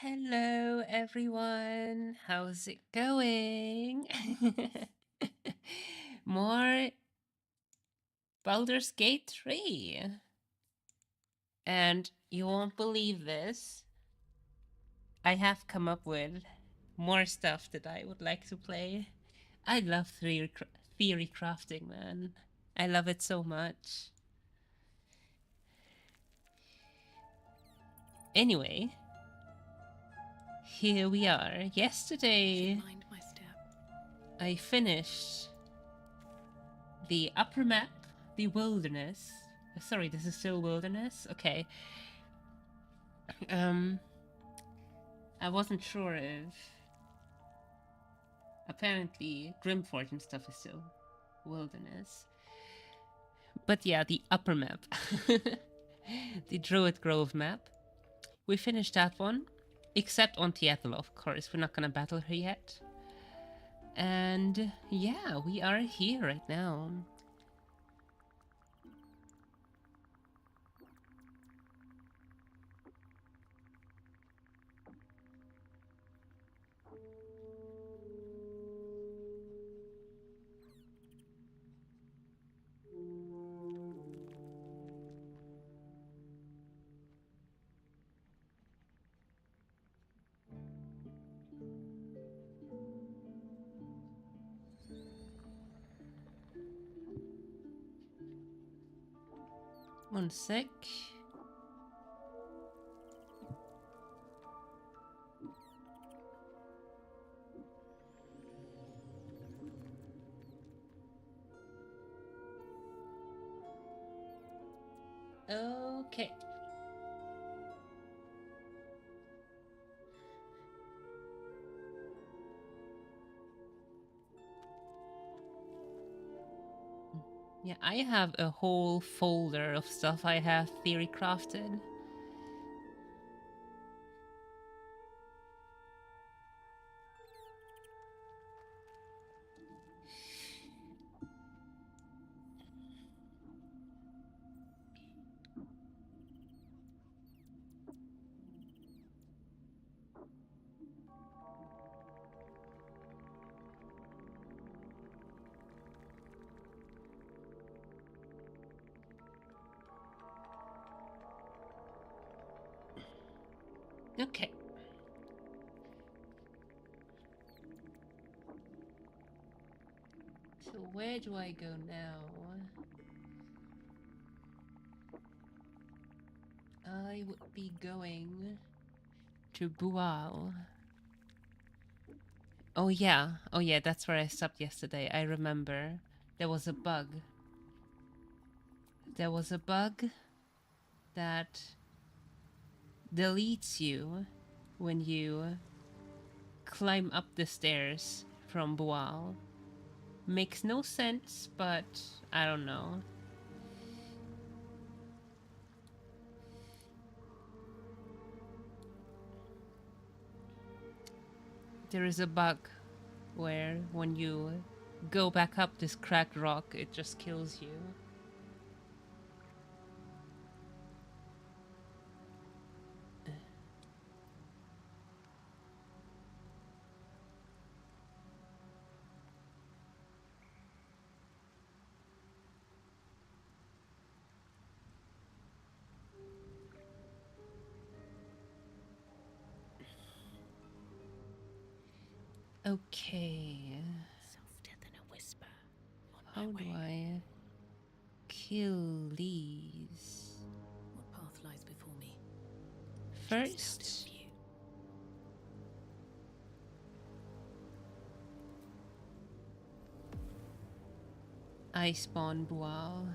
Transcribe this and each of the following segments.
Hello, everyone. How's it going? More Baldur's Gate 3. And you won't believe this. I have come up with more stuff that I would like to play. I love theory crafting, man. I love it so much. Anyway, here we are. Yesterday, I finished the upper map, the wilderness. Sorry, this is still wilderness? Okay. I wasn't sure if... Apparently, Grimforge and stuff is still wilderness. But yeah, the upper map. The Druid Grove map. We finished that one. Except on Teathala, of course. We're not gonna battle her yet. And yeah, we are here right now. One sec. Okay. Yeah, I have a whole folder of stuff I have theory crafted. Okay. So where do I go now? I would be going to Bual. Oh yeah, that's where I stopped yesterday. I remember. There was a bug. There was a bug that deletes you when you climb up the stairs from Bual. Makes no sense, but I don't know. There is a bug where when you go back up this cracked rock, it just kills you. Okay. Softer than a whisper. How do I kill these? What path lies before me? First, I spawn Bual.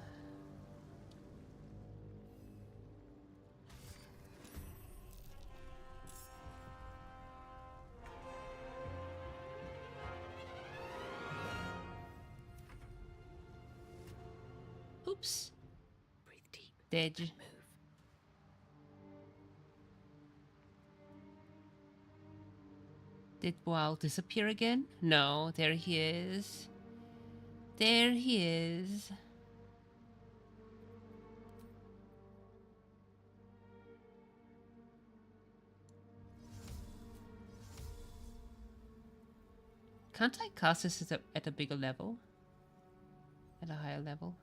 Oops. Breathe deep. Dead. Move. Did Bual disappear again? No, there he is. There he is. Can't I cast this at a bigger level? At a higher level?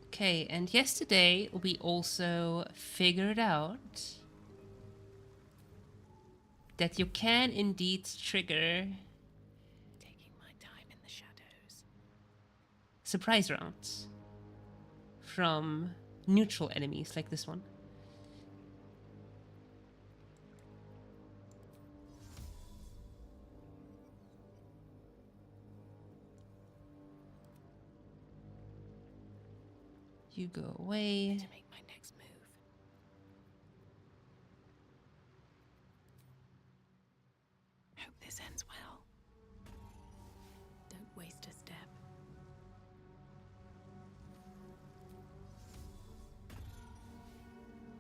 Okay, and yesterday we also figured out that you can indeed trigger Taking my time in the shadows. surprise rounds from neutral enemies like this one. You go away. To make my next move. Hope this ends well. Don't waste a step.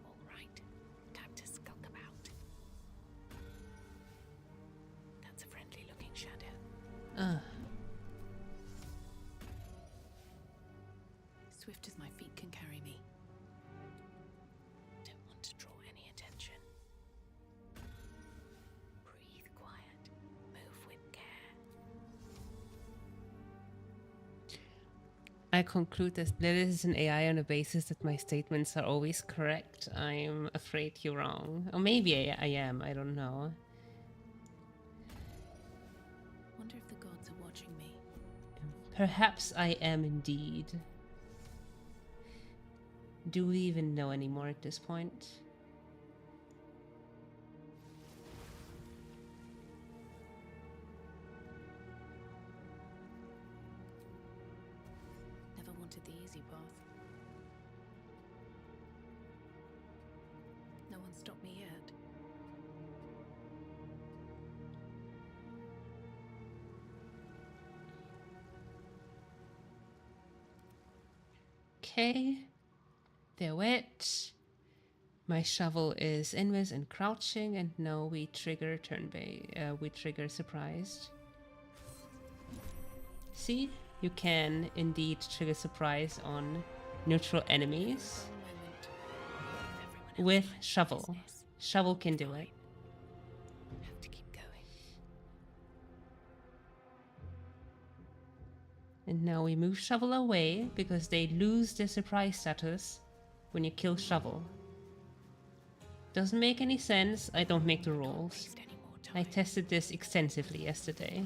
All right, time to skulk about. That's a friendly-looking shadow. Swift as my feet can carry me. Don't want to draw any attention. Breathe quiet. Move with care. I conclude that Lilith is an AI on the basis that my statements are always correct. I'm afraid you're wrong. Or maybe I am, I don't know. Wonder if the gods are watching me. Perhaps I am indeed. Do we even know anymore at this point? Never wanted the easy path. No one stopped me yet. Okay. They're wet. My shovel is invis and crouching, and now we trigger we trigger surprised. See? You can indeed trigger surprise on neutral enemies with shovel. Shovel can do it. Have to keep going. And now we move shovel away because they lose their surprise status when you kill shovel. Doesn't make any sense. I don't make the rules. Waste any more I time. tested this extensively yesterday.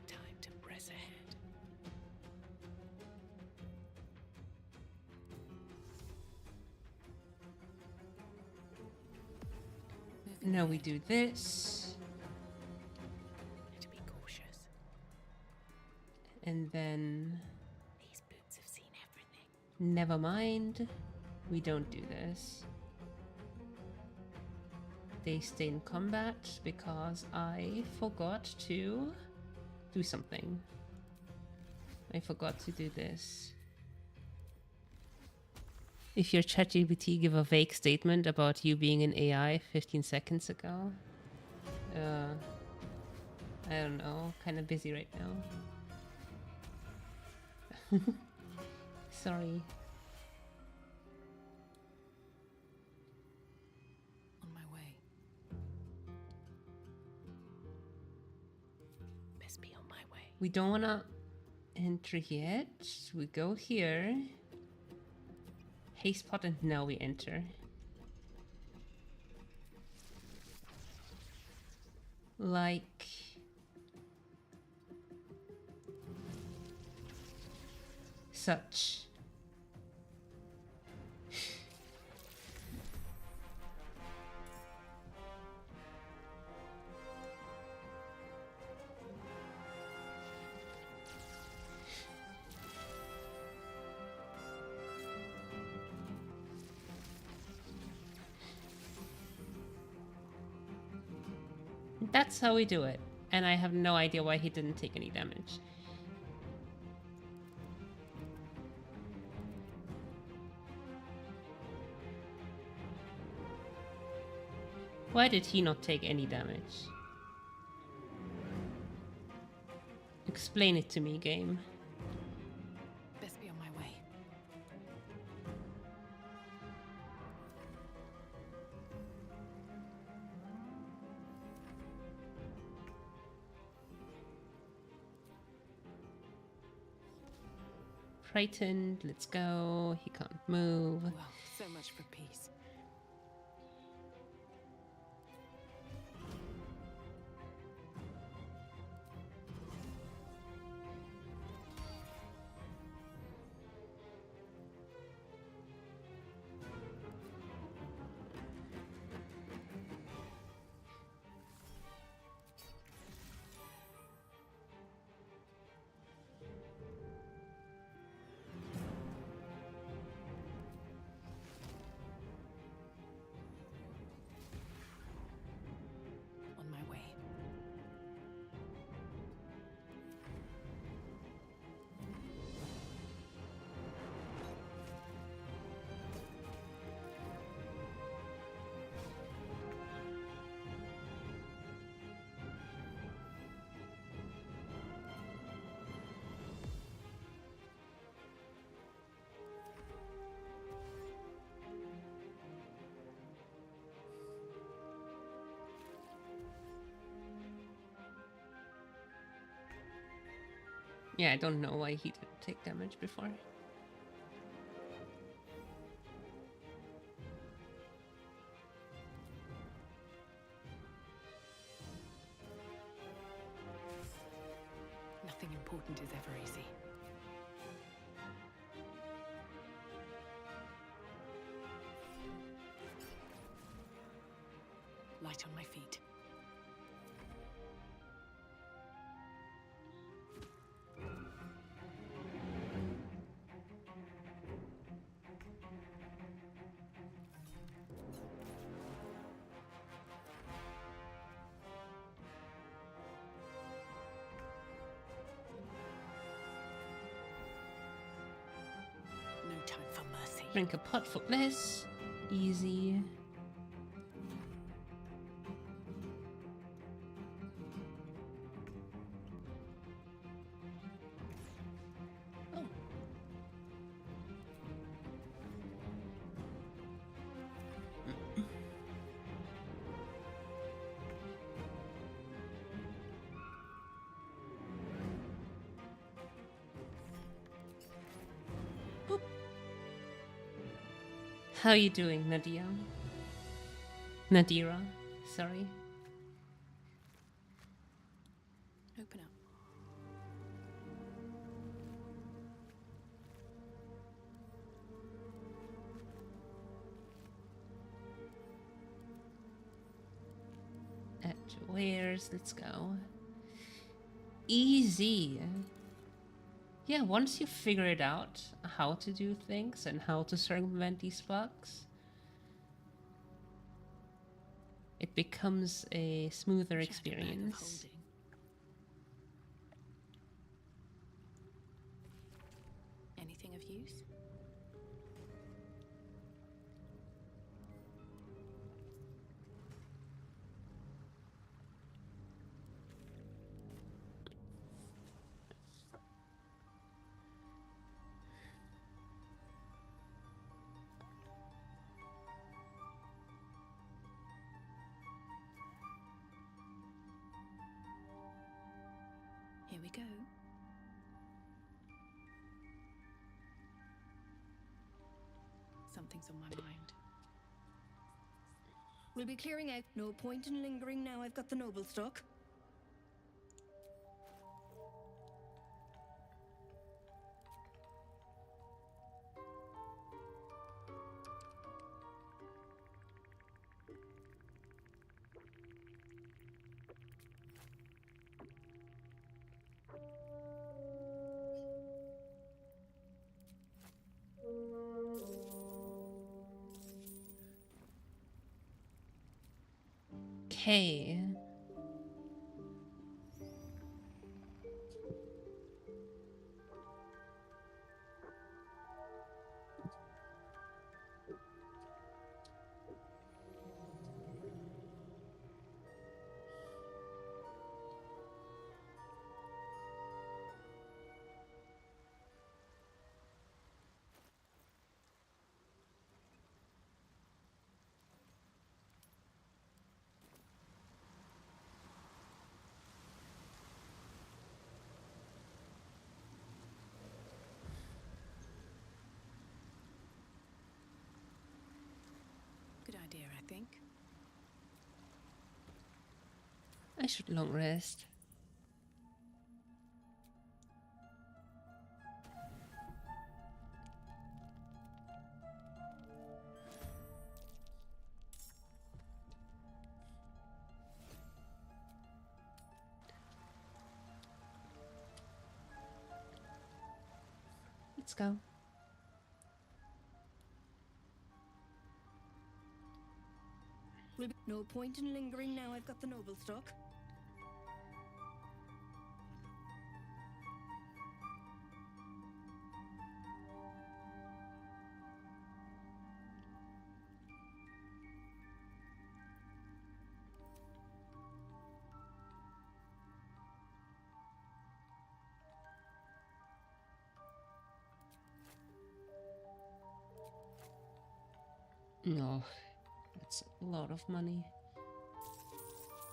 Time to press ahead. Moving Now we ahead. do this, To be cautious. and then These boots have seen everything. never mind. We don't do this. They stay in combat because I forgot to do something. I forgot to do this. If your ChatGPT give a vague statement about you being an AI 15 seconds ago, I don't know, kind of busy right now. Sorry. On my way. Best be on my way. We don't want to enter yet. We go here. Haste pot, and now we enter. Like such. That's how we do it. And I have no idea why he didn't take any damage. Why did he not take any damage? Explain it to me, game. Best be on my way. Frightened, let's go. He can't move. Well, so much for peace. On my way. Yeah, I don't know why he didn't take damage before. Nothing important is ever easy. Light on my feet. No time for mercy. Drink a pot for bliss. Easy. Oh. Boop. How you doing, Nadia? Nadira, sorry. Open up. At wares, let's go. Easy. Yeah, once you figure it out how to do things and how to circumvent these bugs, it becomes a smoother Chat bag of experience. holding. Anything of use? Here we go. Something's on my mind. We'll be clearing out. No point in lingering now I've got the noble stock. Okay. idea, I think. I should long rest. Let's go. No point in lingering now I've got the noble stock. No, that's a lot of money.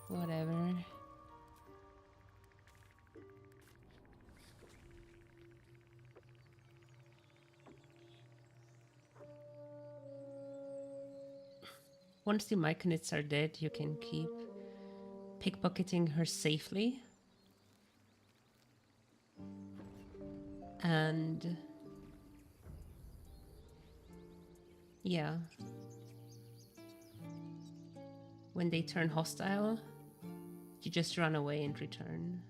Whatever. Once the Myconids are dead, you can keep pickpocketing her safely. And yeah. When they turn hostile, you just run away and return.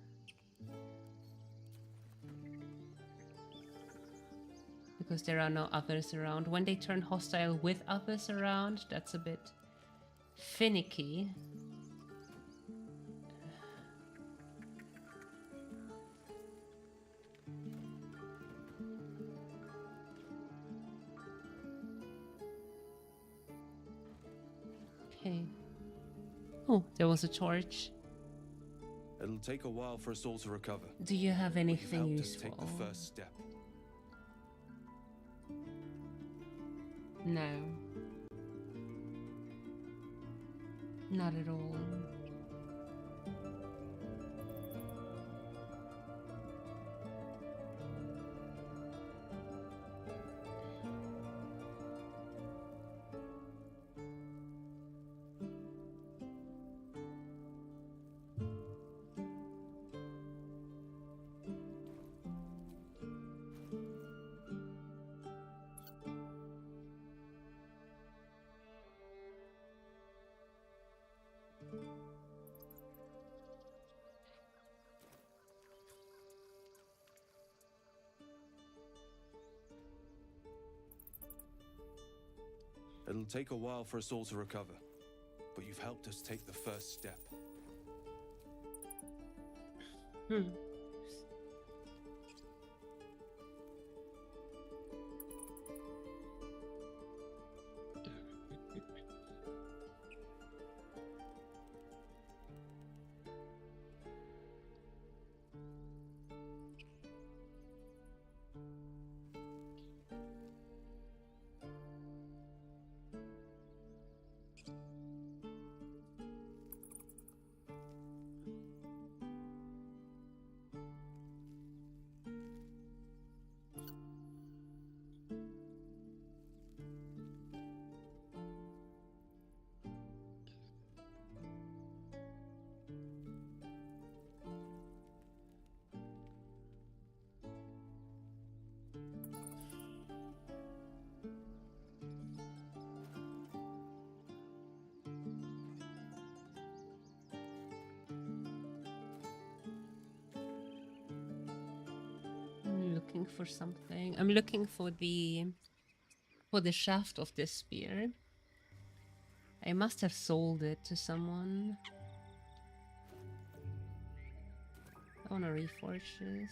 Because there are no others around. When they turn hostile with others around, that's a bit finicky. Okay. Oh, there was a torch. It'll take a while for us all to recover. Do you have But you've anything helped us useful? take the first step. No. Not at all. It'll take a while for us all to recover. But you've helped us take the first step. Hmm. I'm looking for something. I'm looking for the shaft of this spear. I must have sold it to someone. I want to reforge this.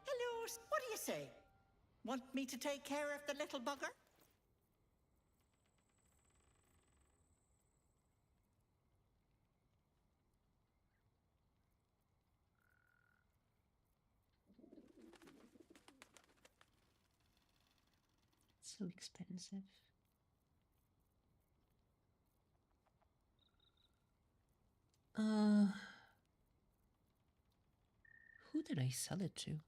Hello, what do you say? Want me to take care of the little bugger? It's so expensive. Who did I sell it to?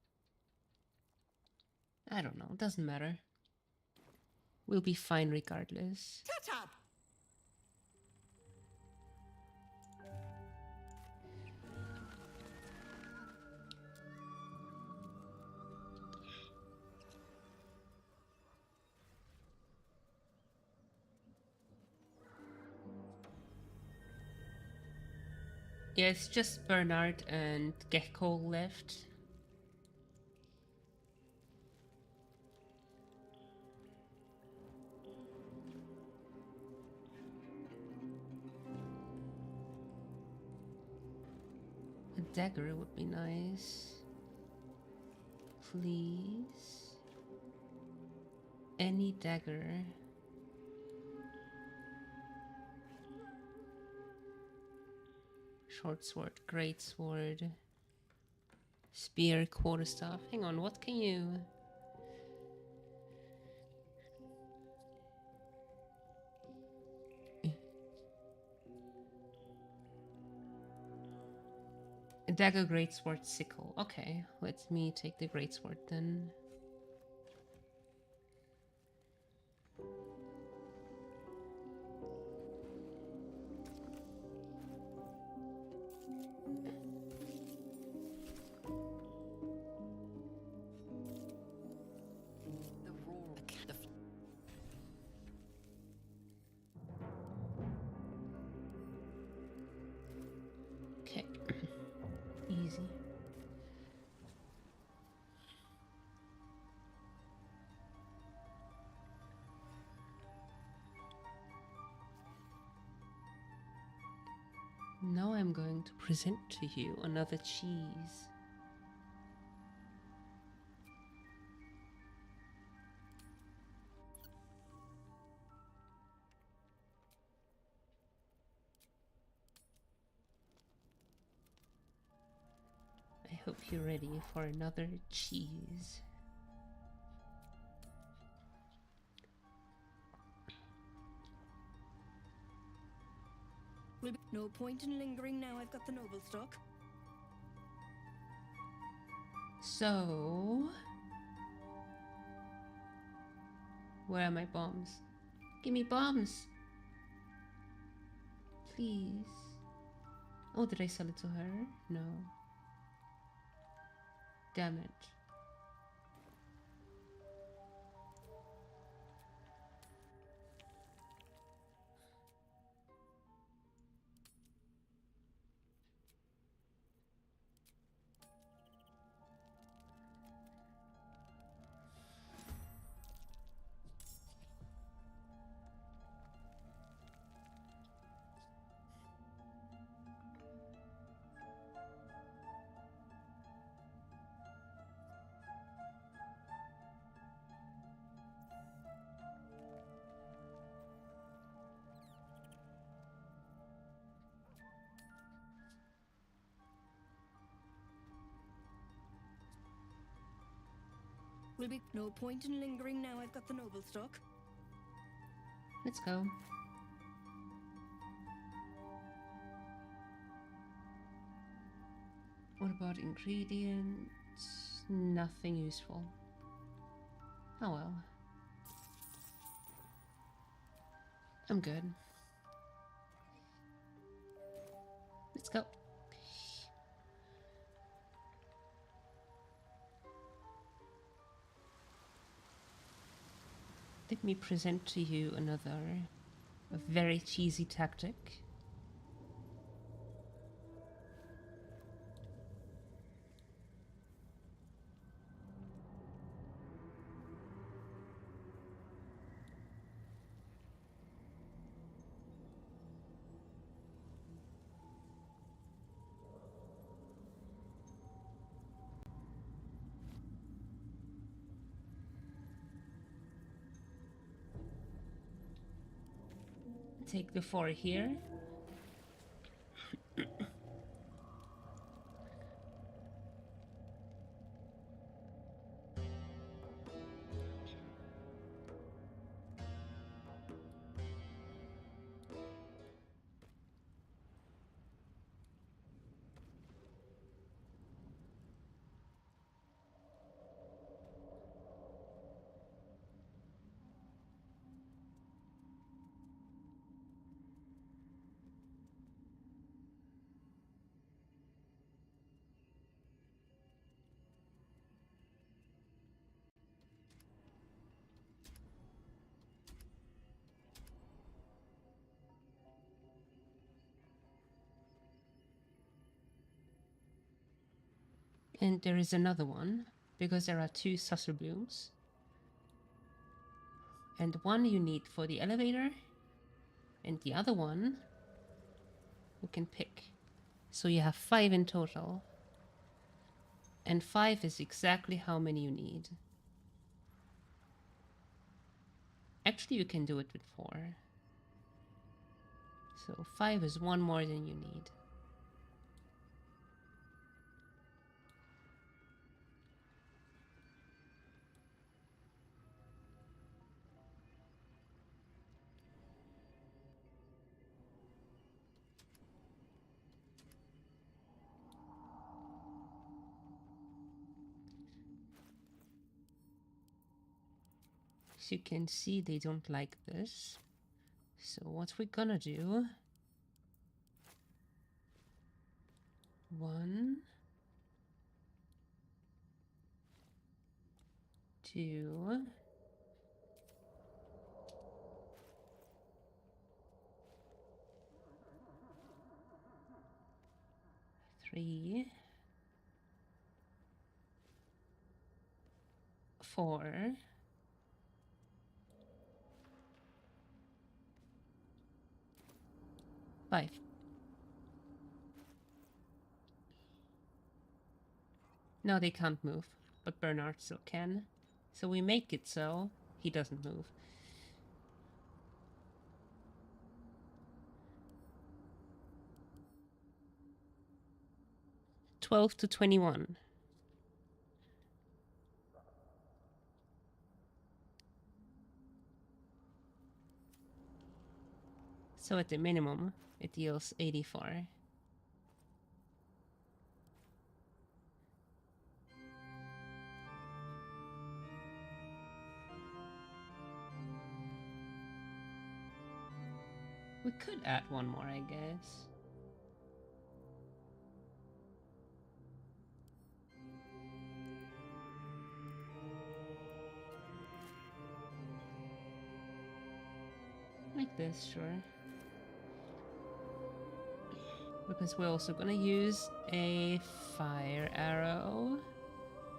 I don't know, doesn't matter. We'll be fine regardless. Shut up! Yeah, it's just Bernard and Gecko left. A dagger would be nice. Please. Any dagger. Short sword, great sword. Spear, quarterstaff. Hang on, what can you... A dagger, greatsword, sickle. Okay, let me take the greatsword then. The roar. The Okay, easy. Now I'm going to present to you another cheese. I hope you're ready for another cheese. Will be no point in lingering now. I've got the noble stock. So... where are my bombs? Give me bombs! Please. Oh, did I sell it to her? No. Damn it. Will be no point in lingering now. I've got the noble stock. Let's go. What about ingredients? Nothing useful. Oh well. I'm good. Let's go. Let me present to you another, a very cheesy tactic. Take the 4 here. And there is another one, because there are 2 saucer blooms. And one you need for the elevator, and the other one you can pick. So you have 5 in total. And 5 is exactly how many you need. Actually, you can do it with 4. So 5 is 1 more than you need. As you can see, they don't like this. So what we're gonna do... 1, 2, 3, 4, 5. No, they can't move, but Bernard still can. So we make it so he doesn't move. $12 to $21. So at the minimum, it deals 84. We could add one more, I guess. Like this, sure. Because we're also gonna use a fire arrow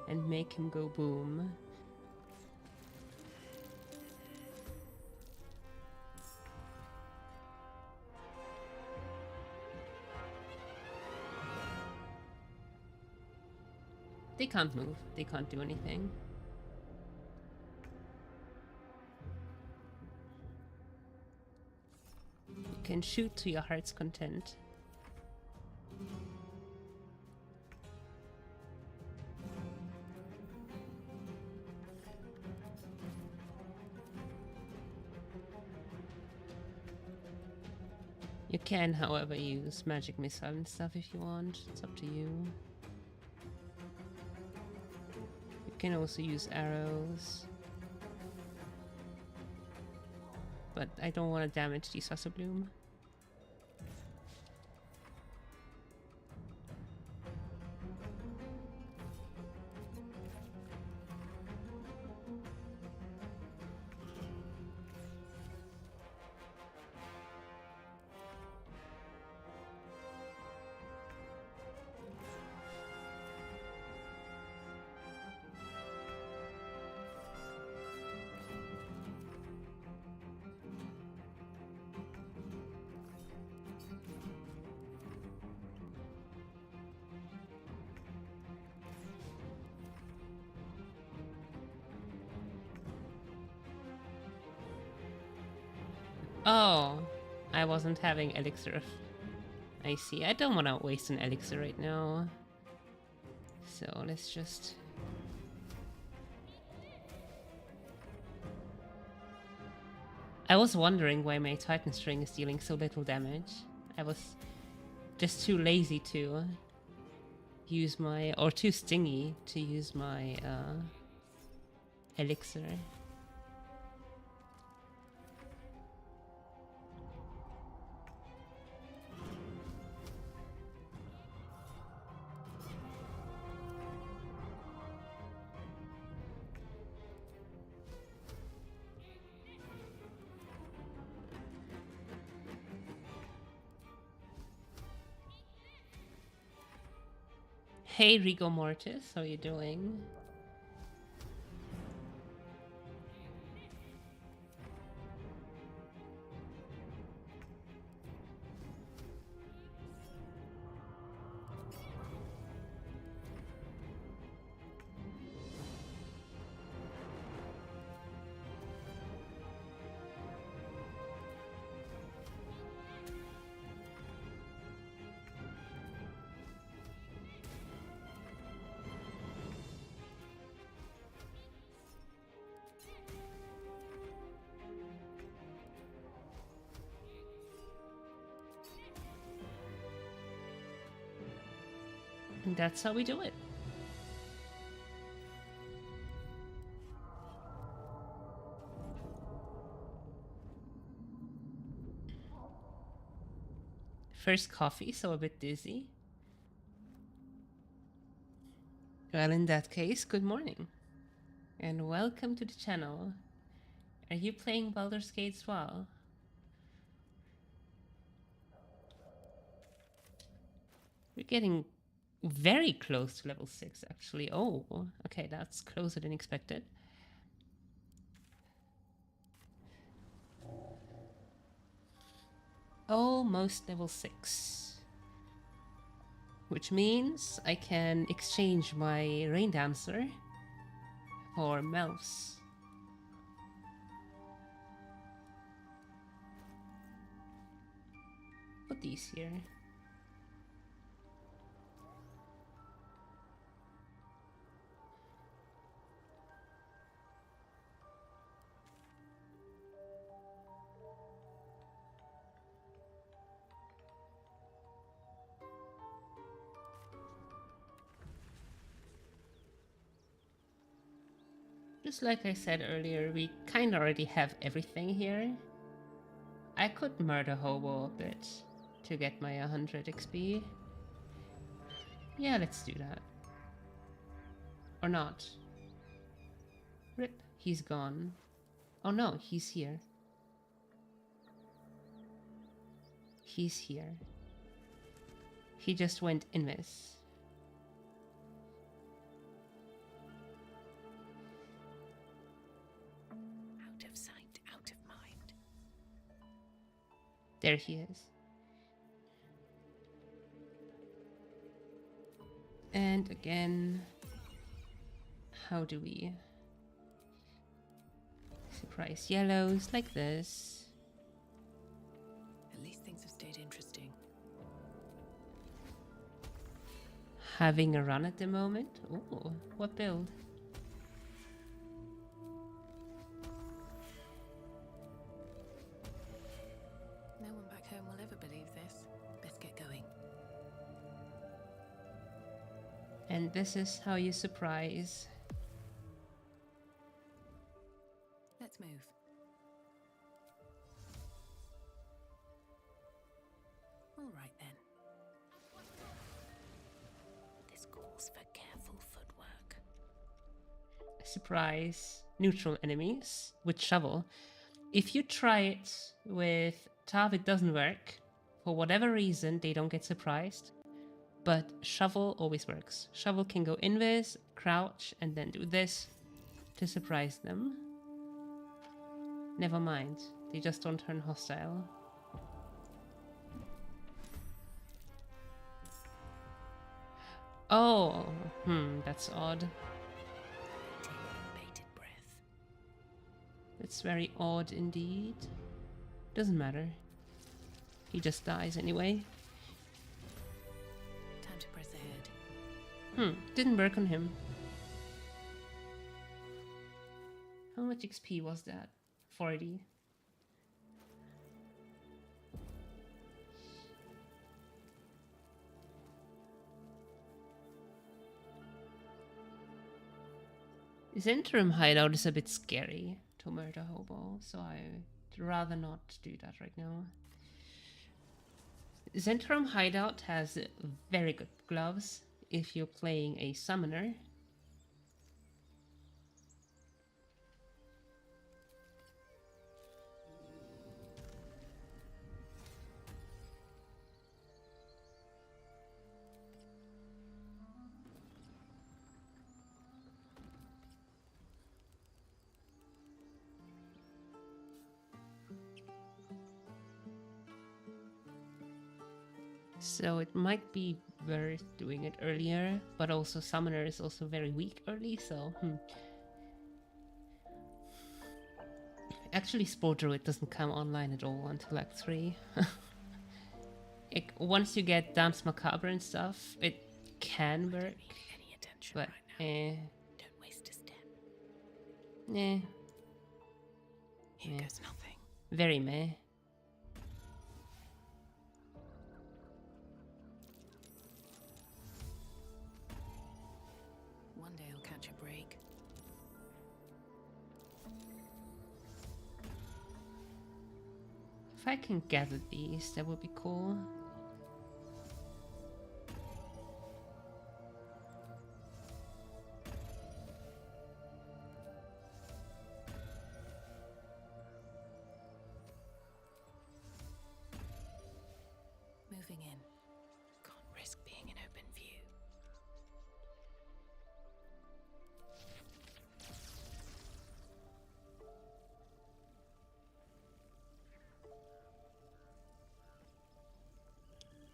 and make him go boom. They can't move. They can't do anything. You can shoot to your heart's content. You can, however, use magic missile and stuff if you want. It's up to you. You can also use arrows. But I don't want to damage the Saucer Bloom. Oh, I wasn't having elixir. I see. I don't want to waste an elixir right now. So let's just... I was wondering why my Titan String is dealing so little damage. I was just too lazy to use my... or too stingy to use my elixir. Hey Rigo Mortis, how you doing? And that's how we do it. First coffee, so a bit dizzy. Well, in that case, good morning. And welcome to the channel. Are you playing Baldur's Gate as well? We're getting very close to level 6, actually. Oh, okay, that's closer than expected. Almost level 6. Which means I can exchange my Rain Dancer for Melf's. Put these here. Just like I said earlier, we kinda already have everything here. I could murder Hobo a bit to get my 100 XP. Yeah, let's do that. Or not. Rip, he's gone. Oh no, he's here. He's here. He just went invis. Out of sight, out of mind. There he is. And again, how do we surprise yellows like this? At least things have stayed interesting. Having a run at the moment? Oh, what build? No one back home will ever believe this. Best get going. And this is how you surprise. Let's move. All right then. This calls for careful footwork. Surprise neutral enemies with shovel. If you try it with Tav, it doesn't work. For whatever reason, they don't get surprised. But shovel always works. Shovel can go invis, crouch, and then do this to surprise them. Never mind, they just don't turn hostile. Oh, that's odd. Bated breath. It's very odd indeed. Doesn't matter. He just dies anyway. Time to press ahead. Didn't work on him. How much XP was that? 40. Zentrum hideout is a bit scary to murder Hobo, so I'd rather not do that right now. Zentrum hideout has very good gloves if you're playing a summoner. So it might be worth doing it earlier, but also Summoner is also very weak early, so Actually, Spore Druid doesn't come online at all until Act 3. Once you get Dance Macabre and stuff, it can work, Any attention but right now. Don't waste a step. Here goes nothing. Very meh. One day I'll catch a break. If I can gather these, that would be cool. Moving in. Can't risk being in open view.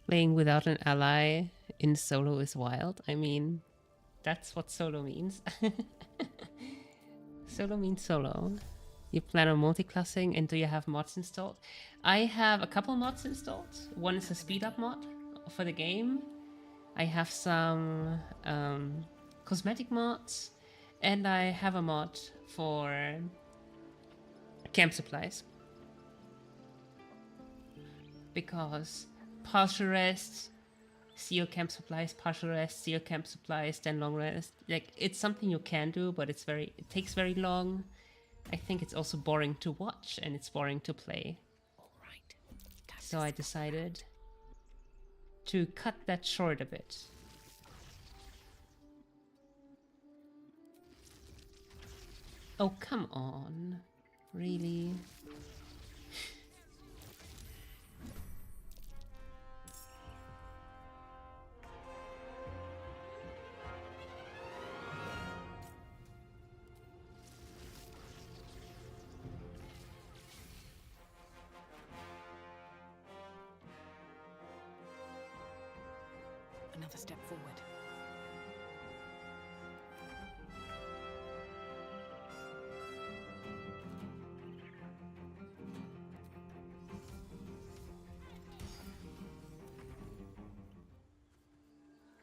Playing without an ally in solo is wild. I mean, that's what solo means. Solo means solo. You plan on multiclassing, and do you have mods installed? I have a couple mods installed. One is a speed up mod for the game. I have some cosmetic mods, and I have a mod for camp supplies. Because partial rest, seal camp supplies, partial rest, seal camp supplies, then long rest. Like, it's something you can do, but it takes very long. I think it's also boring to watch, and it's boring to play. All right. So I decided to cut that short a bit. Oh, come on. Really? Another step forward.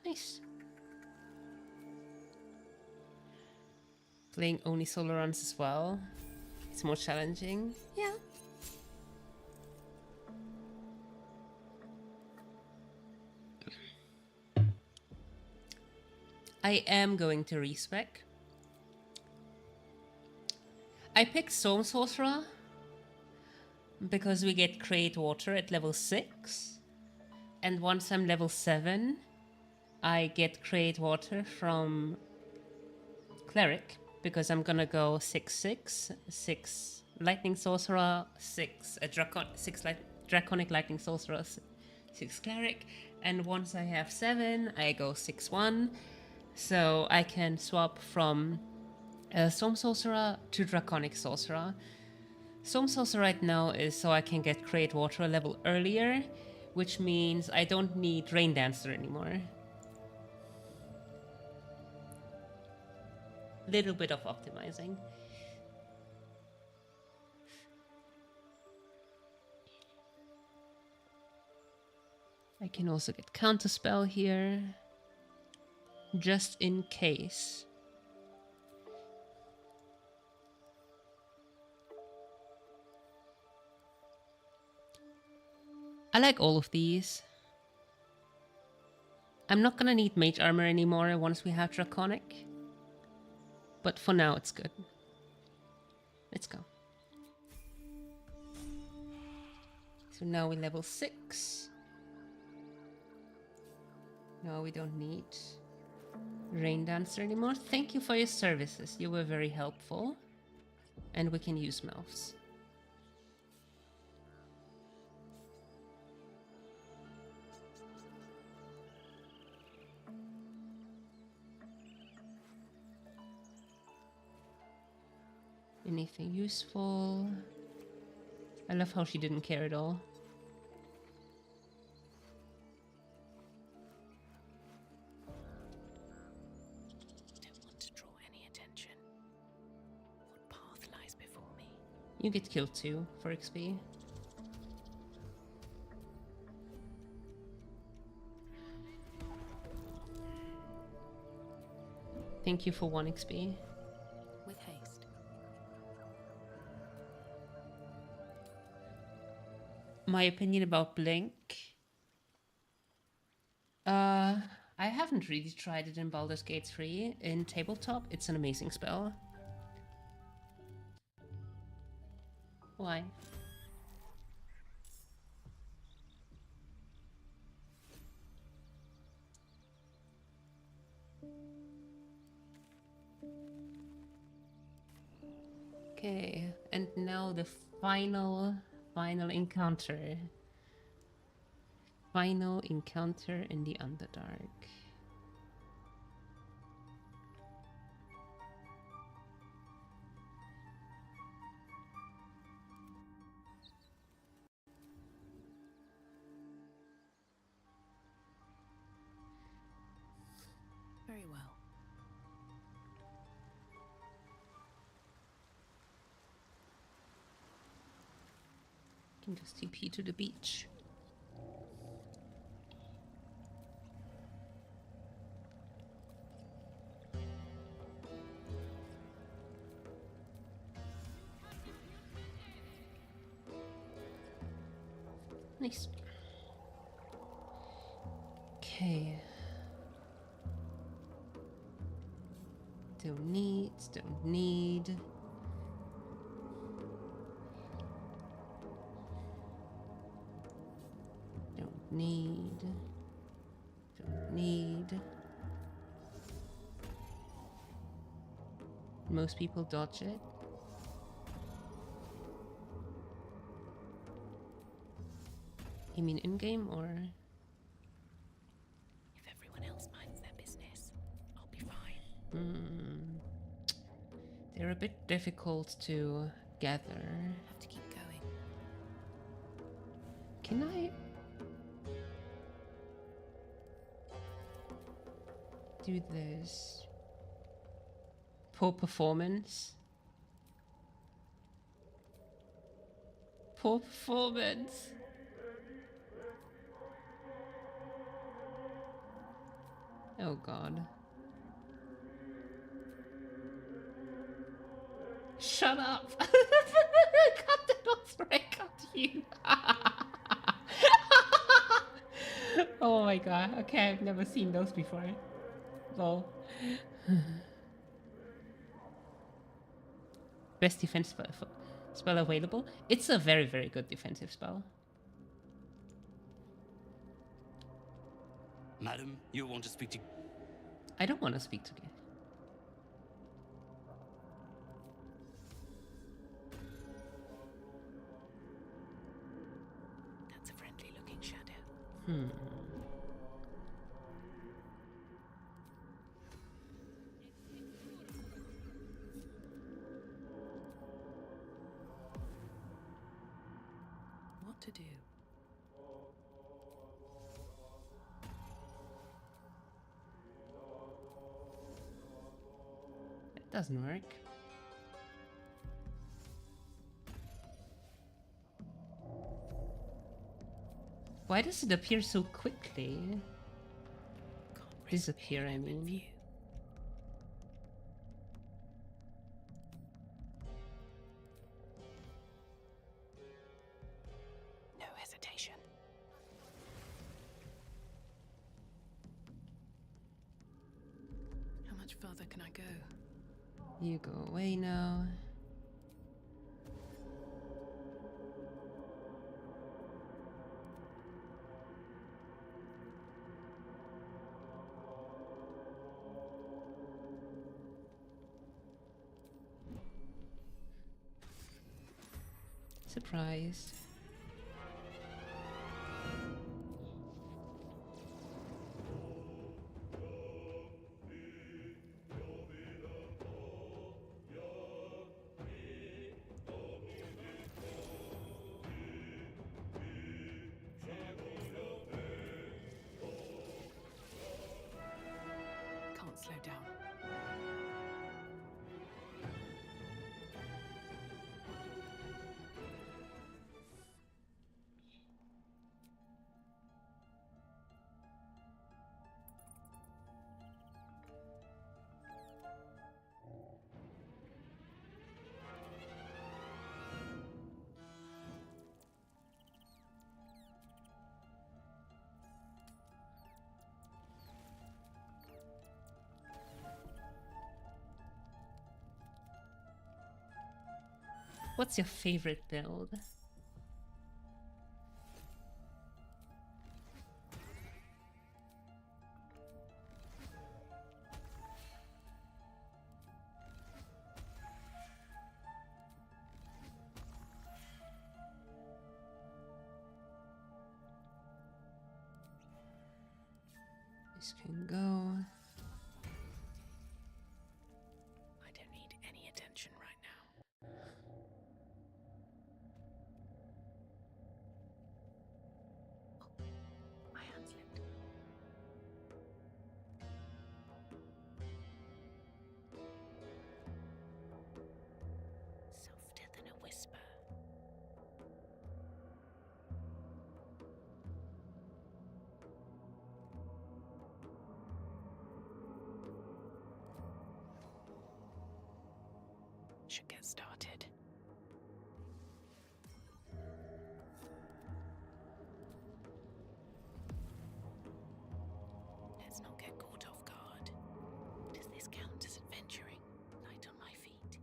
Nice. Playing only solo runs as well. It's more challenging. Yeah. I am going to respec. I picked Storm Sorcerer because we get Create Water at level 6. And once I'm level 7, I get Create Water from Cleric, because I'm gonna go 6/6, 6 Lightning Sorcerer, 6 Draconic Lightning Sorcerer, 6 Cleric, and once I have 7, I go 6/1, so I can swap from Storm Sorcerer to Draconic Sorcerer. Storm Sorcerer right now is so I can get Create Water a level earlier, which means I don't need Rain Dancer anymore. Little bit of optimizing. I can also get Counterspell here, just in case. I like all of these. I'm not gonna need Mage Armor anymore once we have Draconic. But for now, it's good. Let's go. So now we're level 6. No, we don't need Rain Dancer anymore. Thank you for your services. You were very helpful. And we can use mouths. Anything useful? I love how she didn't care at all. You get killed too for XP. Thank you for 1 XP. With haste. My opinion about Blink. I haven't really tried it in Baldur's Gate 3. In tabletop, it's an amazing spell. Why? Okay, and now the final encounter. Final encounter in the Underdark. Very well. Can just TP to the beach. Nice. Okay. Don't need. Don't need. Don't need. Most people dodge it. You mean in-game or? If everyone else minds their business, I'll be fine. They're a bit difficult to gather. Have to keep going. Can I do this? Poor performance. Poor performance. Oh god. Shut up! Cut that off right up to you. Oh my god. Okay, I've never seen those before. Lol. Best defense spell available. It's a very, very good defensive spell. Madam, you want to speak to... I don't want to speak to you. That's a friendly looking shadow. What to do? It doesn't work. Why does it appear so quickly? Can't risk Disappear, being I in open mean. view. No hesitation. How much further can I go? You go away now. Surprised. Can't slow down. What's your favorite build? This can go. I don't need any attention right now. Oh, my hand slipped. Softer than a whisper. Should get started. Let's not get caught off guard. Does this count as adventuring? Light on my feet.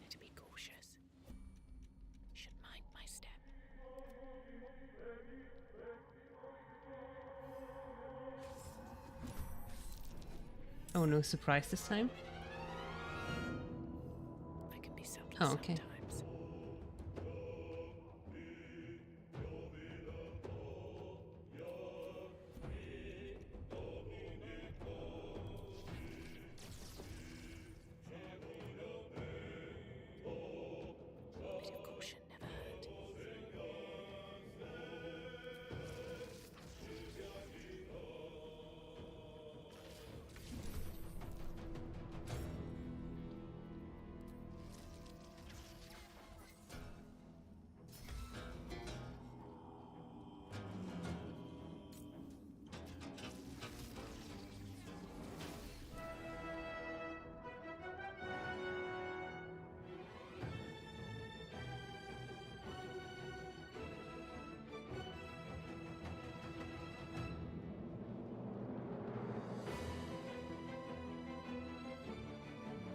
To be cautious. Should mind my step. Oh, no surprise this time? I can be subtle Oh, okay. sometimes. Bit of caution never hurt.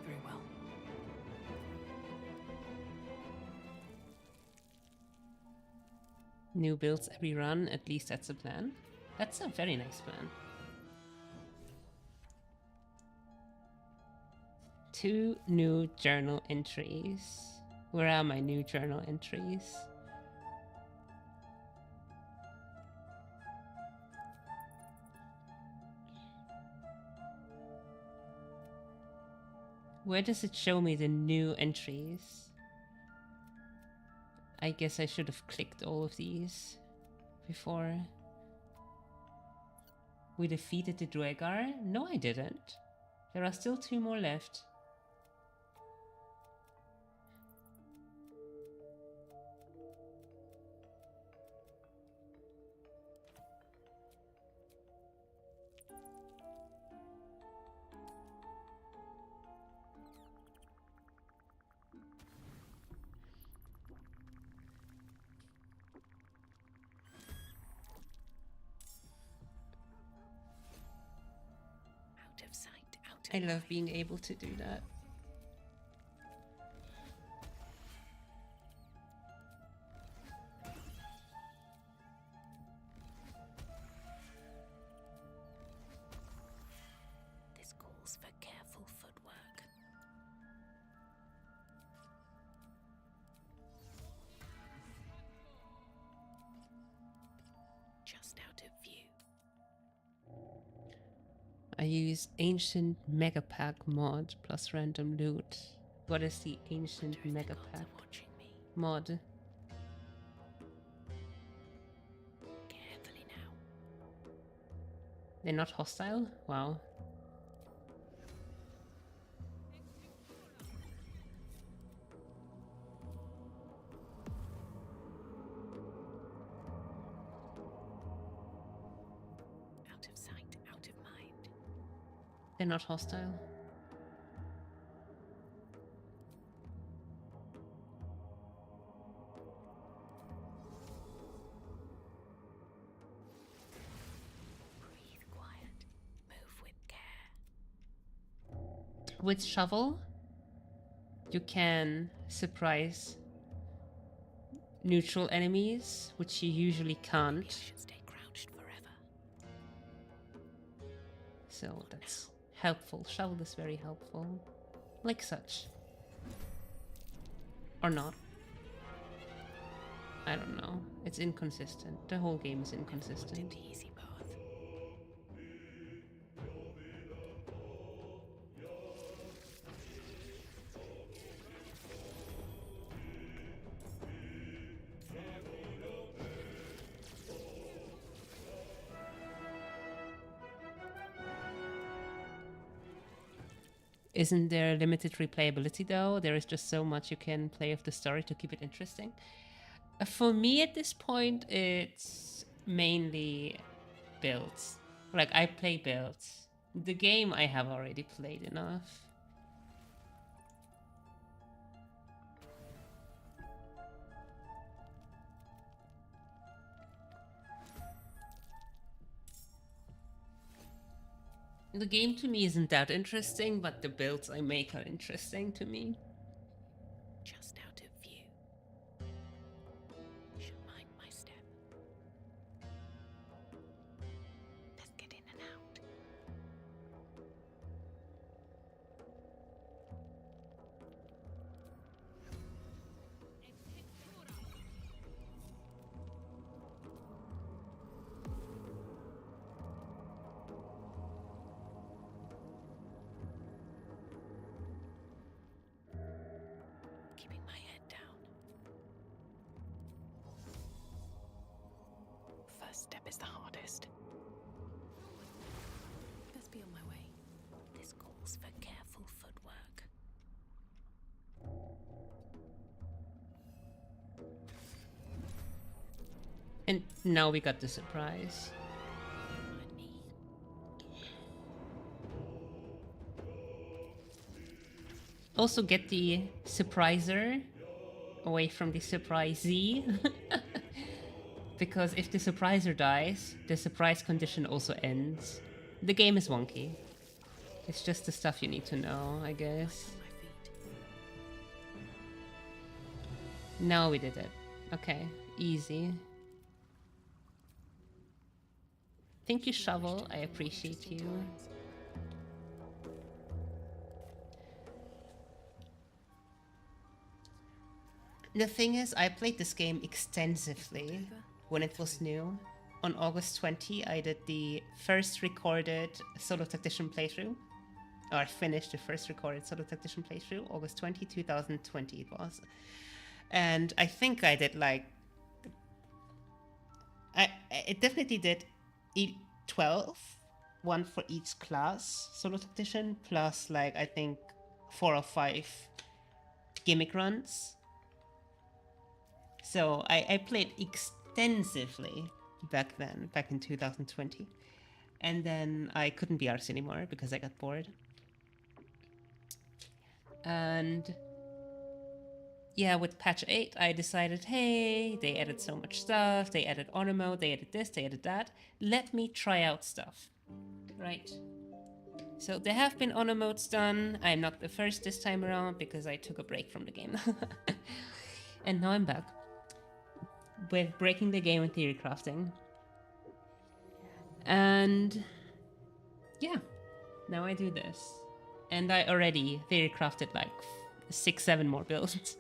Very well. New builds every run, at least that's the plan. That's a very nice plan. 2 new journal entries. Where are my new journal entries? Where does it show me the new entries? I guess I should have clicked all of these before. We defeated the Dragar? No, I didn't. There are still 2 more left. Out of sight, out of I love mind. being able to do that. This calls for careful footwork. Just out of view. I use Ancient Megapack mod plus random loot. What is the Ancient Wonder if the gods Megapack are watching me. mod? Carefully now. They're not hostile? Wow. Out of sight, out of mind. They're not hostile. Breathe quiet. Move with care. With shovel, you can surprise neutral enemies, which you usually Maybe I can't. should stay crouched forever. So that's helpful. Shovel is very helpful. Like such. Or not. I don't know. It's inconsistent. The whole game is Wanted inconsistent. the easy path. Isn't there limited replayability though? There is just so much you can play of the story to keep it interesting. For me at this point, it's mainly builds. Like, I play builds. The game I have already played enough. The game to me isn't that interesting, but the builds I make are interesting to me. Just out of view. Should mind my step. Let's get in and out. Keeping my head down. First step is the hardest. Best be on my way. This calls for careful footwork. And now we got the surprise. My knee. Also get the surpriser away from the surprisee. Because if the surpriser dies, the surprise condition also ends. The game is wonky. It's just the stuff you need to know, I guess. On my feet. Now we did it. Okay, easy. Thank you, Shovel. I appreciate you. The thing is, I played this game extensively when it was new. On August 20, I did the first recorded solo tactician playthrough. Or I finished the first recorded solo tactician playthrough, August 20, 2020 it was. And I think I did like... it definitely did 12, one for each class solo tactician, plus like I think 4 or 5 gimmick runs. So I played extensively back then, back in 2020. And then I couldn't be arsed anymore because I got bored. And yeah, with patch 8, I decided, hey, they added so much stuff. They added honor mode, they added this, they added that. Let me try out stuff. Right. So there have been honor modes done. I'm not the first this time around because I took a break from the game. And now I'm back with breaking the game and theory crafting. And yeah, now I do this. And I already theory crafted like 6-7 more builds.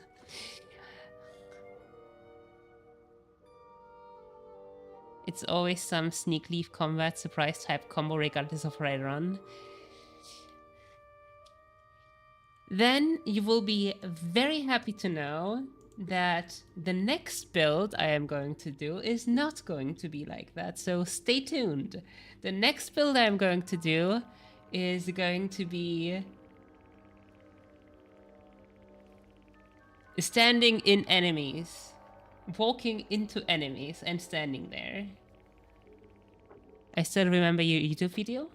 It's always some sneak leaf combat surprise type combo regardless of right run. Then you will be very happy to know that the next build I am going to do is not going to be like that. So stay tuned. The next build I'm going to do is going to be standing in enemies, walking into enemies and standing there. I still remember your YouTube video.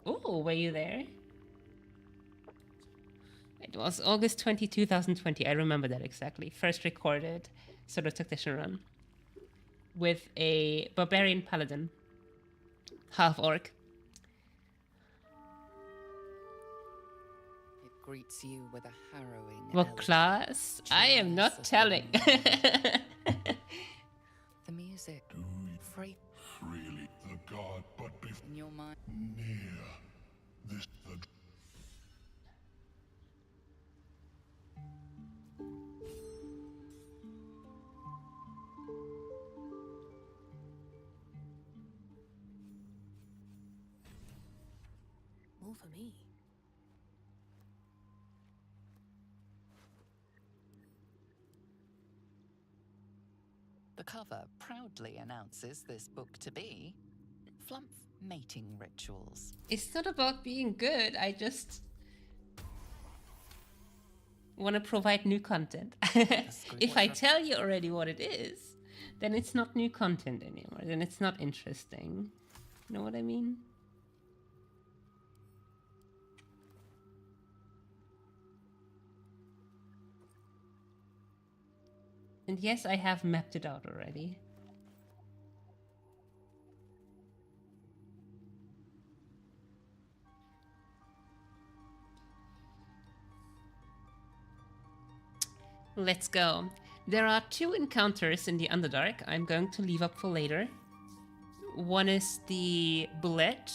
Oh, were you there? It was August 20, 2020. I remember that exactly. First recorded sort of tactician run with a barbarian paladin, half orc. It greets you with a harrowing. What elegance. class? I am not telling. The music. Free Freely the god, but in your mind. near this the More for me. The cover proudly announces this book to be Flump Mating Rituals. It's not about being good. I just want to provide new content. If I tell you already what it is, then it's not new content anymore. Then it's not interesting. You know what I mean? And yes, I have mapped it out already. Let's go. There are 2 encounters in the Underdark I'm going to leave up for later. One is the Bullet.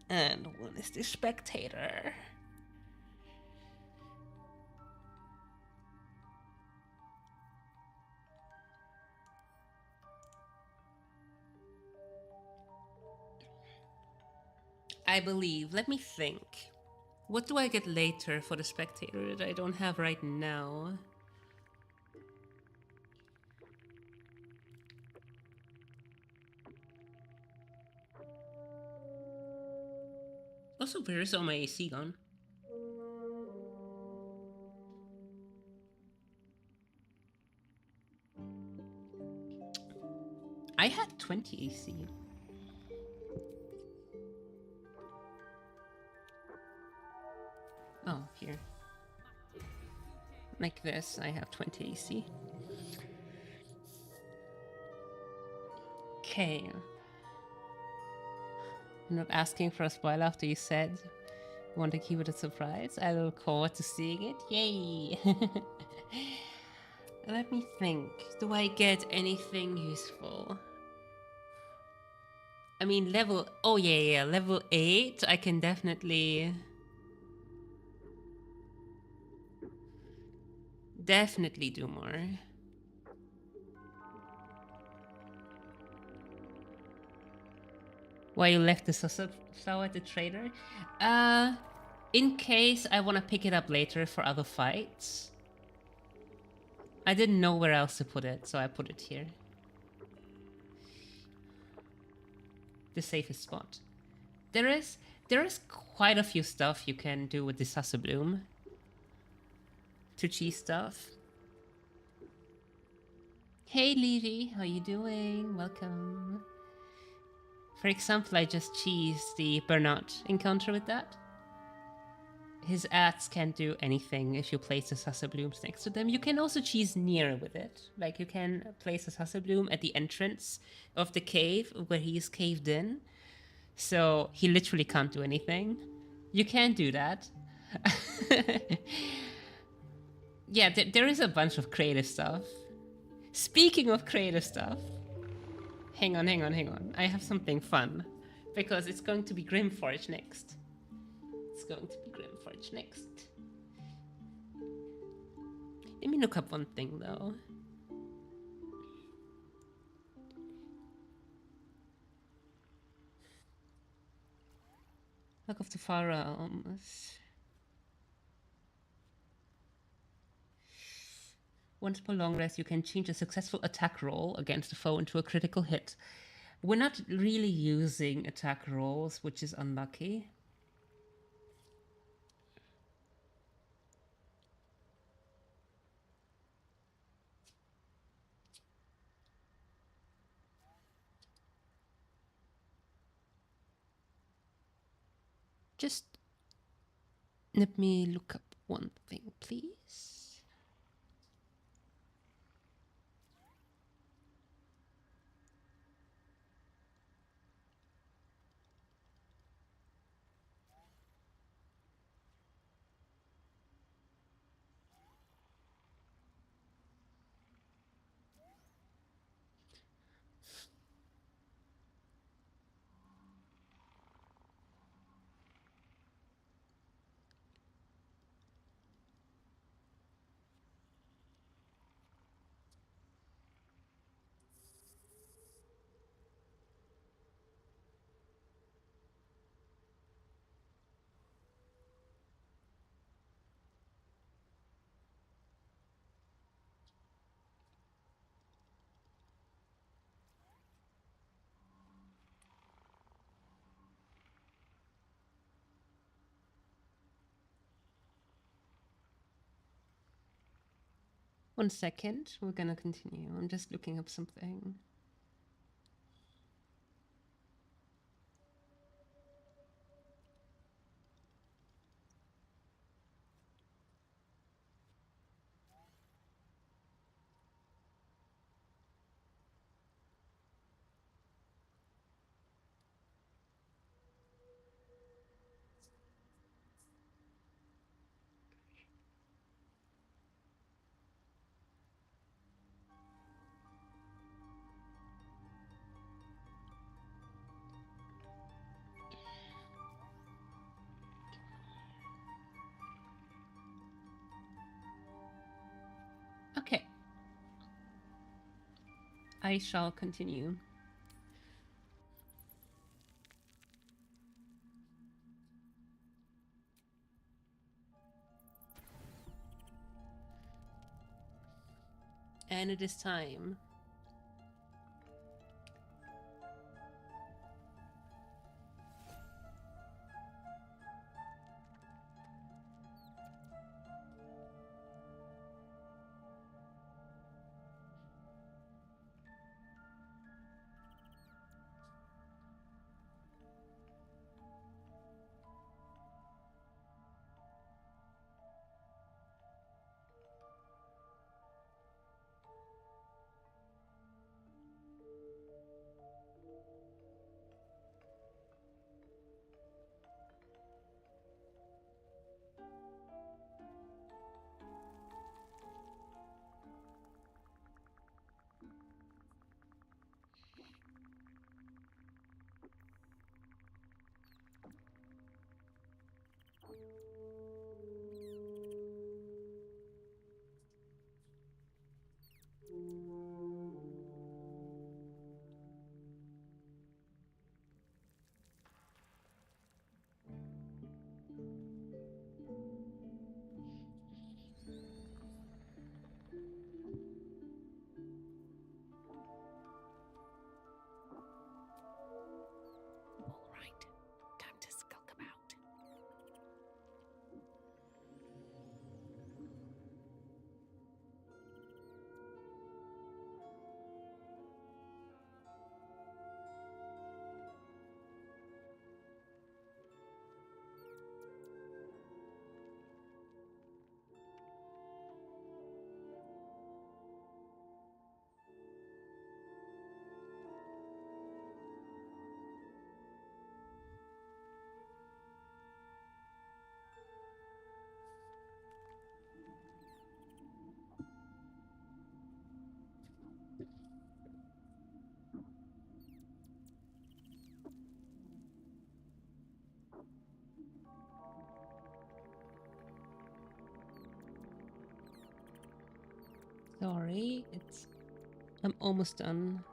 And one is the Spectator. I believe. Let me think. What do I get later for the Spectator that I don't have right now? Also, where is all my AC gone? I had 20 AC. Oh, here. Like this, I have 20 AC. Okay. I'm not asking for a spoiler after you said you want to keep it a surprise. I look forward to seeing it. Yay! Let me think. Do I get anything useful? I mean, level... Oh, yeah, level 8, I can definitely... Definitely do more. Why you left the flower at the trader? In case I want to pick it up later for other fights. I didn't know where else to put it, so I put it here. The safest spot. There is quite a few stuff you can do with the Bloom to cheese stuff. Hey Levy, how you doing? Welcome. For example, I just cheesed the Burnout encounter with that. His ads can't do anything if you place the Sasa Blooms next to them. You can also cheese near with it. Like you can place a Sasa Bloom at the entrance of the cave where he's caved in. So he literally can't do anything. You can do that. Yeah, there is a bunch of creative stuff. Speaking of creative stuff, hang on. I have something fun because it's going to be Grimforge next. It's going to be Grimforge next. Let me look up one thing though. Look of the Far Realms. Once per long rest, you can change a successful attack roll against the foe into a critical hit. We're not really using attack rolls, which is unlucky. Just let me look up one thing, please. One second, we're gonna continue. I'm just looking up something. Okay. I shall continue. And it is time. All right, time to skulk about. Sorry, I'm almost done.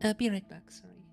Be right back, sorry.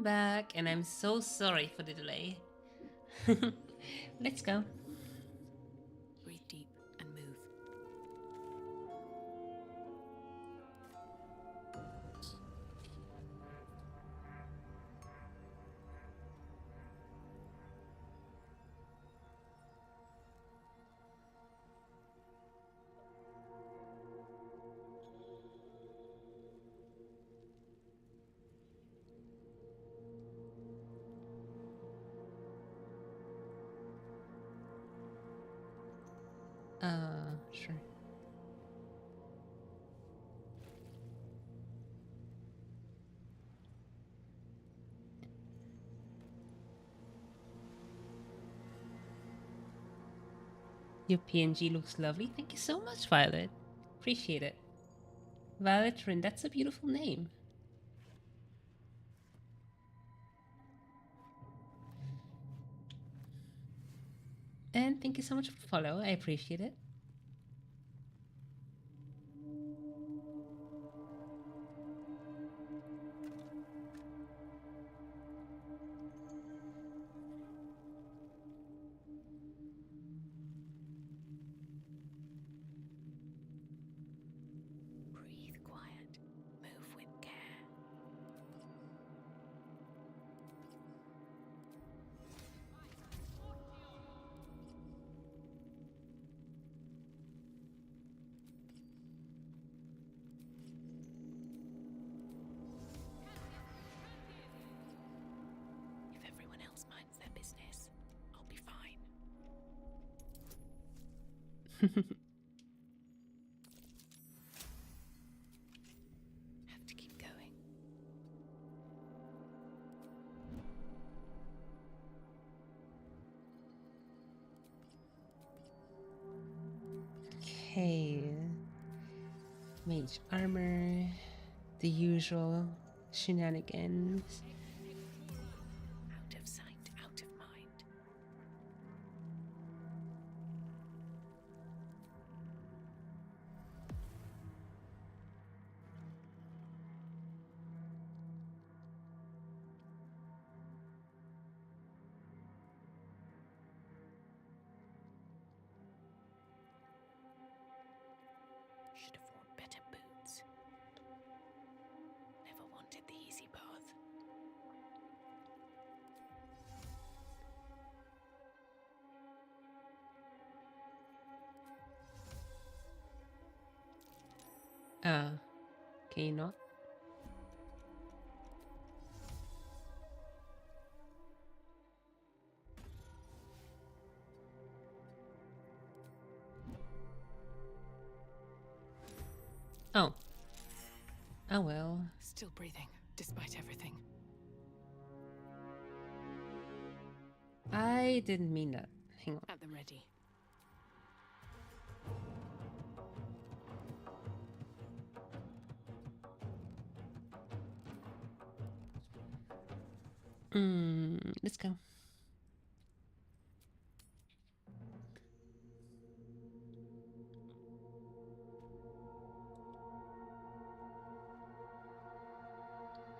back, and I'm so sorry for the delay. Let's go. Breathe deep and move. Sure. Your PNG looks lovely. Thank you so much, Violet. Appreciate it. Violet Rin, that's a beautiful name. And thank you so much for the follow. I appreciate it. Breathe quiet. Move with care. If everyone else minds their business, I'll be fine. Have to keep going. Okay. Mage armor. The usual shenanigans. Out of sight, out of mind. Should have worn better boots. Never wanted the easy path. Can you not? Oh. Oh well. Still breathing, despite everything. I didn't mean that. Hang on. At the ready. Let's go.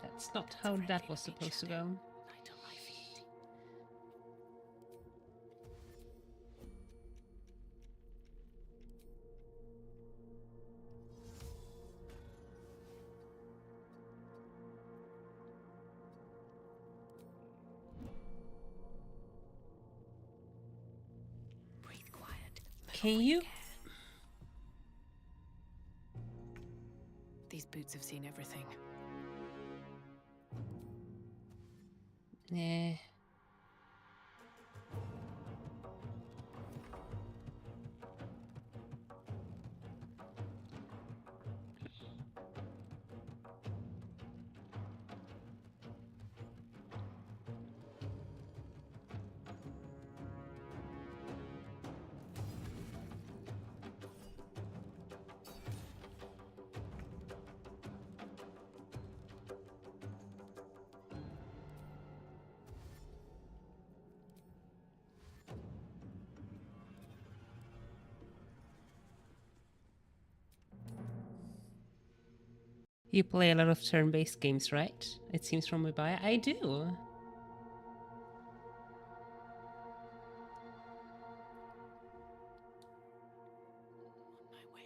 That's not how that was supposed to go. Light on my feet. Breathe quiet. Move Can with you? care. These boots have seen everything. Nah. You play a lot of turn-based games, right? It seems from my bio. I do. On my way.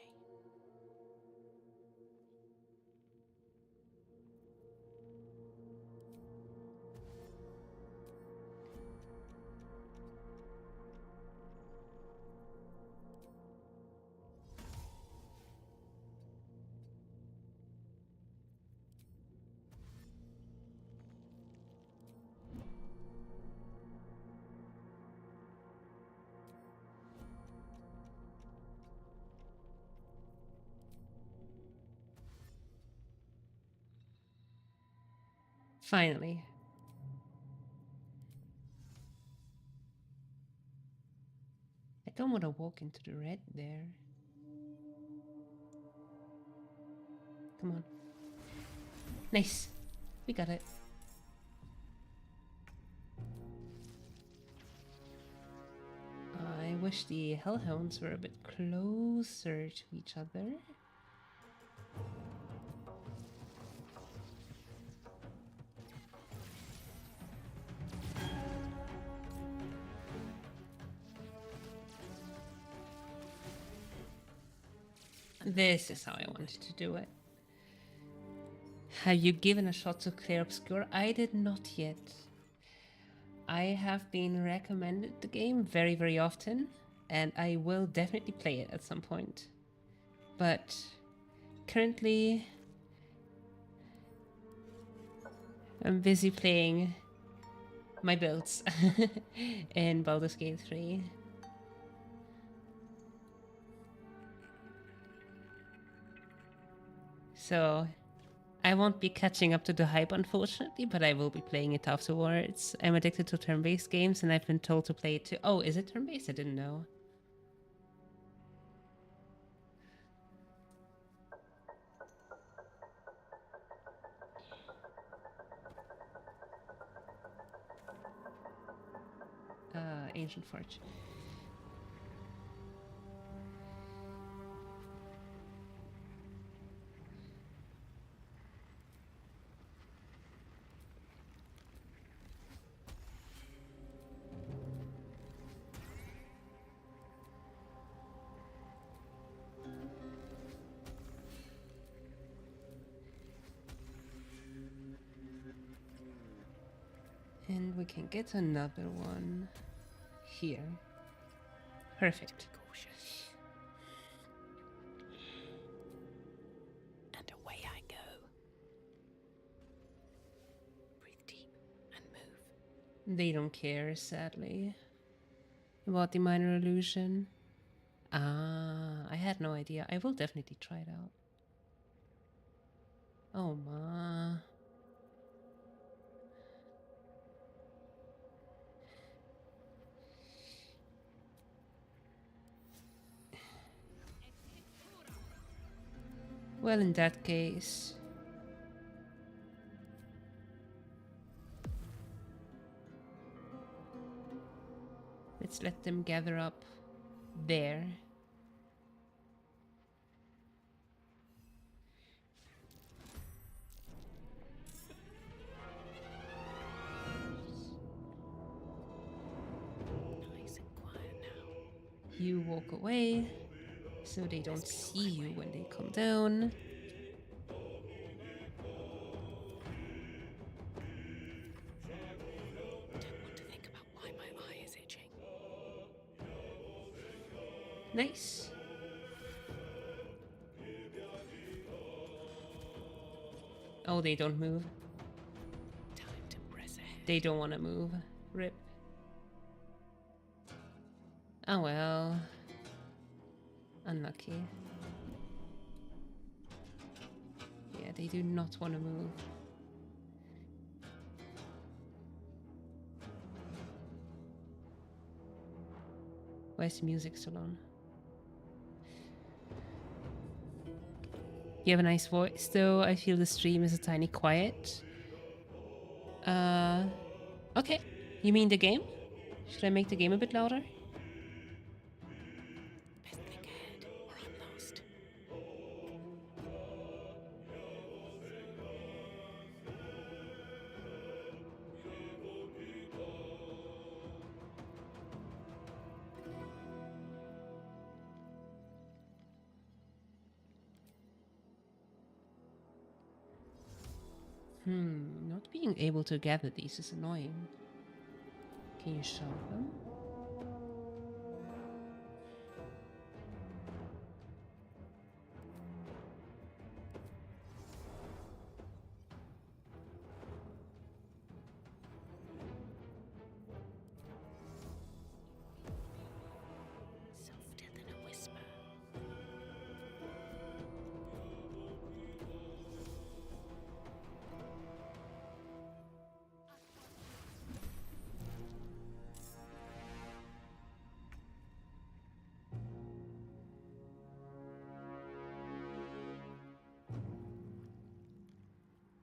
Finally. I don't want to walk into the red there. Come on. Nice. We got it. I wish the hellhounds were a bit closer to each other. This is how I wanted to do it. Have you given a shot to Clear Obscure? I did not yet. I have been recommended the game very, very often, and I will definitely play it at some point. But currently, I'm busy playing my builds in Baldur's Gate 3. So I won't be catching up to the hype, unfortunately, but I will be playing it afterwards. I'm addicted to turn-based games, and I've been told to play it too. Oh, is it turn-based? I didn't know. Ancient Forge. And we can get another one here. Perfect. Cautious. And away I go. Breathe deep and move. They don't care, sadly, about the minor illusion. Ah, I had no idea. I will definitely try it out. Oh, ma. Well, in that case... let's let them gather up there. Nice and quiet now. You walk away, so they don't see you when they come down. Don't want to think about why my eye is itching. Nice. Oh, they don't move. Time to press ahead. They don't want to move. Rip. Oh well. Unlucky. Yeah, they do not want to move. Where's the music still on? You have a nice voice, though. I feel the stream is a tiny quiet. Okay. You mean the game? Should I make the game a bit louder? Best think ahead, or I'm lost. Not being able to gather these is annoying. Can you show them? Softer than a whisper.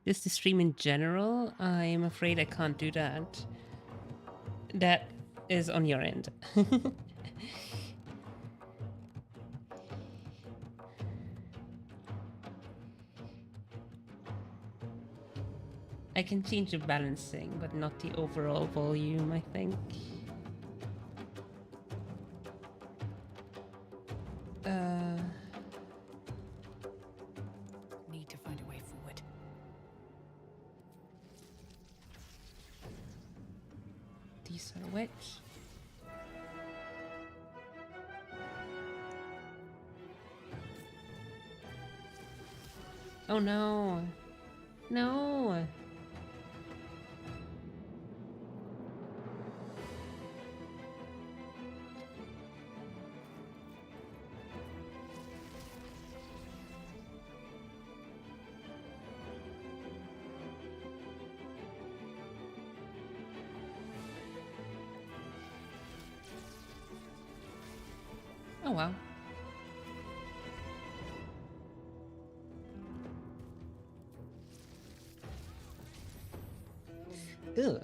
Just the stream in general, I'm afraid I can't do that. That is on your end. I can change the balancing, but not the overall volume, I think. Need to find a way forward. These are which? Oh no! No! Oh wow. Ew.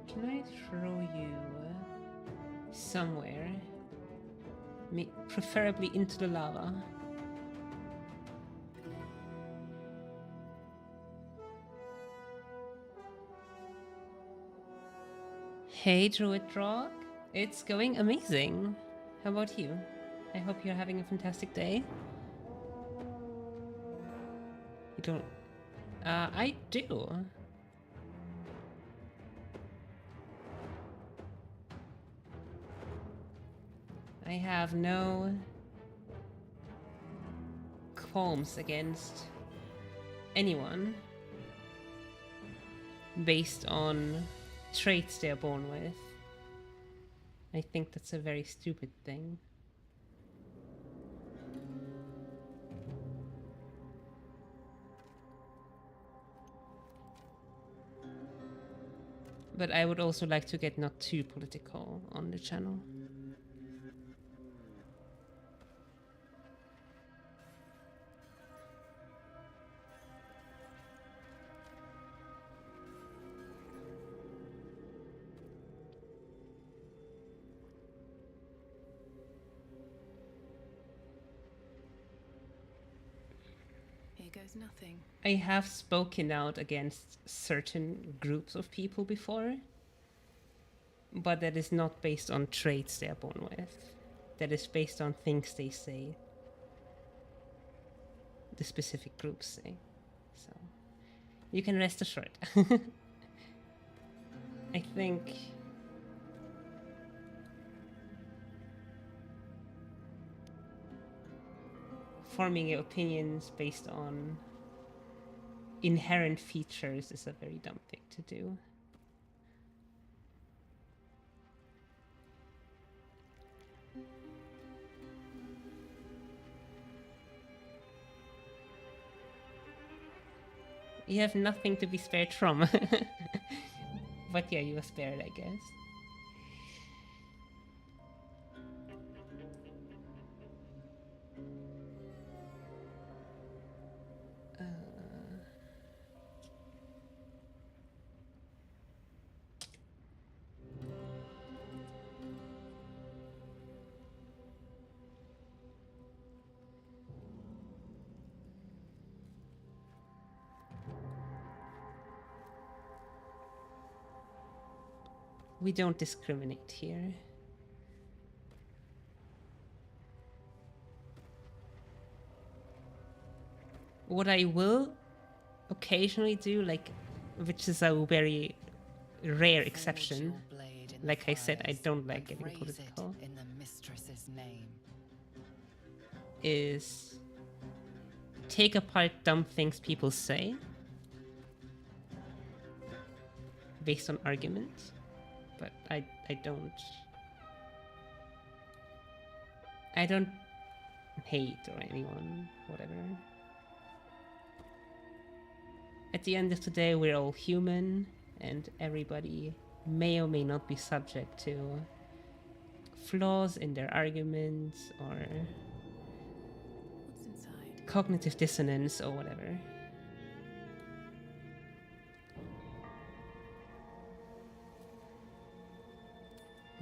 Can I throw you somewhere? Preferably into the lava. Hey Druid Rock, it's going amazing. How about you? I hope you're having a fantastic day. You don't... I do. I have no qualms against anyone based on traits they're born with. I think that's a very stupid thing. But I would also like to get not too political on the channel. Here goes nothing. I have spoken out against certain groups of people before, but that is not based on traits they are born with. That is based on things they say. The specific groups say. So you can rest assured. I think forming opinions based on inherent features is a very dumb thing to do. You have nothing to be spared from. But yeah, you were spared, I guess. We don't discriminate here. What I will occasionally do, like, which is a very rare exception, like I said, I don't like getting political, in the mistress's name. is take apart dumb things people say based on argument, but I don't hate or anyone, whatever. At the end of the day, we're all human, and everybody may or may not be subject to flaws in their arguments or What's inside? cognitive dissonance or whatever.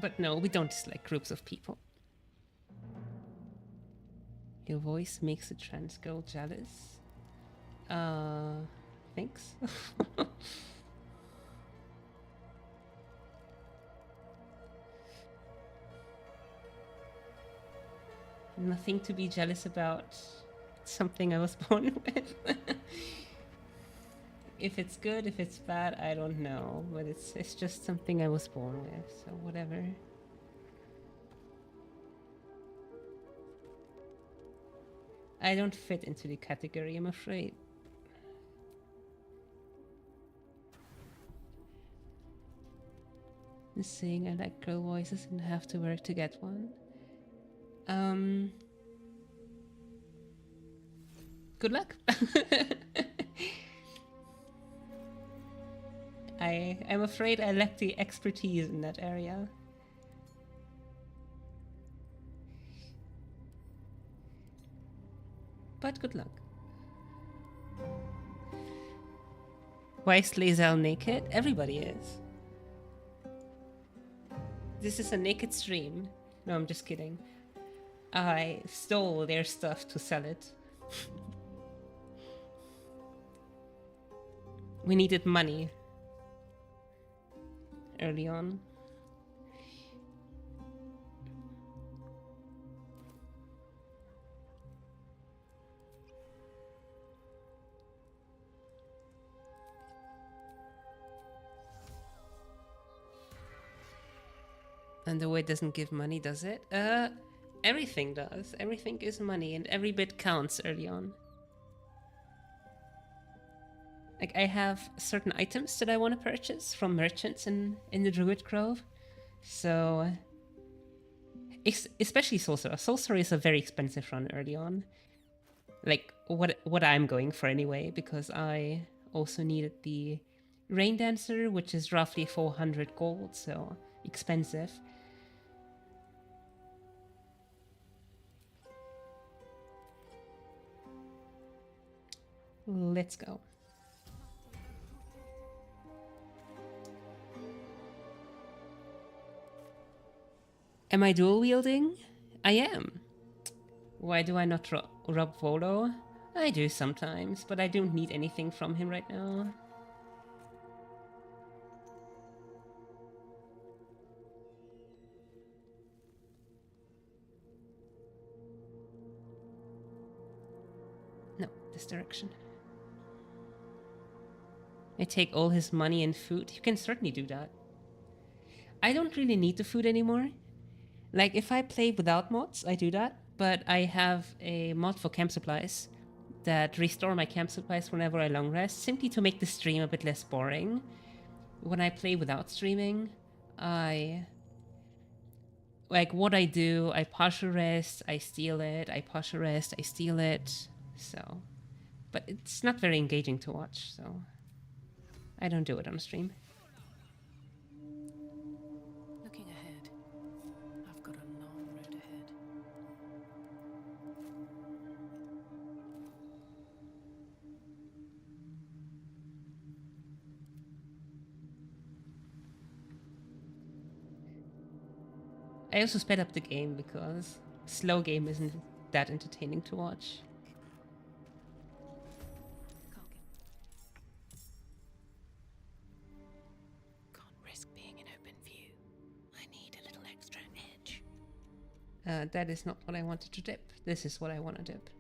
But no, we don't dislike groups of people. Your voice makes a trans girl jealous. Thanks. Nothing to be jealous about. It's something I was born with. If it's good, if it's bad, I don't know. But it's just something I was born with, so whatever. I don't fit into the category, I'm afraid. Saying I like girl voices and have to work to get one. Good luck. I'm afraid I lack the expertise in that area. But good luck. Why is Lae'zel naked? Everybody is. This is a naked stream. No, I'm just kidding. I stole their stuff to sell it. We needed money early on. And the way it doesn't give money, does it? Everything does. Everything is money, and every bit counts early on. Like, I have certain items that I want to purchase from merchants in the Druid Grove. So, especially Sorceress. Sorceress is a very expensive run early on. Like, what I'm going for anyway, because I also needed the Rain Dancer, which is roughly 400 gold, so expensive. Let's go. Am I dual wielding? I am. Why do I not rob Volo? I do sometimes, but I don't need anything from him right now. No, this direction. I take all his money and food. You can certainly do that. I don't really need the food anymore. Like, if I play without mods, I do that. But I have a mod for camp supplies that restore my camp supplies whenever I long rest, simply to make the stream a bit less boring. When I play without streaming, like, what I do, I partial rest, I steal it, I partial rest, I steal it. So, but it's not very engaging to watch, so I don't do it on stream. Looking ahead, I've got a long road ahead. I also sped up the game because slow game isn't that entertaining to watch. Can't risk being in open view. That is not what I wanted to dip. This is what I want to dip.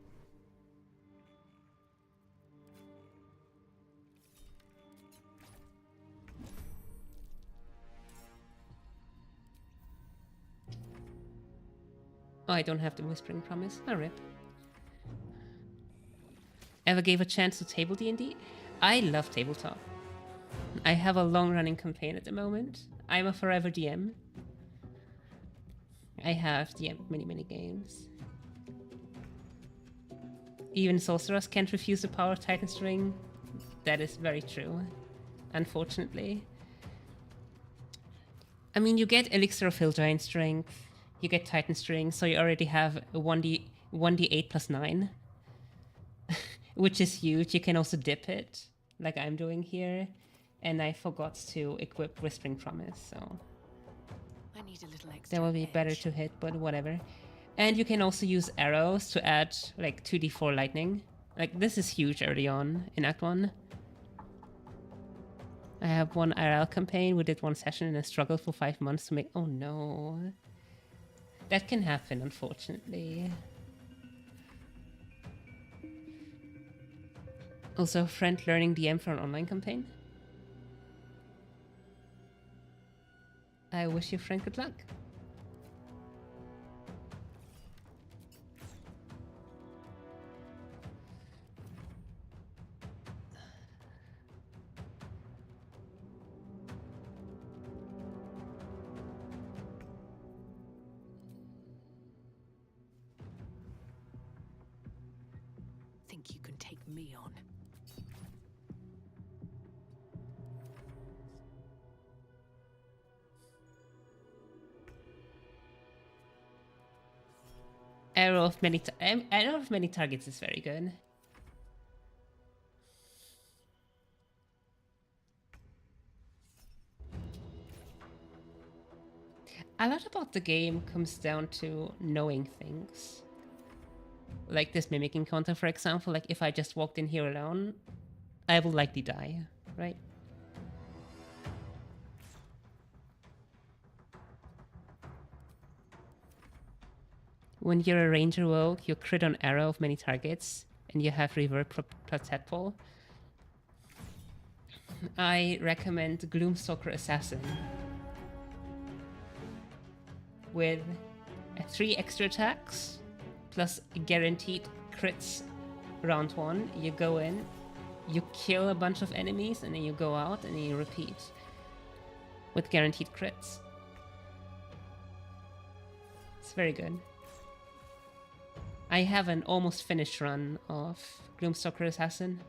Oh, I don't have the Whispering Promise. Oh, rip. Ever gave a chance to table D&D? I love tabletop. I have a long-running campaign at the moment. I'm a forever DM. I have DM'd many games. Even Sorceress can't refuse the power of Titan's Ring. That is very true, unfortunately. I mean, you get Elixir of Hill Giant Strength, you get Titan's Ring, so you already have a 1d8 plus 9. Which is huge. You can also dip it, like I'm doing here. And I forgot to equip Whispering Promise, so... I need a little extra that will be better edge. to hit, but whatever. And you can also use arrows to add, like, 2d4 lightning. Like, this is huge early on in Act 1. I have one IRL campaign. We did one session and I struggled for 5 months to make... Oh no. That can happen, unfortunately. Also, friend learning DM for an online campaign. I wish your friend good luck. Think you can take me on? Arrow of many targets is very good. A lot about the game comes down to knowing things. Like this mimic encounter, for example. Like if I just walked in here alone, I will likely die, right? When you're a ranger rogue, you crit on arrow of many targets, and you have reverb plus tadpole. I recommend Gloomstalker Assassin. With 3 extra attacks, plus guaranteed crits round 1. You go in, you kill a bunch of enemies, and then you go out, and then you repeat. With guaranteed crits. It's very good. I have an almost finished run of Gloomstalker Assassin.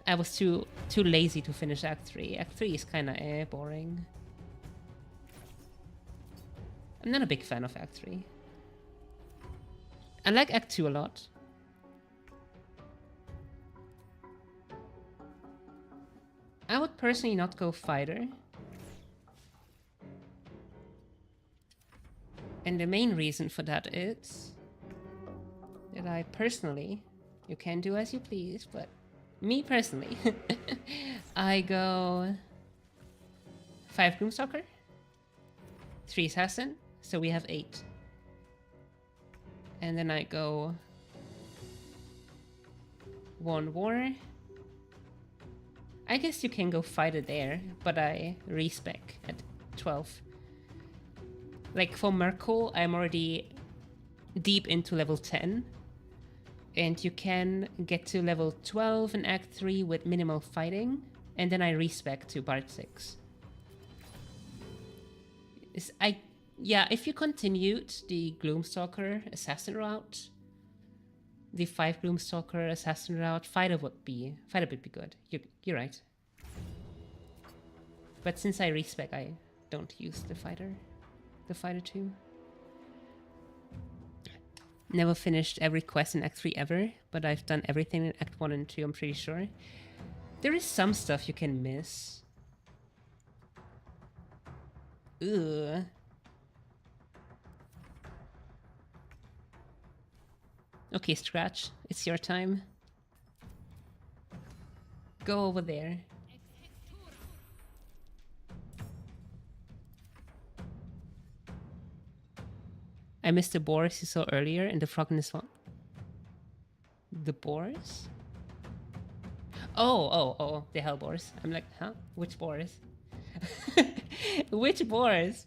I was too lazy to finish Act 3. Act 3 is kinda boring. I'm not a big fan of Act 3. I like Act 2 a lot. I would personally not go fighter. And the main reason for that is that I personally, you can do as you please, but me personally, I go 5 Gloomstalker, 3 Assassin, so we have 8. And then I go 1 War. I guess you can go fighter there, but I respec at 12. Like for Merkle, I'm already deep into level 10. And you can get to level 12 in Act 3 with minimal fighting. And then I respec to Bard 6. Yeah, if you continued the Gloomstalker Assassin route, the 5 Gloomstalker Assassin route, fighter would be good. You're right. But since I respec, I don't use the fighter 2. Never finished every quest in Act 3 ever, but I've done everything in Act 1 and 2, I'm pretty sure. There is some stuff you can miss. Ugh. Okay, Scratch, it's your time. Go over there. I missed the boars you saw earlier in the frog in the swamp. The boars? Oh, the hell boars. I'm like, huh? Which boars? Which boars?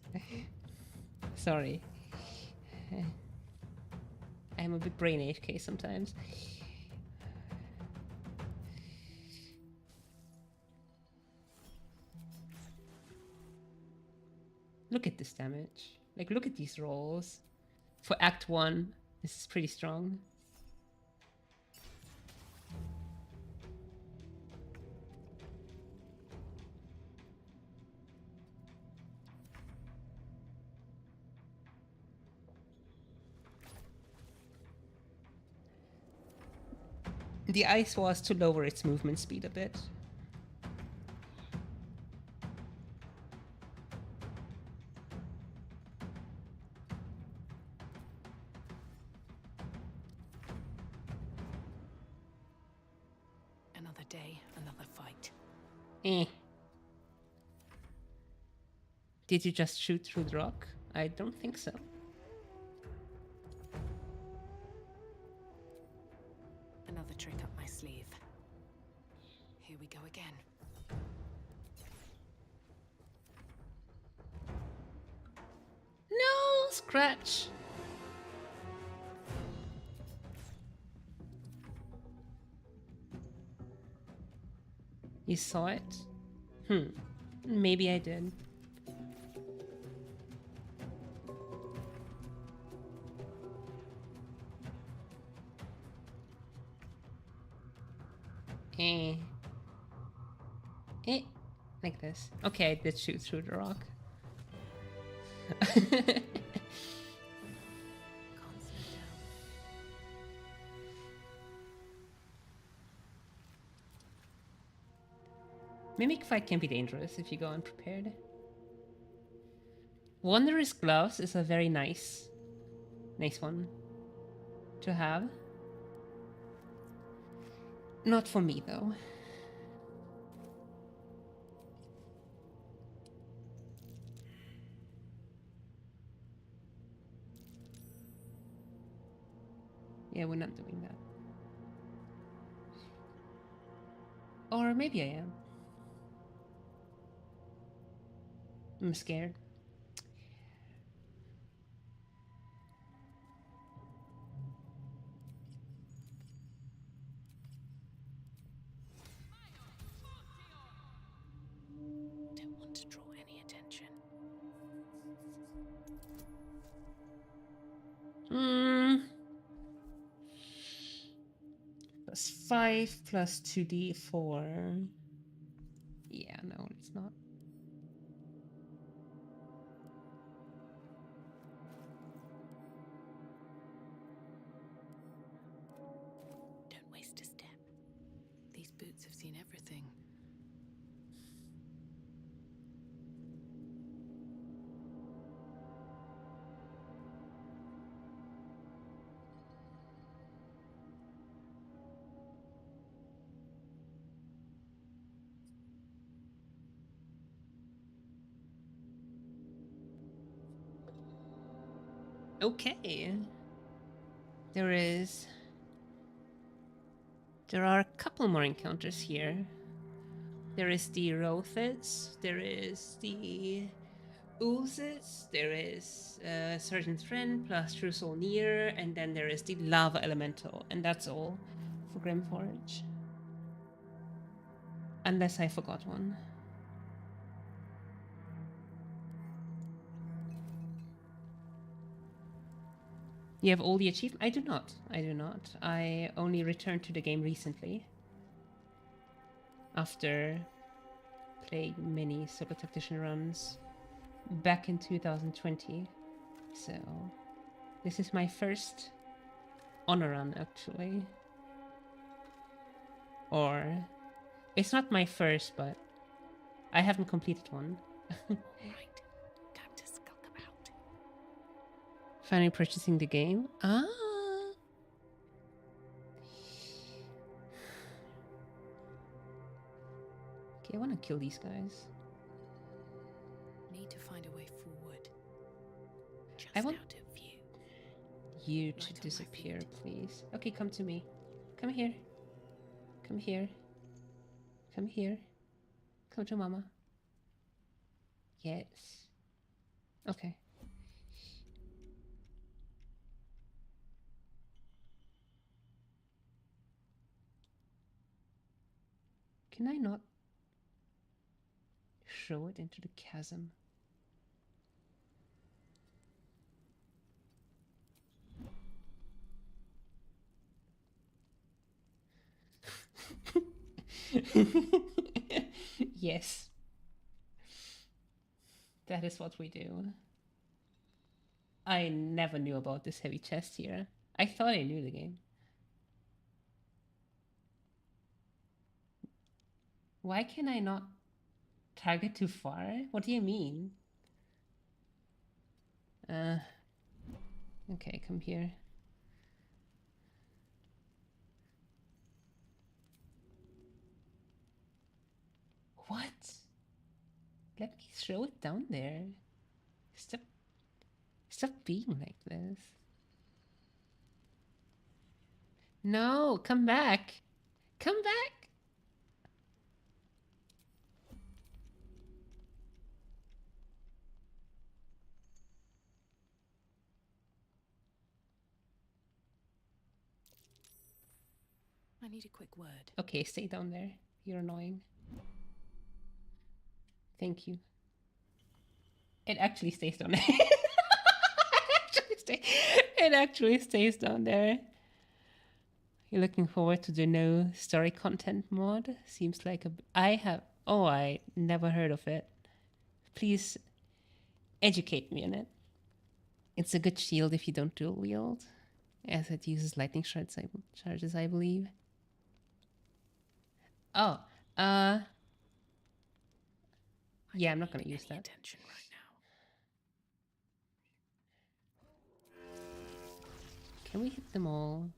Sorry. I'm a bit brain AFK sometimes. Look at this damage. Like, look at these rolls. For Act 1, this is pretty strong. The ice was to lower its movement speed a bit. Another day, another fight. Eh. Did you just shoot through the rock? I don't think so. Another trick up my sleeve. Here we go again. No, scratch. You saw it? Maybe I did. Eh. Eh. Like this. Okay, I did shoot through the rock. Mimic fight can be dangerous if you go unprepared. Wondrous gloves is a very nice one to have. Not for me though. Yeah, we're not doing that. Or maybe I am. I'm scared. Don't want to draw any attention. +5 plus 2d4. Yeah, no, it's not. Don't waste a step. These boots have seen everything. Okay. There are a couple more encounters here. There is the Rothes, there is the Oozes, there is Sergeant Friend plus True Soul Near, and then there is the Lava Elemental, and that's all for Grimforge. Unless I forgot one. You have all the achievements? I do not. I do not. I only returned to the game recently. After playing many Solo Tactician runs back in 2020. So this is my first honor run actually. Or it's not my first, but I haven't completed one. Right. Time to skulk about. Finally purchasing the game. Ah. Okay, I want to kill these guys. Need to find a way forward. Just I want- out of view. you to disappear, please. Okay, come to me. Come here. Come here. Come here. Come to Mama. Yes. Okay. Can I not throw it into the chasm? Yes. That is what we do. I never knew about this heavy chest here. I thought I knew the game. Why can I not target too far? What do you mean? Okay, come here. What? Let me throw it down there. Stop being like this. No, come back. Come back. I need a quick word. Okay, stay down there. You're annoying. Thank you. It actually stays down there. It actually stays down there. You're looking forward to the no story content mod? Seems like I never heard of it. Please educate me on it. It's a good shield if you don't dual wield, as it uses lightning charges, I believe. Oh, yeah, I'm not gonna use that. Attention right now. Can we hit them all?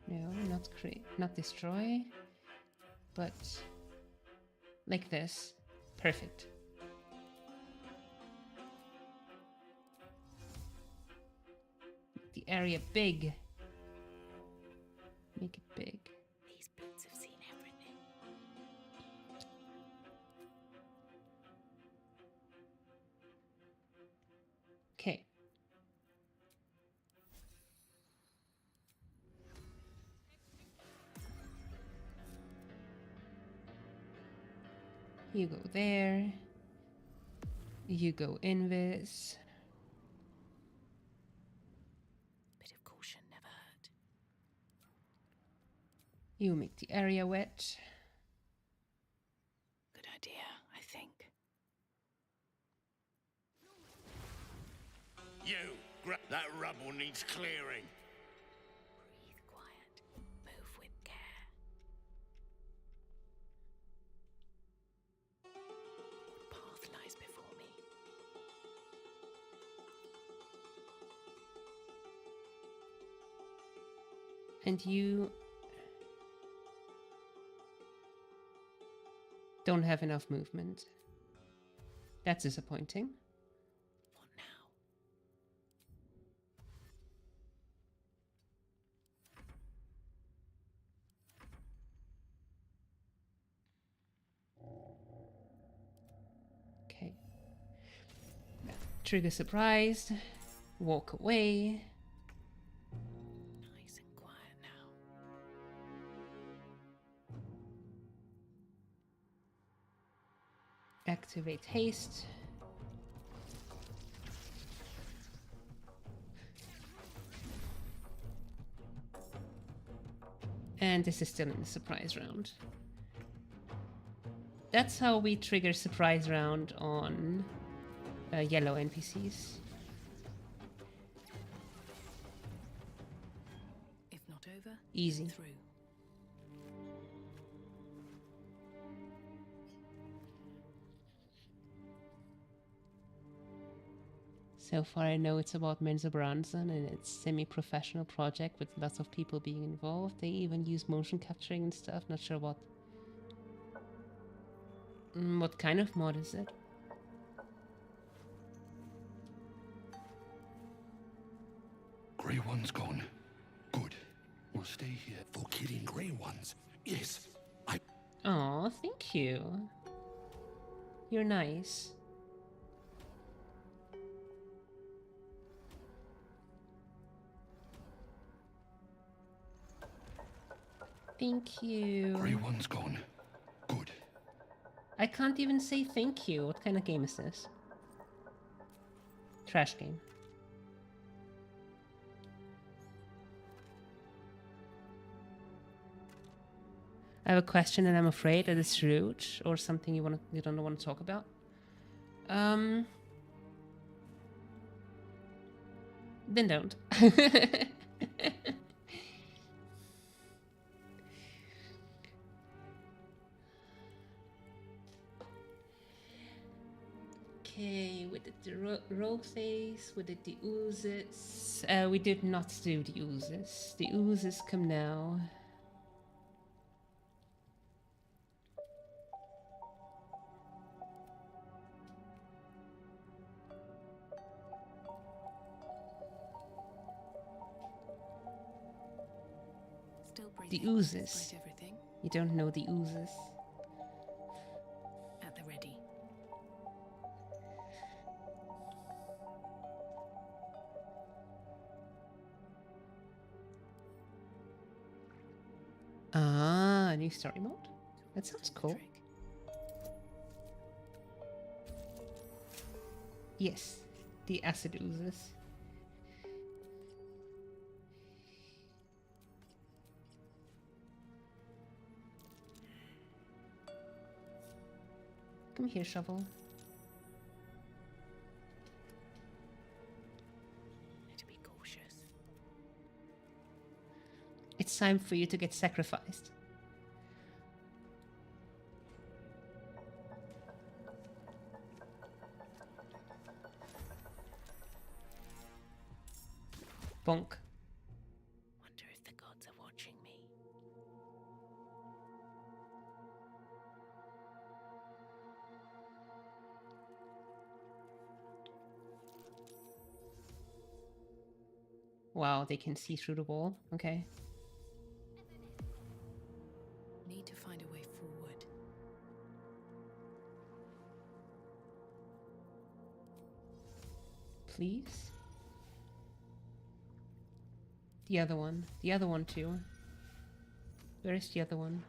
No, not destroy, but like this. Perfect. The area big. Make it big. These boots have seen everything. Okay. You go there. You go invis. Bit of caution never hurt. You make the area wet. Good idea, I think. That rubble needs clearing. Breathe quiet. Move with care. What path lies before me? And you don't have enough movement. That's disappointing. What now? Okay. Trigger surprised. Walk away. Nice and quiet now. Activate haste. And this is still in the surprise round. That's how we trigger surprise round on yellow NPCs. If not over, Easy. through. So far I know it's about Mensa Branson and it's semi-professional project with lots of people being involved. They even use motion capturing and stuff. Not sure what What kind of mod is it? Grey One's gone. Good. We'll stay here for killing Grey Ones. Yes. Oh, thank you. You're nice. Thank you. Grey One's gone. Good. I can't even say thank you. What kind of game is this? Trash game. I have a question and I'm afraid that it's rude or something you don't want to talk about. Then don't. Okay, we did the rogue face, we did the oozes. We did not do the oozes. The oozes come now. Still The breathing. oozes. Despite everything. You don't know the oozes. At the ready. Ah, new story mode? That sounds cool. Trick. Yes, the acid oozes. Come here, shovel. Need to be cautious. It's time for you to get sacrificed. Bonk. Wonder if the gods are watching me. Wow, they can see through the wall. Okay. Need to find a way forward. Please. The other one. The other one too. Where is the other one?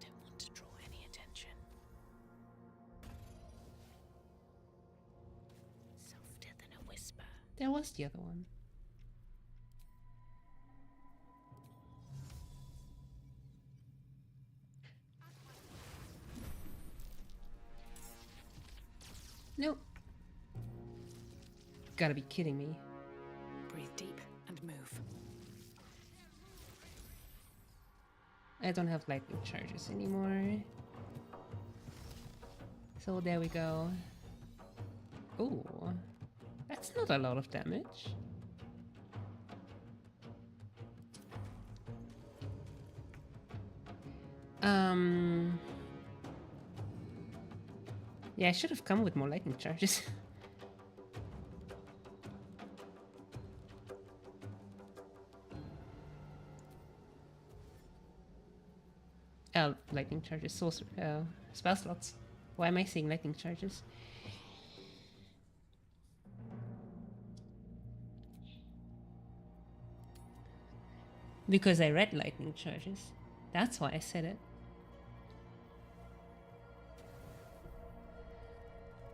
Don't want to draw any attention. Softer than a whisper. There was the other one. Nope. Gotta be kidding me. Breathe deep and move. I don't have lightning charges anymore. So there we go. Oh, that's not a lot of damage. Yeah, I should have come with more lightning charges. Lightning charges, spell slots. Why am I saying lightning charges? Because I read lightning charges. That's why I said it.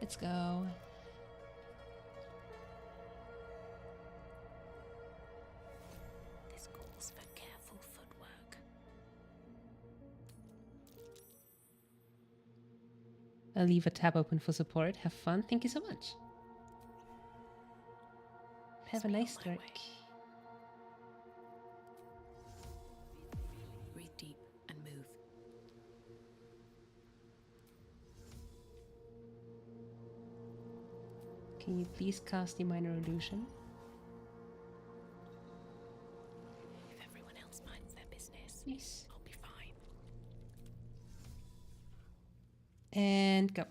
Let's go. This calls for careful footwork. I'll leave a tab open for support. Have fun. Thank you so much. Have a nice on my work. way. Breathe deep and move. Can you please cast the minor illusion? If everyone else minds their business, Yes. I'll be fine. And go.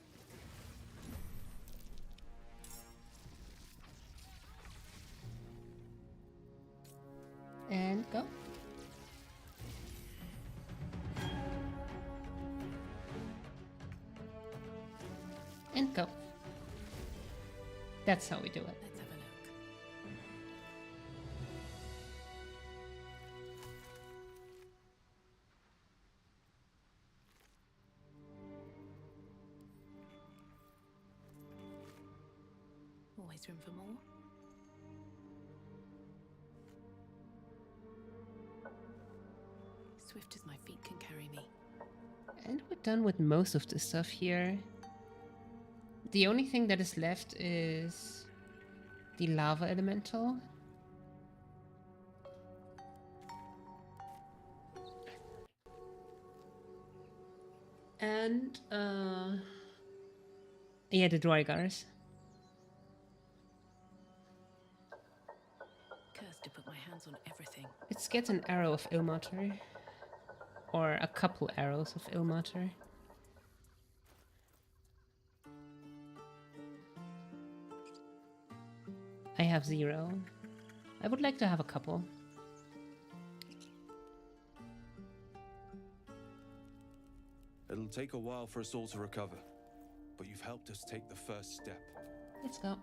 And go. And go. That's how we do it. Let's have a look. Always room for more. Swift as my feet can carry me. And we're done with most of the stuff here. The only thing that is left is the lava elemental. And, yeah, the Droigars. Cursed to put my hands on everything. Let's get an arrow of Ilmater. Or a couple arrows of Ilmater. I have 0. I would like to have a couple. It'll take a while for us all to recover, but you've helped us take the first step. Let's go.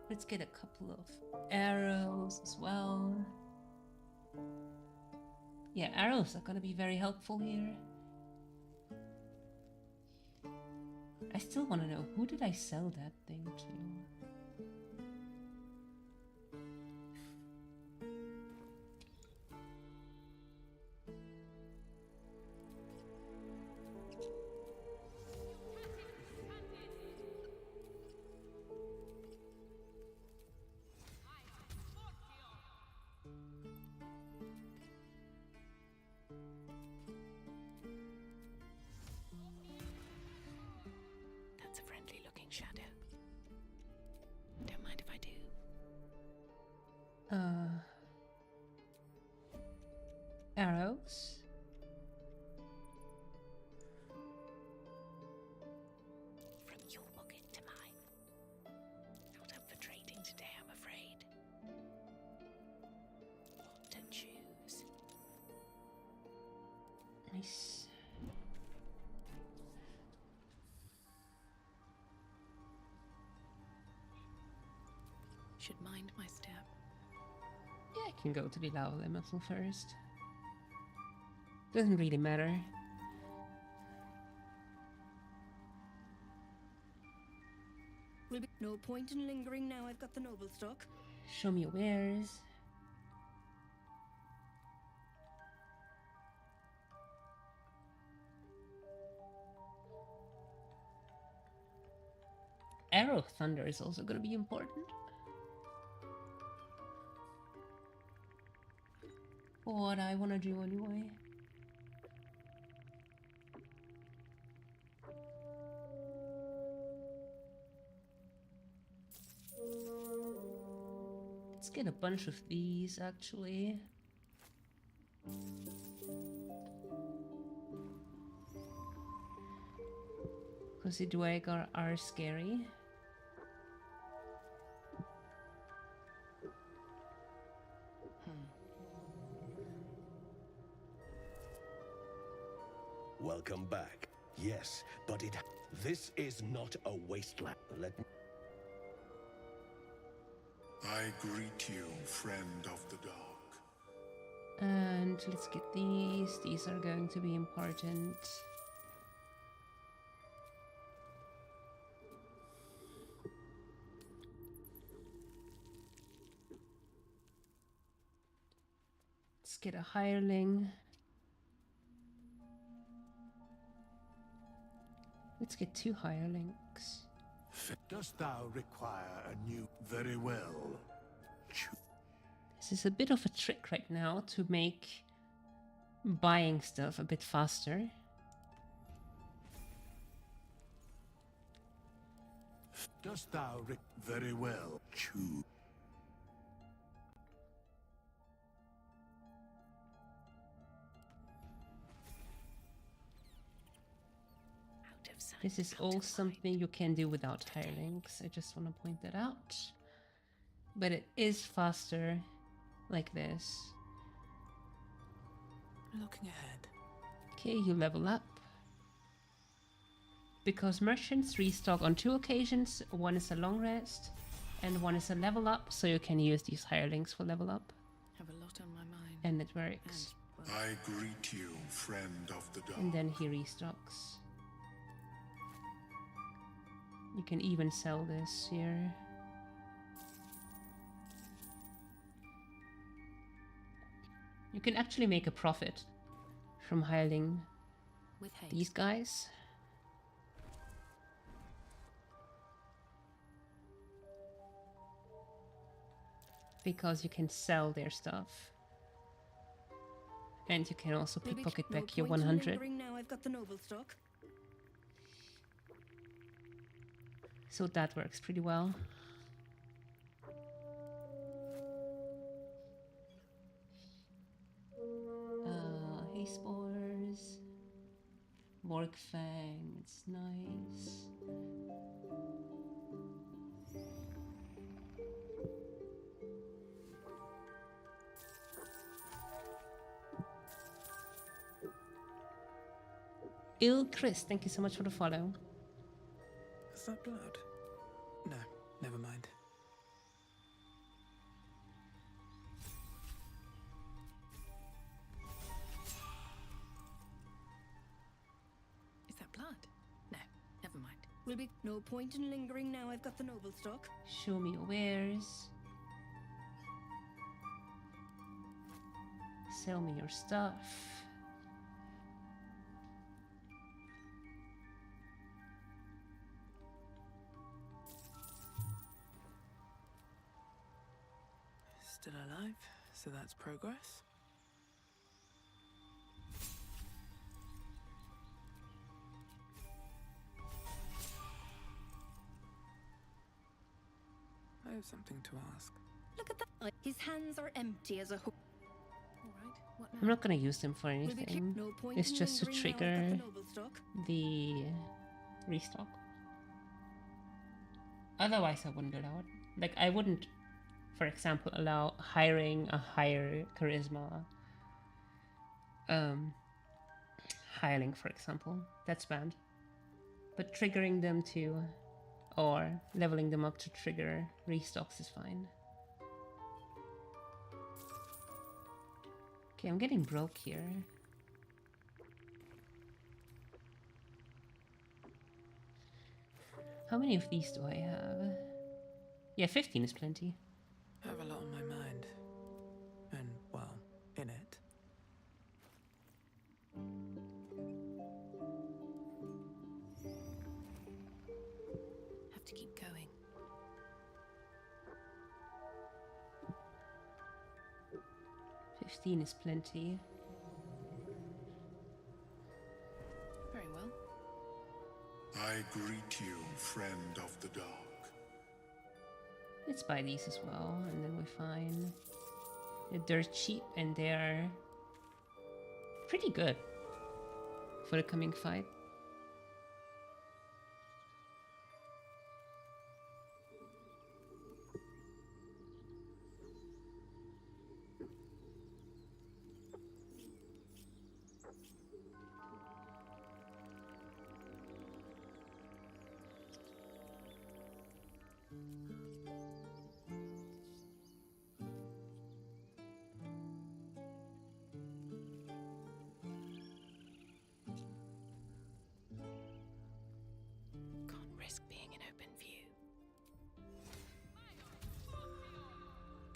Let's get a couple of arrows as well. Yeah, arrows are gonna be very helpful here. I still want to know, who did I sell that thing to? That's a friendly looking shadow. Don't mind if I do. Arrows. From your pocket to mine. Not up for trading today, I'm afraid. What to choose? Nice. Should mind my step. Yeah, I can go to the lava elemental first. Doesn't really matter. Will be no point in lingering now I've got the noble stock. Show me your wares. Arrow Thunder is also going to be important. For what I want to do anyway. Let's get a bunch of these actually. Because the Dwagar are scary. Welcome back. Yes, but this is not a wasteland. Let me... I greet you, friend of the dark. And let's get these. These are going to be important. Let's get a hireling. Let's get 2 hirelings. Dost thou require a new... Very well. This is a bit of a trick right now to make buying stuff a bit faster. Dost thou very well choose? Out of sight, This is out all of something you can do without hirelings. I just want to point that out. But it is faster like this. Looking ahead. Okay, you level up. Because merchants restock on 2 occasions, one is a long rest and one is a level up, so you can use these hirelings for level up. Have a lot on my mind. And it works. well, I greet you, friend of the dark. And then he restocks. You can even sell this here. You can actually make a profit from hiring with haste. these guys. Because you can sell their stuff. And you can also pickpocket back your 100. Now I've got the noble stock. So that works pretty well. Hay spores. Morg Fang, it's nice. Il Chris, thank you so much for the follow. Is that blood? No, never mind. Is that blood? No, never mind. Will be no point in lingering now I've got the noble stock. Show me your wares. Sell me your stuff. Still alive, so that's progress. I have something to ask. Look at that. His hands are empty as a whole. Alright, what now? I'm not gonna use them for Will be anything. no point It's in just to lingering now I've trigger got the noble stock. the restock. Otherwise I wouldn't allow it. Like I wouldn't, for example, allow hiring a higher charisma hireling, for example. That's banned. But triggering them to, or leveling them up to trigger restocks is fine. Okay, I'm getting broke here. How many of these do I have? Yeah, 15 is plenty. I have a lot on my mind. And, well, in it. Have to keep going. $15 is plenty. Very well. I greet you, friend of the dark. Let's buy these as well, and then we're fine. They're cheap and they're pretty good for the coming fight. Can't risk being in open view.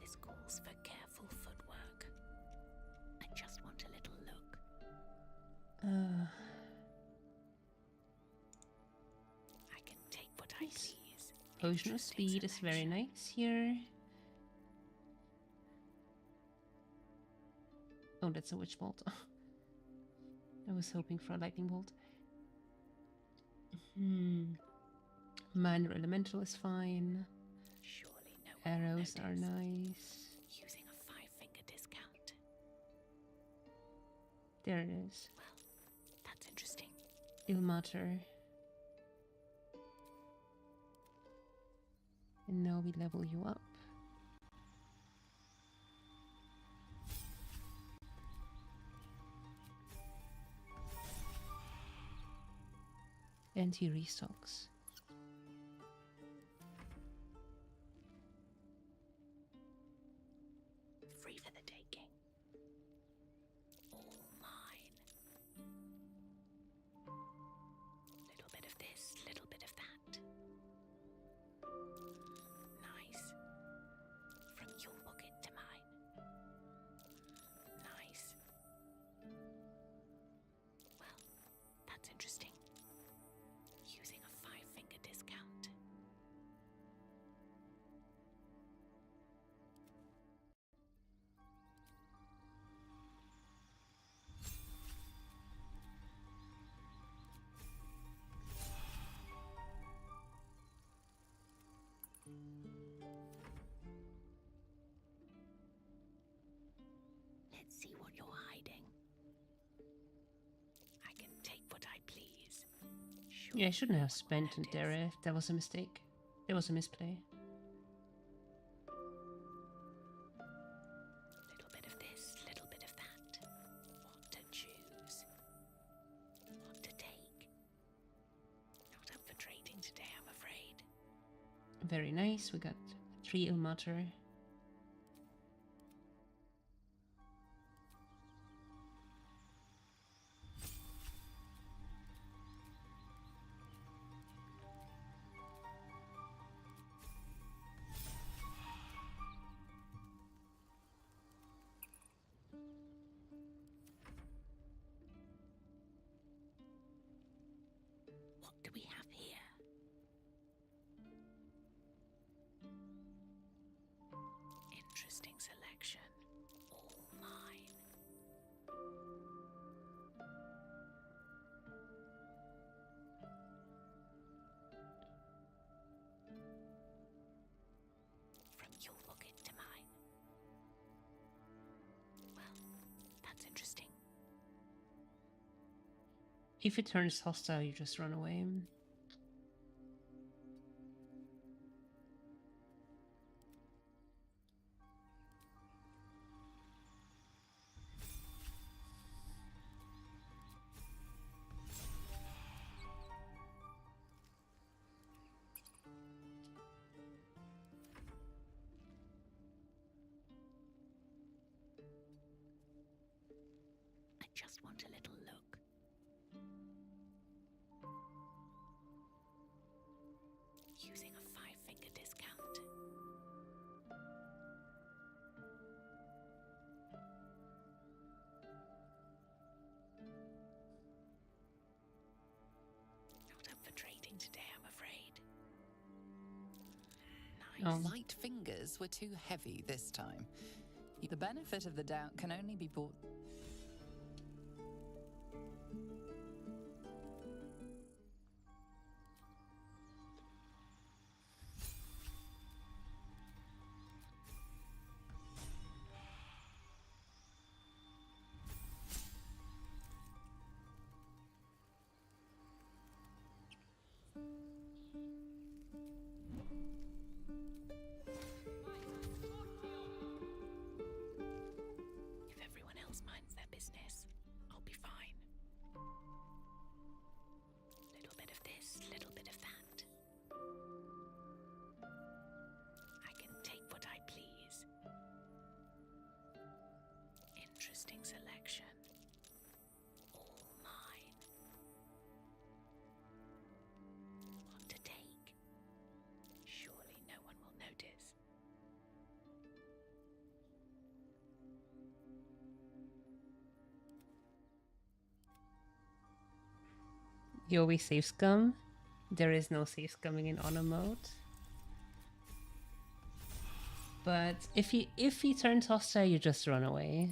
This calls for careful footwork. I just want a little look. I can take what I Nice. please. Potion of Interesting speed is very selection. nice here. Oh, that's a witch bolt. I was hoping for a lightning bolt. Minor elemental is fine. Surely no one will Arrows are notice. nice. Using a 5-finger discount. There it is. Well, that's interesting. Ilmater. And now we level you up. And he restocks. Free for the taking. All mine. Little bit of this, little bit of that. Nice. From your pocket to mine. Nice. Well, that's interesting. Using a 5-finger discount. Let's see what you're hiding. I can take what I please. Yeah, I shouldn't have Surely no spent one on will notice. Dereth. That was a mistake. That was a misplay. Little bit of this, little bit of that. What to choose? What to take? Not up for trading today, I'm afraid. Very nice. We got 3 Ilmater. What do we have here? Interesting selection. All mine. From your pocket to mine. Well, that's interesting. If it turns hostile, you just run away. I just want a little look. Using a 5-finger discount. Not up for trading today, I'm afraid. Nice. Oh. Light fingers were too heavy this time. The benefit of the doubt can only be bought. If everyone else minds their business, I'll be fine. Little bit of this, little bit of that. I can take what I please. Interesting selection. All mine. What to take? Surely no one will notice. You always save scum. There is no save scumming in honor mode. But if he turns hostile, you just run away.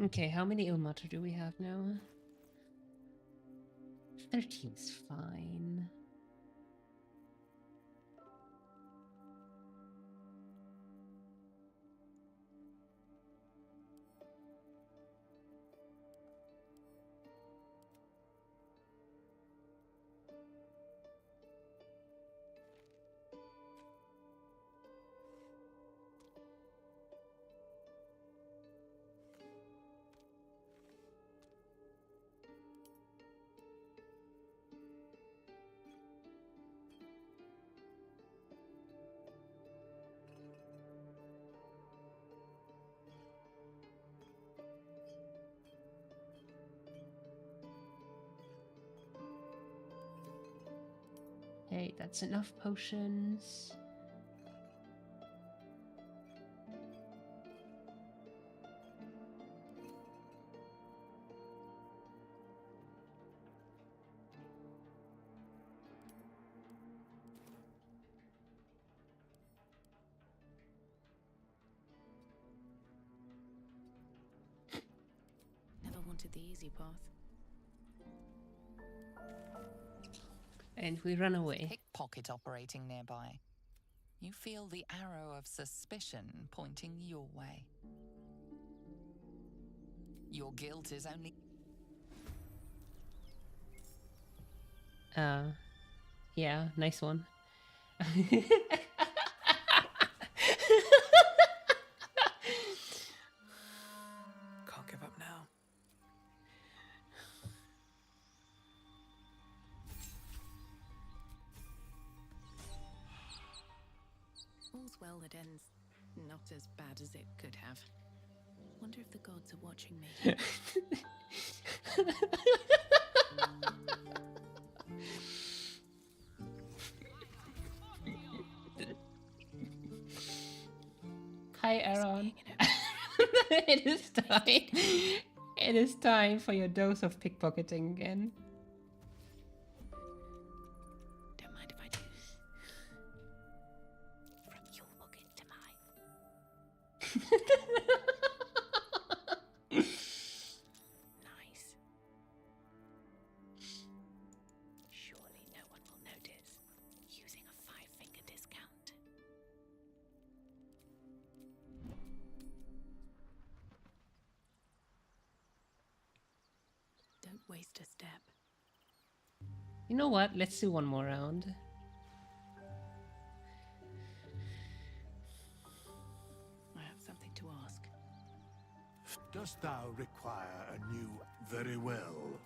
Okay, how many Ilmater do we have now? 13's fine. Hey, that's enough potions. Never wanted the easy path. And we run away. Pickpocket operating nearby. You feel the arrow of suspicion pointing your way. Your guilt is only... Yeah, nice one. Can't give up now. All's well that ends not as bad as it could have. Wonder if the gods are watching me. Hi, Aaron. It is time. It is time for your dose of pickpocketing again. Don't mind if I do. From your pocket to mine. Nice. Surely no one will notice. Using a 5-finger discount. Don't waste a step. You know what? Let's do one more round. I have something to ask. Dost thou require a new... Very well.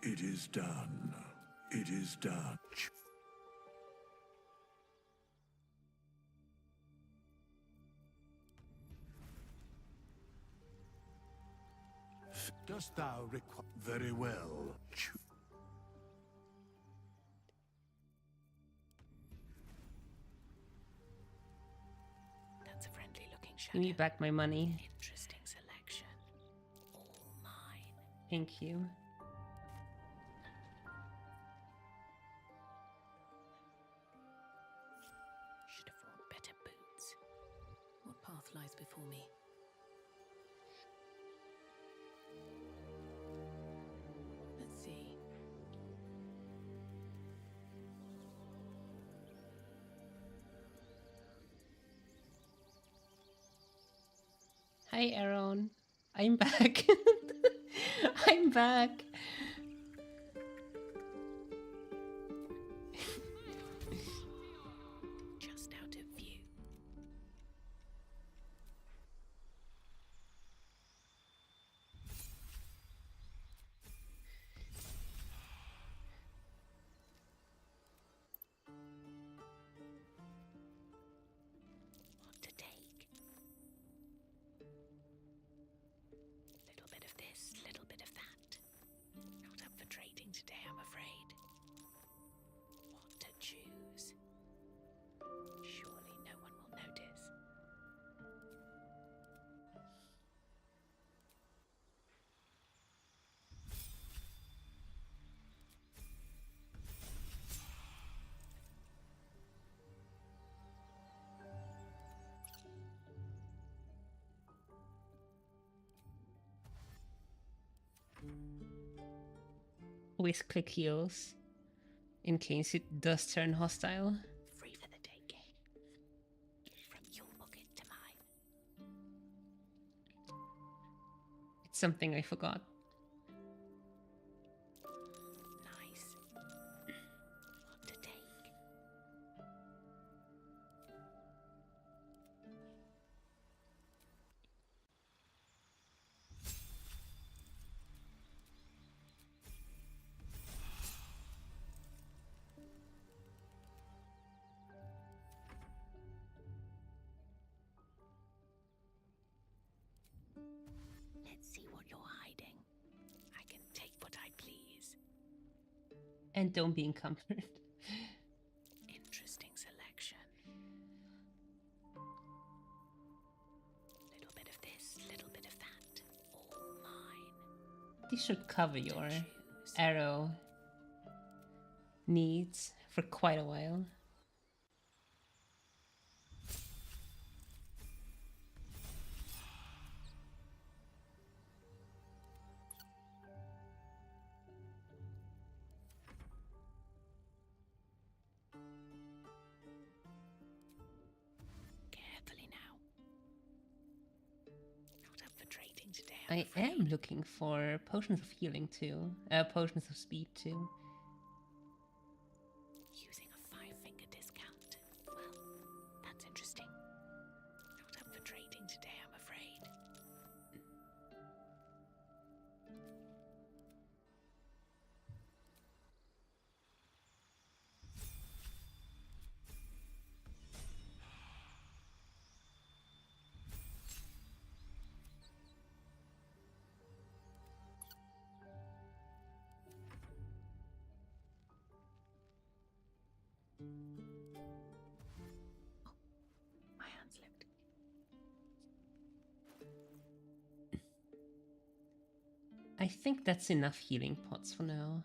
It is done. It is done. Dost thou require... Very well. That's a friendly looking shadow. Give me back my money. Interesting selection. All mine. Thank you. Should have worn better boots. What path lies before me? Let's see. Hi, Aaron. I'm back. I'm back. Just out of view. What to take? Little bit of this, little bit of that. always click heals in case it does turn hostile. Free for the taking. From your pocket to mine. It's something I forgot. Nice. What to take? Let's see what you're hiding. I can take what I please. And don't be encumbered. Interesting selection. Little bit of this, little bit of that. All mine. This should cover your Choose. arrow needs for quite a while. Carefully now. Not up for trading today. I am looking for potions of healing too. Potions of speed too. Using a 5-finger discount. Well, that's interesting. Not up for trading today, I'm afraid. My hand slipped. I think that's enough healing pots for now.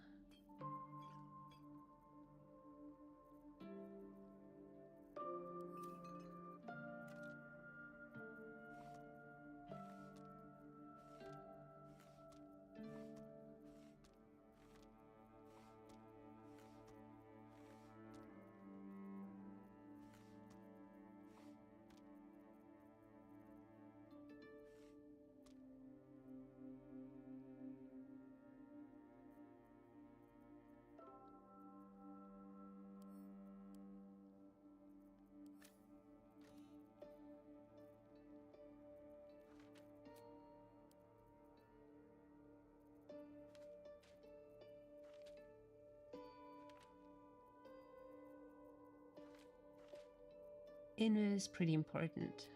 Inner is pretty important.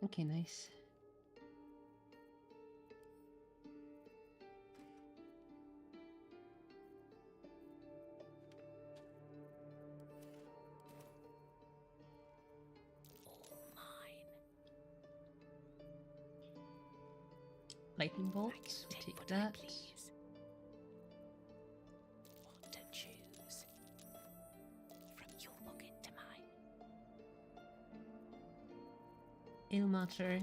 Okay, nice. All mine. Lightning bolt, I can we'll take take what I that. please. What to choose? From your pocket to mine. Ilmater.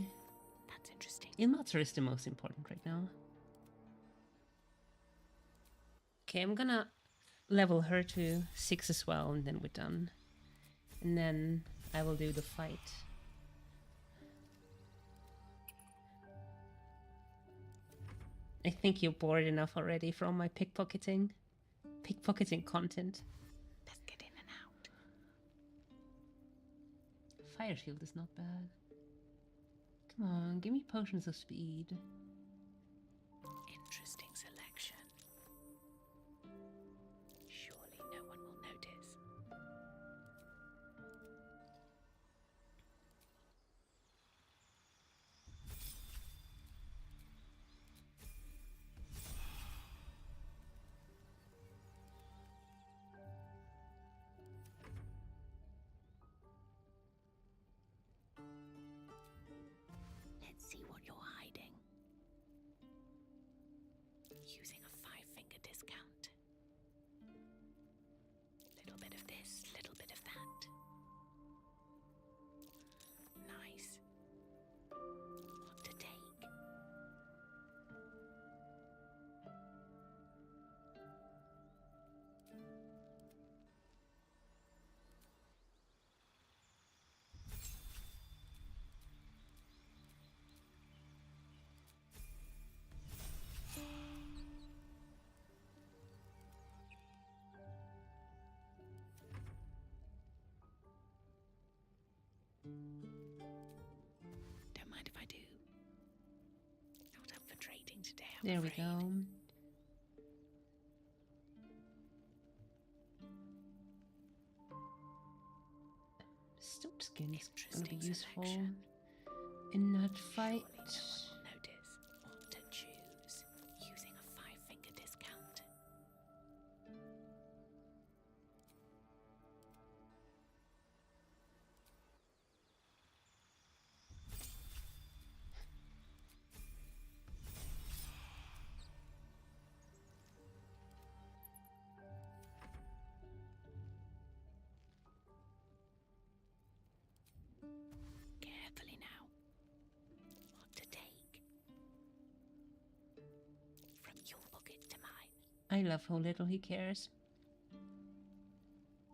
That's interesting. Ilmater is the most important right now. Okay, I'm gonna level her to 6 as well, and then we're done. And then I will do the fight. I think you're bored enough already from my pickpocketing content. Let's get in and out. Fire shield is not bad. Come on, give me potions of speed. Interesting selection. Surely no one will notice. Let's see what you're hiding. Using a 5-finger discount. Little bit of this, little bit of that. Nice. What to take? today, I'm There we afraid. go. Stoat skin is going to be Interesting useful selection. in that fight. Surely no one will notice what to choose using a 5-finger discount. Carefully now. What to take? From your pocket to mine. I love how little he cares.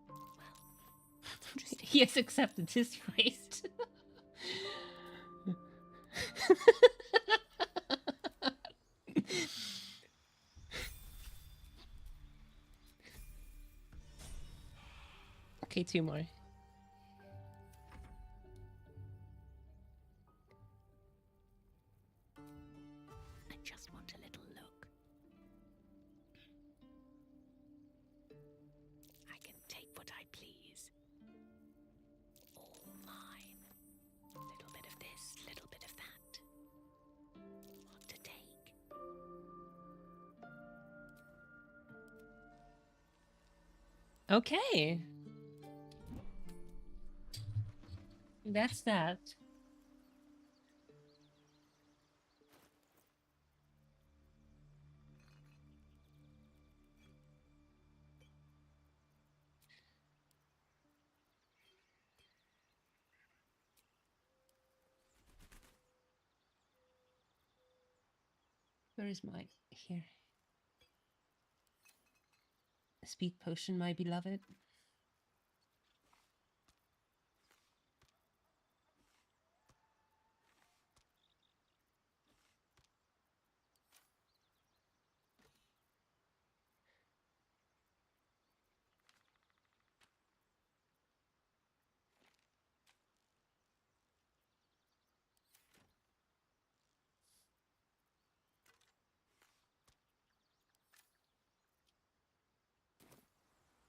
Well, that's interesting. He has accepted his fate. Okay, 2 more. I just want a little look. I can take what I please. All mine. Little bit of this, little bit of that. What to take? Okay. That's that. Where is my... Here. Speed potion, my beloved.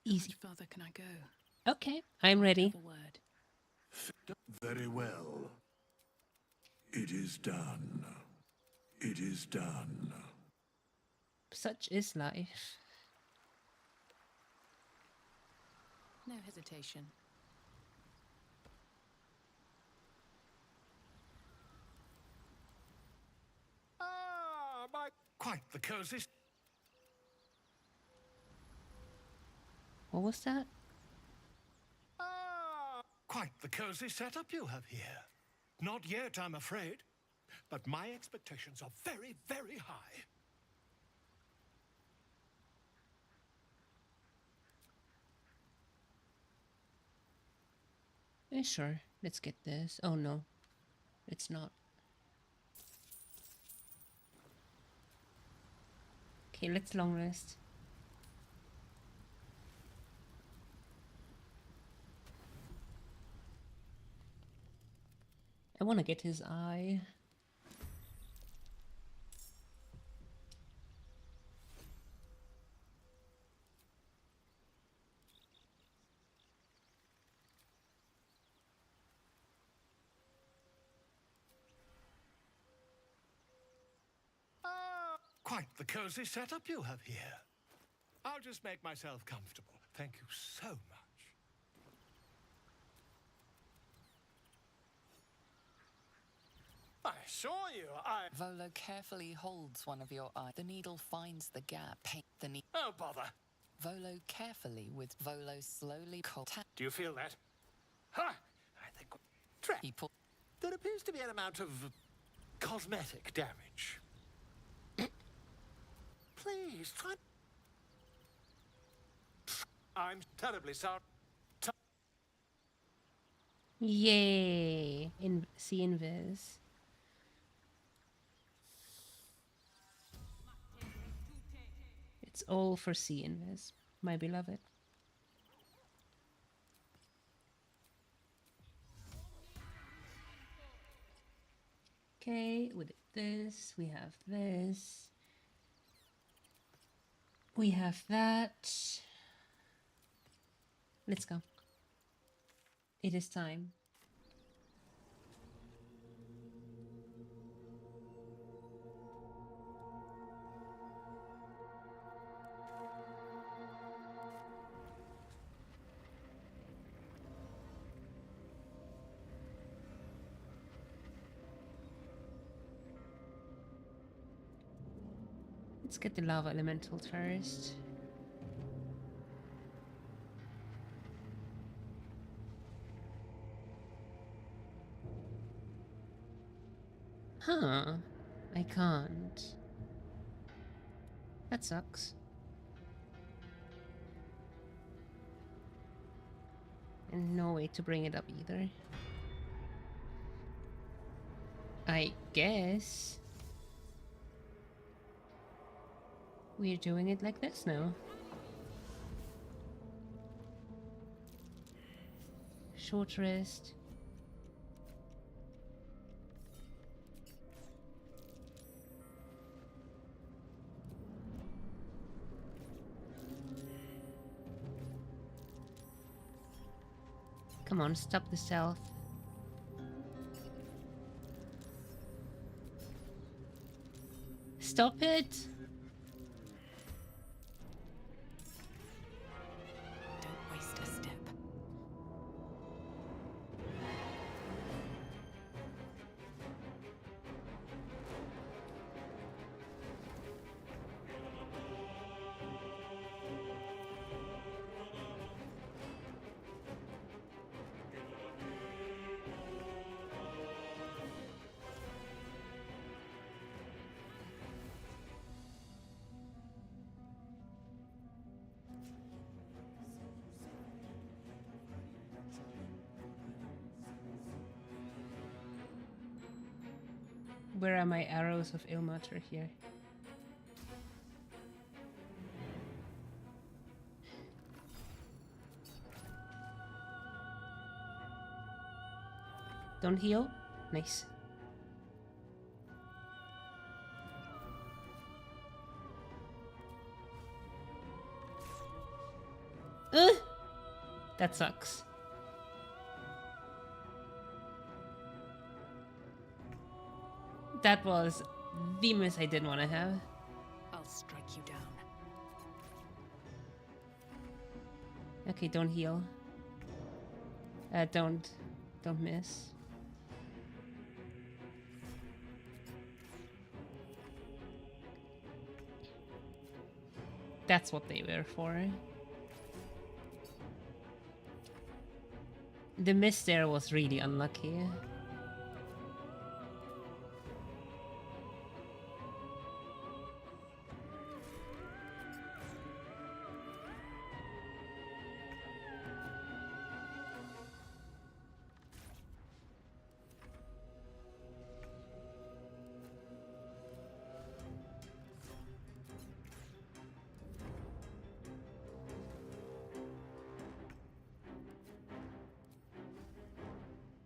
Easy. How much further can I go? Okay, I'm ready. Have a word. Very well. It is done. It is done. Such is life. No hesitation. Ah, my... Quite the cozy... What was that? Ah, quite the cozy setup you have here. Not yet, I'm afraid. But my expectations are very, very high. Sure, let's get this. Oh no, it's not. Okay, let's long rest. I want to get his eye. Ah, quite the cozy setup you have here. I'll just make myself comfortable. Thank you so much. I assure you, Volo carefully holds one of your eyes. The needle finds the gap. The needle. Oh, bother. Volo carefully with Volo slowly tap. Do you feel that? Ha! I think... Trap. He pull. There appears to be an amount of cosmetic damage. Please, try... I'm terribly sorry. Yay! See invis. It's all for see invis, my beloved. Okay, with this, we have this. We have that. Let's go. It is time. Let's get the lava elemental first. Huh. I can't. That sucks. And no way to bring it up either. I guess we're doing it like this now. Short rest. Come on, stop the stealth. Stop it! Don't waste a step. Where are my arrows of Ilmater here? Don't heal? Nice. That sucks. That was the miss I didn't want to have. I'll strike you down. Okay, don't heal. Don't miss. That's what they were for. The miss there was really unlucky.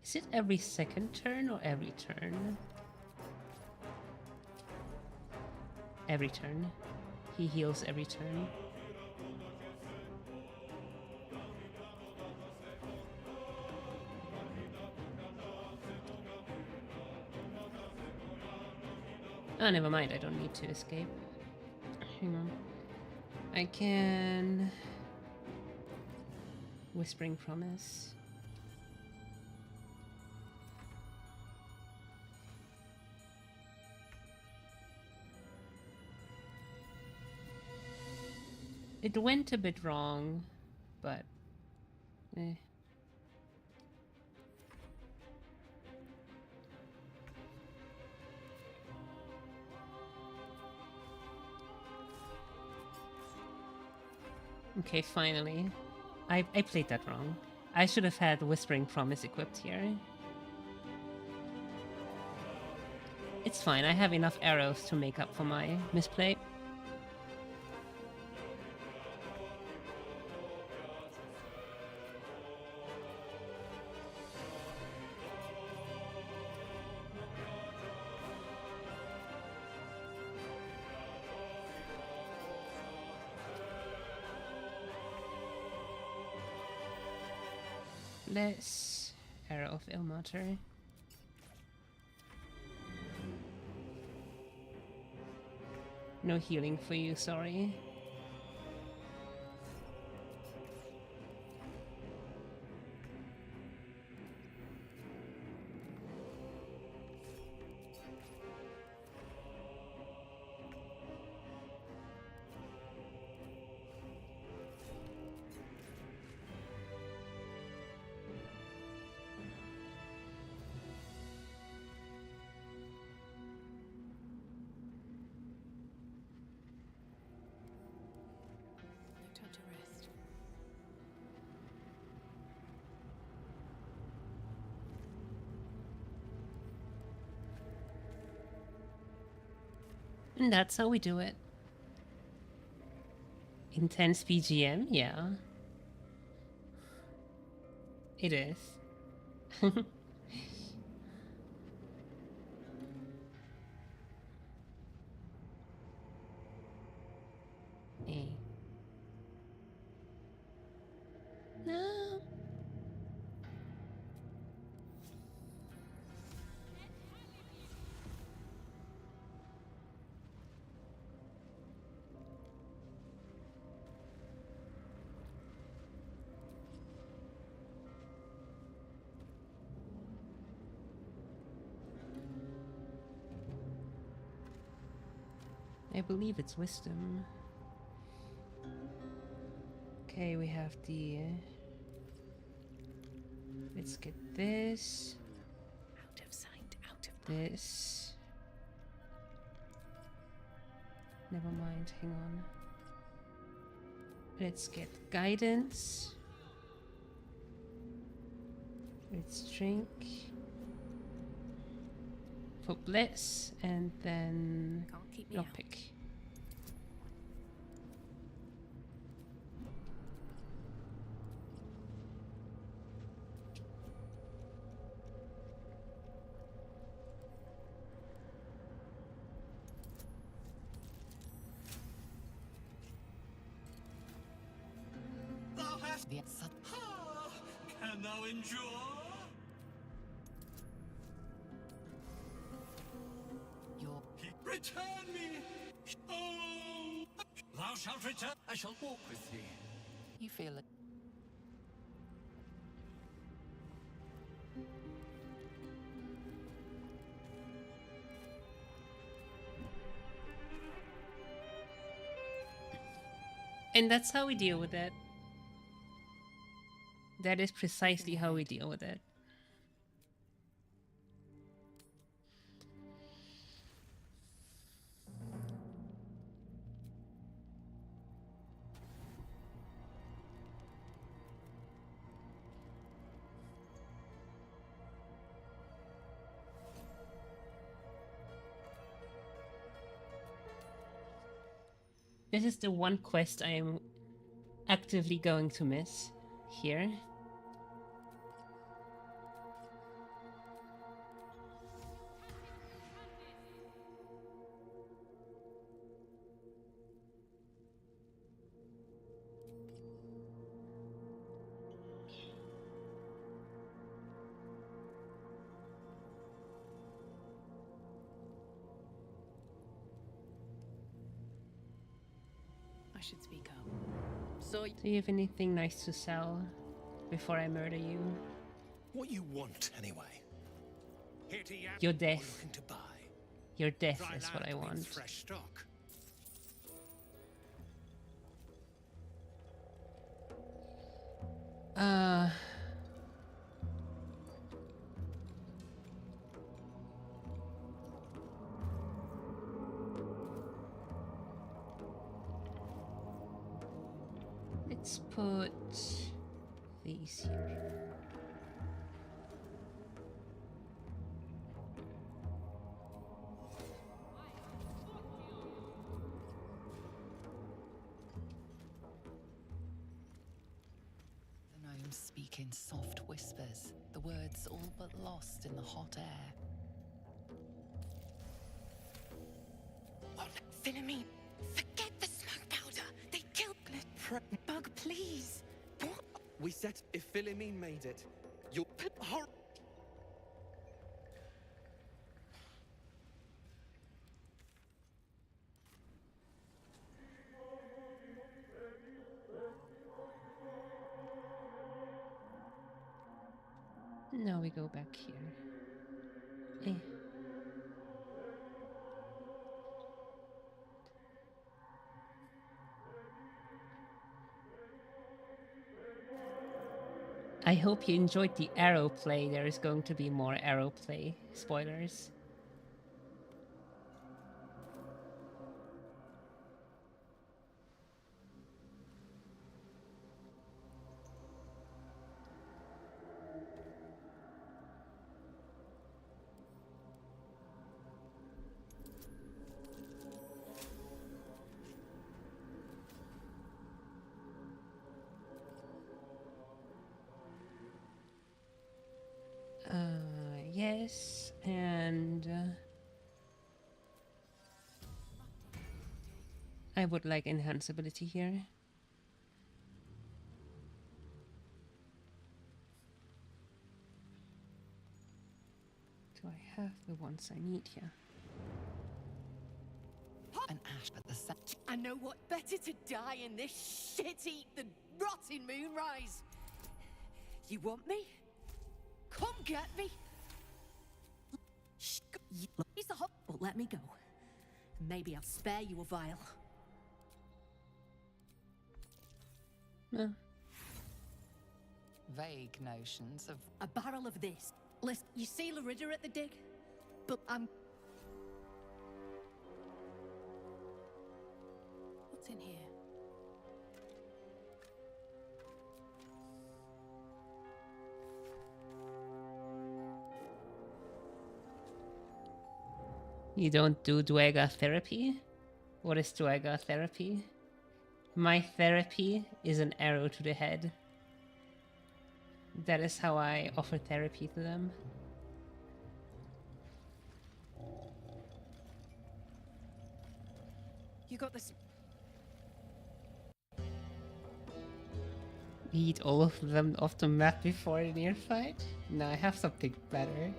Is it every second turn or every turn? Every turn. He heals every turn. Oh, never mind. I don't need to escape. Hang on. I can... Whispering Promise. It went a bit wrong, but... Okay, finally. I played that wrong. I should have had Whispering Promise equipped here. It's fine, I have enough arrows to make up for my misplay. Bless. Arrow of Ilmater. No healing for you, sorry. No time to rest. And that's how we do it. Intense BGM, yeah. It is. Eh. No. I believe it's wisdom. Okay, we have the... let's get this. Out of sight, out of mind. This. Never mind, hang on. Let's get guidance. Let's drink. For bliss, and then Can't keep me out. lockpick. Thou hast... The Can thou endure? your Return me! Oh! Thou shalt return. I shall walk with thee. you feel it. And that's how we deal with it. That is precisely how we deal with it. This is the one quest I am actively going to miss here. I should speak up. So Do you have anything nice to sell before I murder you? What you want, anyway? Here to yak, Your or death. looking to buy. Your death Dry is what land I means want. fresh stock. Uh... Let's put these here. The gnomes speak in soft whispers, the words all but lost in the hot air. Philomene, forget the smoke powder. They killed Bug, please. What? We set if Philomene made it, You're hor- Now we go back here. Eh. I hope you enjoyed the arrow play. There is going to be more arrow play. Spoilers. Yes, and I would like enhanceability here. Do I have the ones I need here? An ash at the same. I know what better to die in this shit heap than rot in Moonrise. You want me? Come get me. He's the hot, but let me go. Maybe I'll spare you a vial. No. Vague notions of A barrel of this. Listen, you see Larida at the dig? But what's in here? You don't do Dwega therapy? What is Dwega therapy? My therapy is an arrow to the head. That is how I offer therapy to them. You got this. Eat all of them off the map before a near fight? No, I have something better.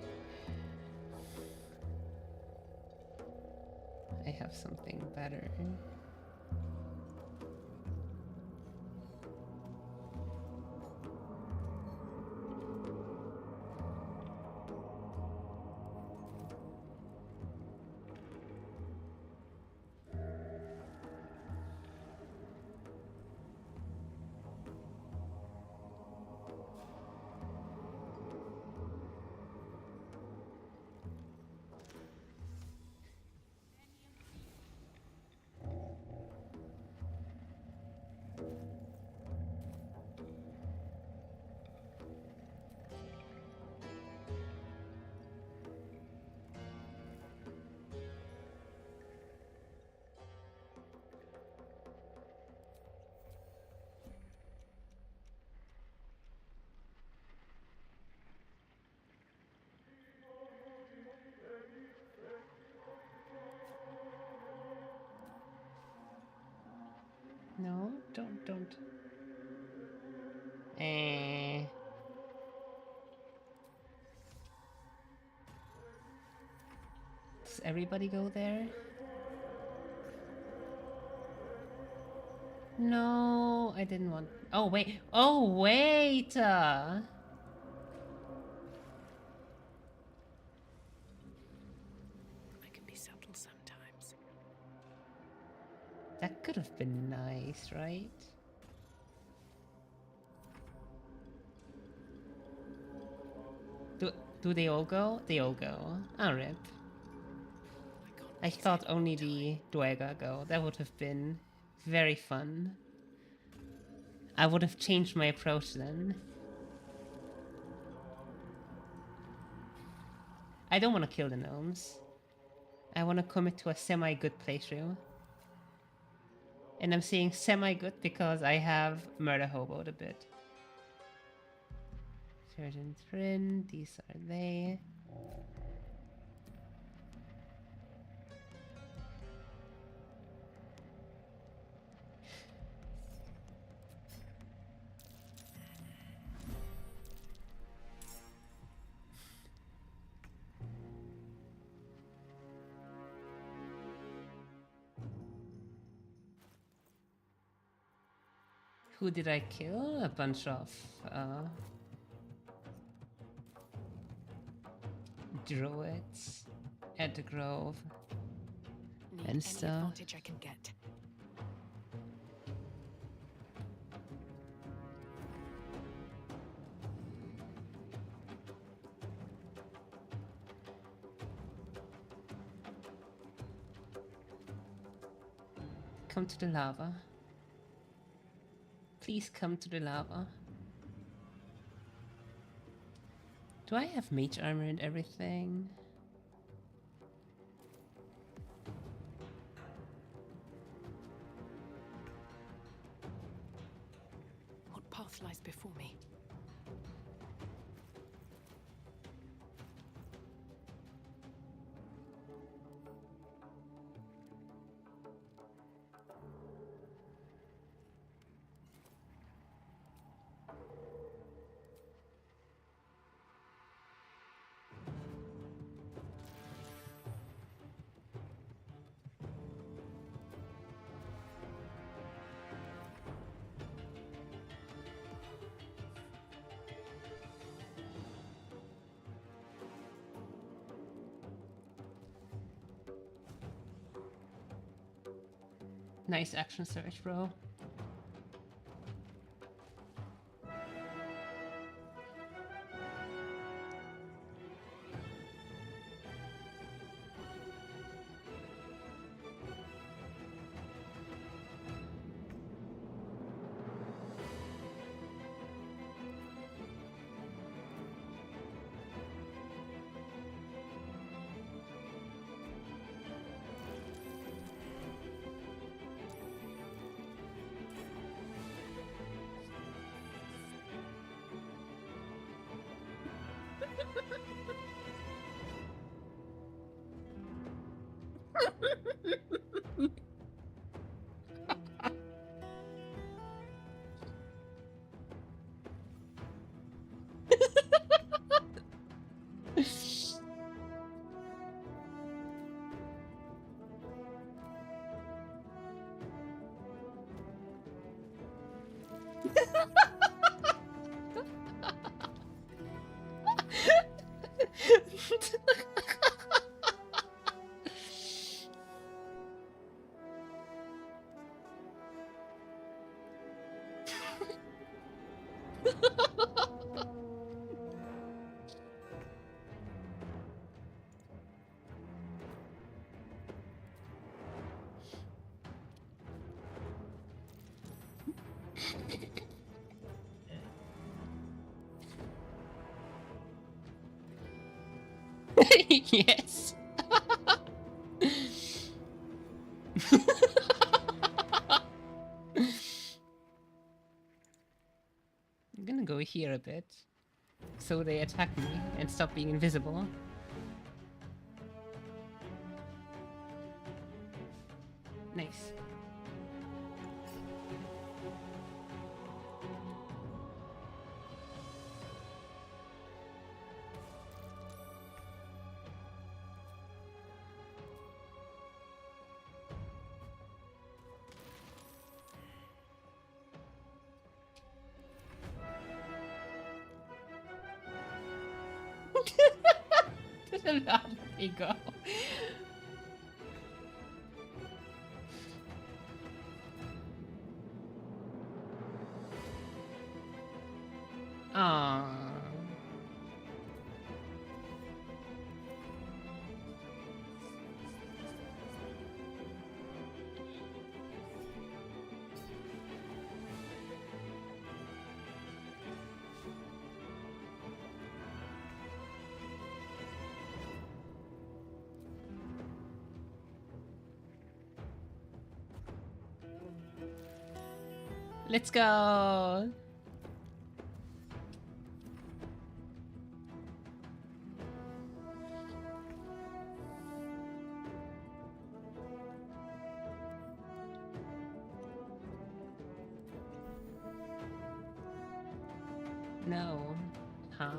I have something better. No, don't. Does everybody go there? No, I didn't want... Oh, wait. Oh, wait! I can be subtle sometimes. That could have been nice, right? Do they all go? They all go. Oh, rip. I thought only the Dwega go. That would have been very fun. I would have changed my approach then. I don't want to kill the gnomes. I want to commit to a semi-good playthrough. And I'm saying semi-good because I have Murder Hoboed a bit. Surgeon Thryn, these are they. Who did I kill? A bunch of druids at the grove Need and any stuff. advantage I can get. Come to the lava. Please come to the lava. Do I have mage armor and everything? What path lies before me? Nice action search, bro. Yes. I'm gonna go here a bit, so they attack me and stop being invisible. Nice. To the lava they go. Aww. Let's go. No. Huh?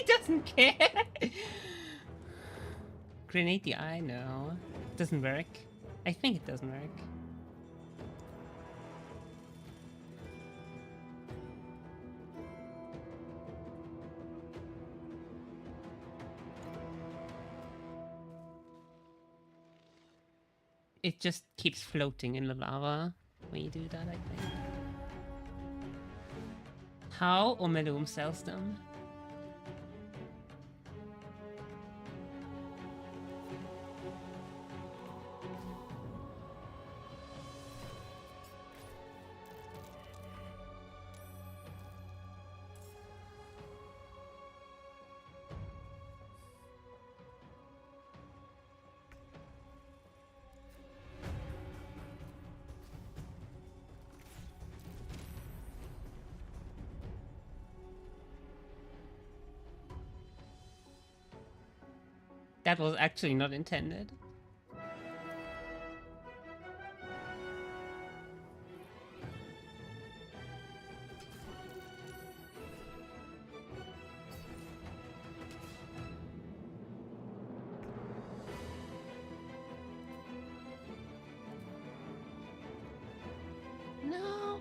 doesn't care. Grenade the eye? No. Doesn't work. I think it doesn't work. It just keeps floating in the lava when you do that, I think. How Omelum sells them? That was actually not intended. No.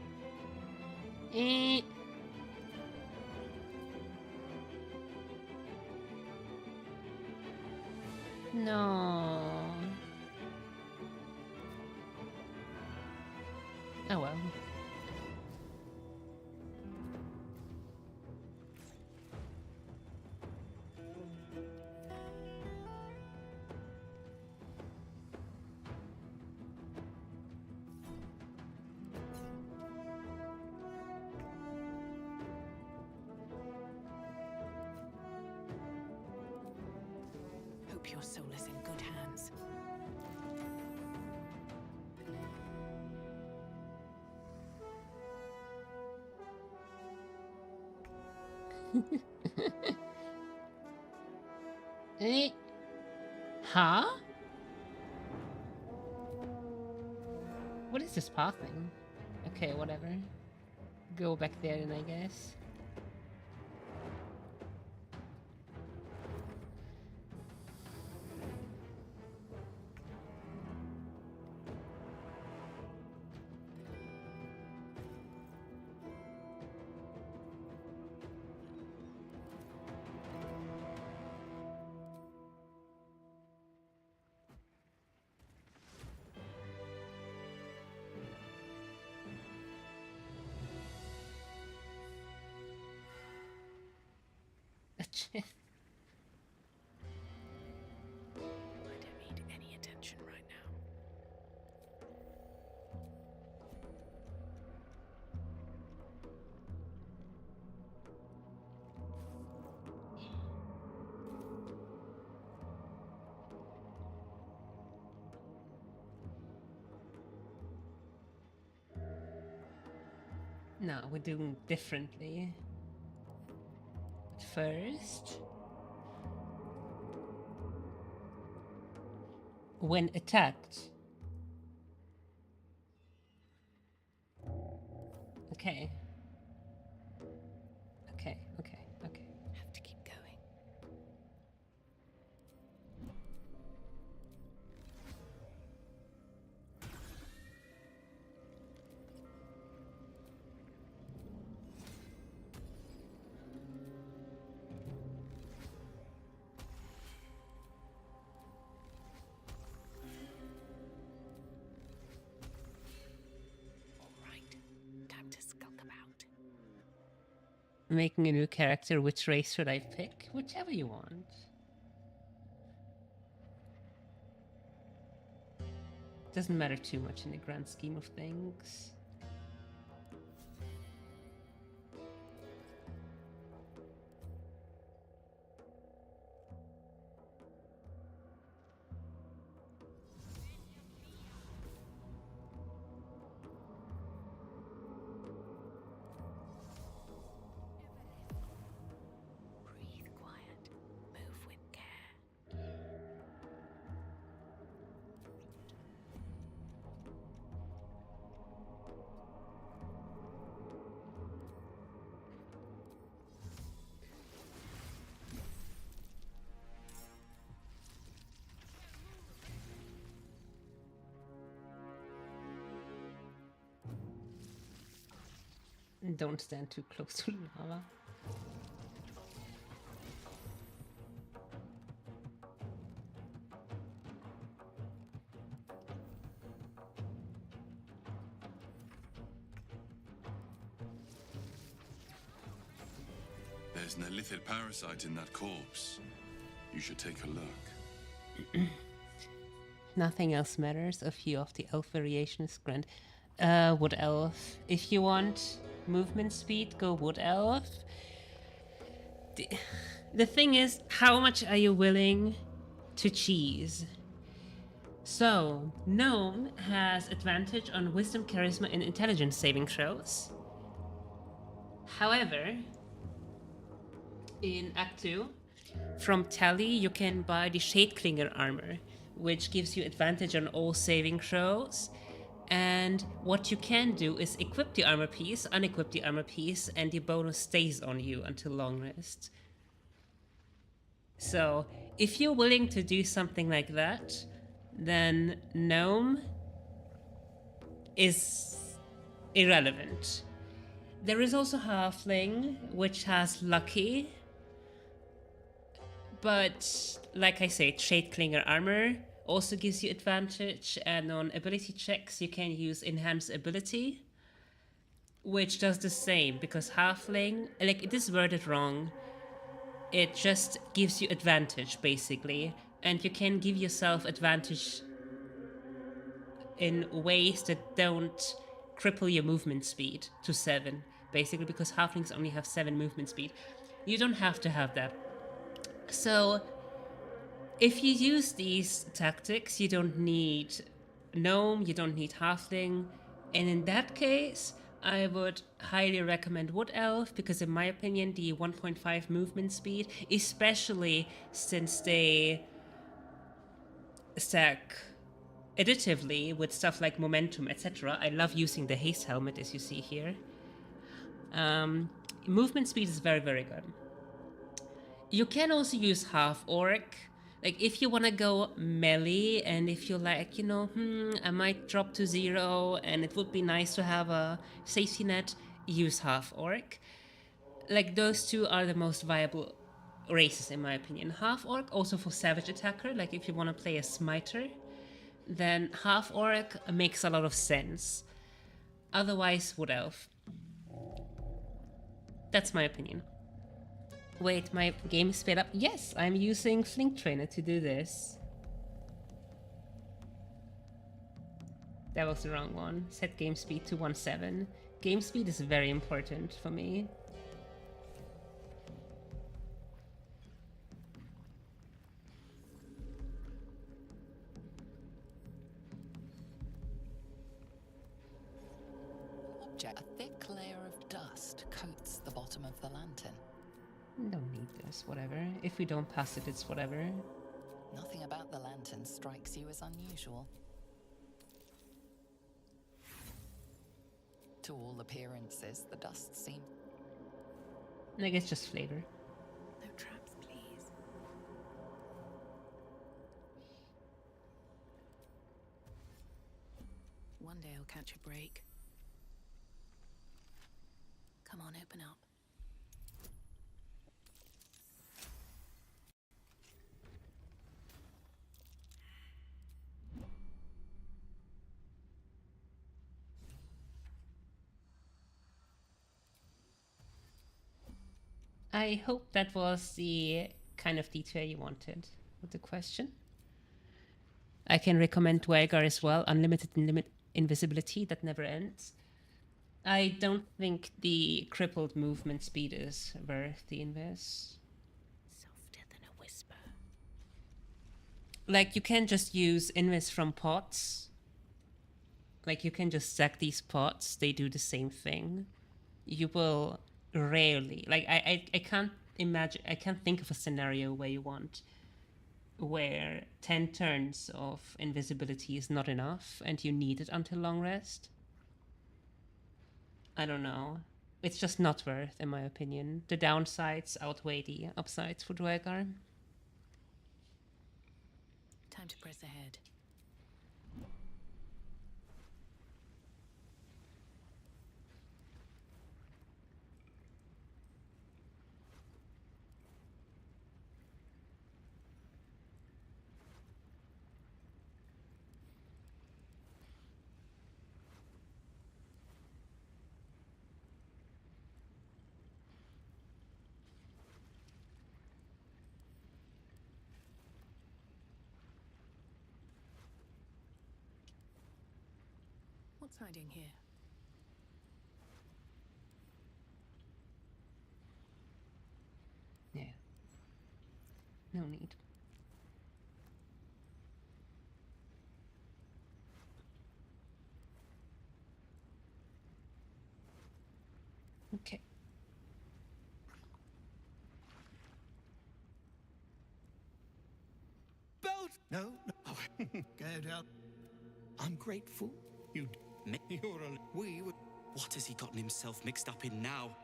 No. Oh well. Hope your soul is in good hands. Huh? What is this path thing? Okay, whatever. Go back there then, I guess. I don't need any attention right now. No, we're doing differently. First, when attacked. Okay. Okay. Have to keep going. Making a new character, which race should I pick? Whichever you want. Doesn't matter too much in the grand scheme of things. Breathe quiet. Move with care. Don't stand too close to lava. There's an illithid parasite in that corpse. You should take a look. Nothing else matters. A few of the elf variations grant. Wood elf. If you want movement speed, go wood elf. The thing is, how much are you willing to cheese? So, gnome has advantage on wisdom, charisma, and intelligence saving throws. However, in Act 2, from Tally, you can buy the Shadeclinger armor, which gives you advantage on all saving throws. And what you can do is equip the armor piece, unequip the armor piece, and the bonus stays on you until long rest. So, if you're willing to do something like that, then gnome is irrelevant. There is also halfling, which has lucky, but like I said, Shadeclinger armor also gives you advantage, and on ability checks you can use enhance ability, which does the same, because halfling, like, it is worded wrong. It just gives you advantage, basically, and you can give yourself advantage in ways that don't cripple your movement speed to 7, basically, because halflings only have 7 movement speed. You don't have to have that. So, if you use these tactics, you don't need gnome, you don't need halfling, and in that case, I would highly recommend Wood Elf, because in my opinion, the 1.5 movement speed, especially since they stack additively with stuff like momentum, etc. I love using the haste helmet, as you see here. Movement speed is very, very good. You can also use half orc. Like, if you want to go melee, and if you're like, you know, I might drop to 0 and it would be nice to have a safety net, use half orc. Like, those two are the most viable races in my opinion. Half orc also for savage attacker, like if you want to play a smiter, then half orc makes a lot of sense. Otherwise, wood elf. That's my opinion. Wait, my game is sped up. Yes, I'm using Flink Trainer to do this. That was the wrong one. Set game speed to 1.7. Game speed is very important for me. A thick layer of dust coats the bottom of the lantern. Don't need this, whatever. If we don't pass it, it's whatever. Nothing about the lantern strikes you as unusual. To all appearances, the dust seems... I guess just flavor. No traps, please. One day I'll catch a break. Come on, open up. I hope that was the kind of detail you wanted with the question. I can recommend Dwagar as well, unlimited invisibility that never ends. I don't think the crippled movement speed is worth the invest. Softer than a whisper. Like, you can just use invest from pots. Like, you can just stack these pots, they do the same thing. You will rarely, like, I can't imagine, I can't think of a scenario where 10 turns of invisibility is not enough and you need it until long rest. I don't know. It's just not worth, in my opinion. The downsides outweigh the upsides for Dwagar. Time to press ahead. What's hiding here? Yeah. No need. Okay. Belt! No, no. Oh, get out. I'm grateful. You're a... We were... What has he gotten himself mixed up in now?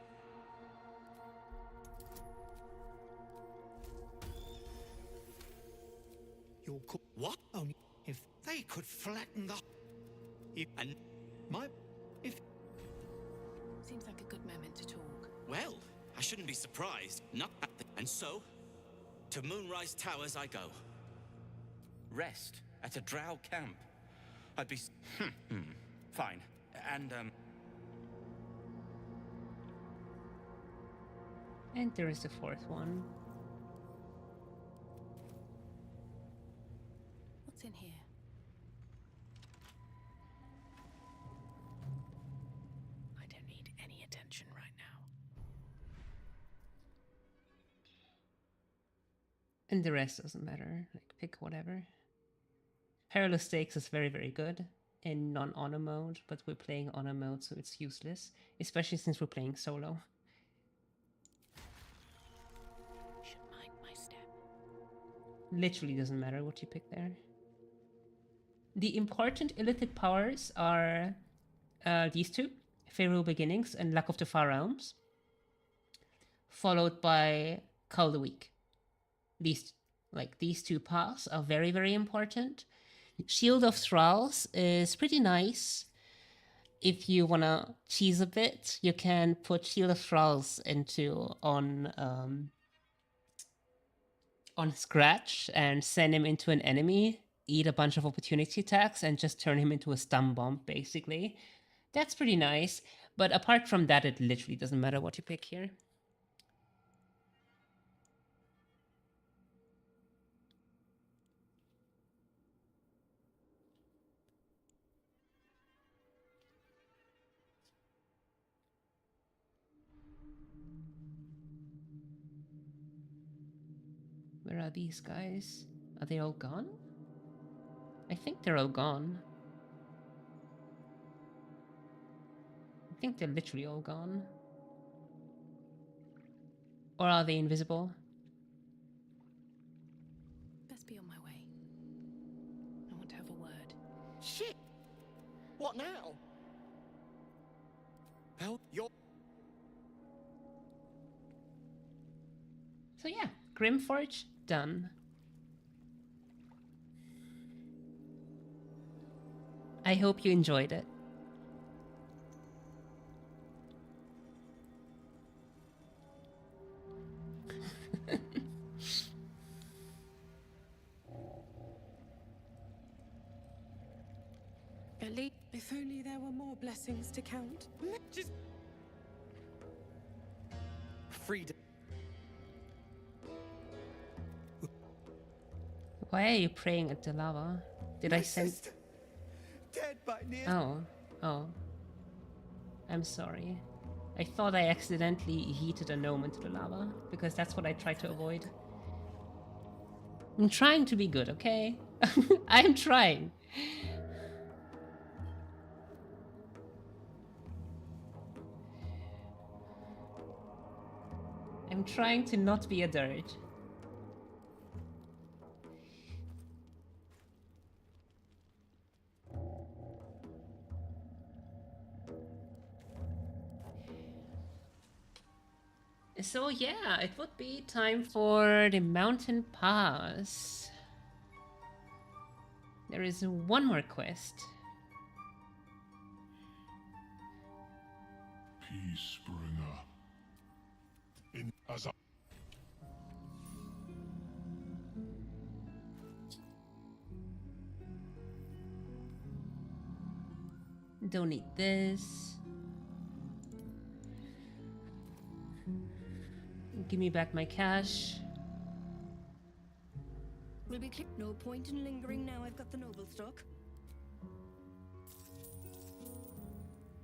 You're what? Only if they could flatten the... And my... If... Seems like a good moment to talk. Well, I shouldn't be surprised. Not at the... And so, to Moonrise Towers I go. Rest at a drow camp. I'd be... Fine. And, And there is the fourth one. What's in here? I don't need any attention right now. And the rest doesn't matter. Like, pick whatever. Perilous Stakes is very, very good in non-honor mode, but we're playing honor mode, so it's useless. Especially since we're playing solo. Should mind my step. Literally doesn't matter what you pick there. The important illicit powers are these two. Pharaoh Beginnings and Luck of the Far Realms. Followed by Cull the Weak. These two paths are very, very important. Shield of Thralls is pretty nice. If you wanna cheese a bit, you can put Shield of Thralls on Scratch and send him into an enemy, eat a bunch of opportunity attacks, and just turn him into a stun bomb, basically. That's pretty nice, but apart from that, it literally doesn't matter what you pick here. Where are these guys? Are they all gone? I think they're all gone. I think they're literally all gone. Or are they invisible? Best be on my way. I want to have a word. Shit! What now? Well, you're... So yeah, Grimforge, done. I hope you enjoyed it. Ellie, if only there were more blessings to count. Just... Freedom. Why are you praying at the lava? Did I send... Sister, dead by near... Oh. I'm sorry. I thought I accidentally heated a gnome into the lava, because that's what I tried to avoid. I'm trying to be good, okay? I'm trying. I'm trying to not be a dirt. So yeah, it would be time for the mountain pass. There is one more quest. Peacebringer. In as a Don't need this. Give me back my cash. Will be no point in lingering now I've got the noble stock.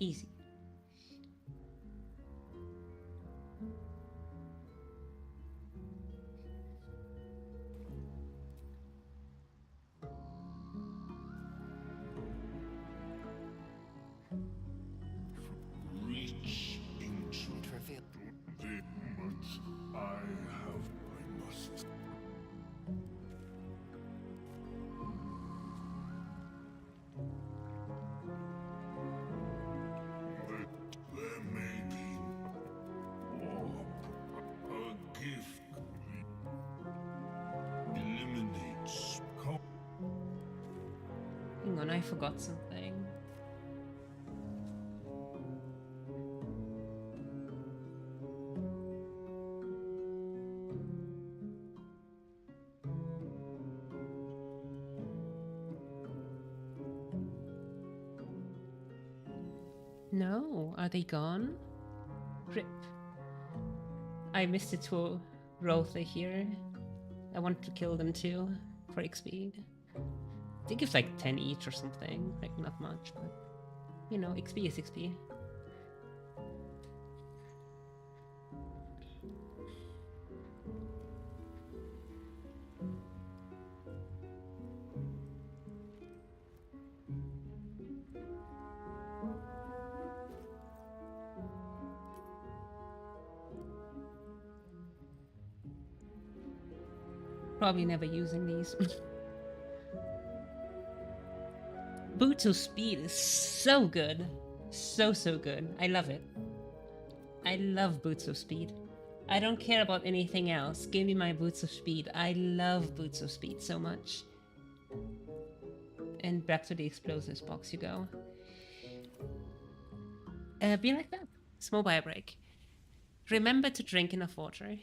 Easy. Reach into Reveal. the much I must. There may be a gift eliminates. Hang on, I forgot something. No, are they gone? Rip. I missed it to Rotha here. I wanted to kill them too for XP. I think it's like 10 each or something, like not much, but you know, XP is XP. Probably never using these. Boots of Speed is so good. So good. I love it. I love Boots of Speed. I don't care about anything else. Give me my Boots of Speed. I love Boots of Speed so much. And back to the explosives box you go. Be like that. Small bio break. Remember to drink enough water.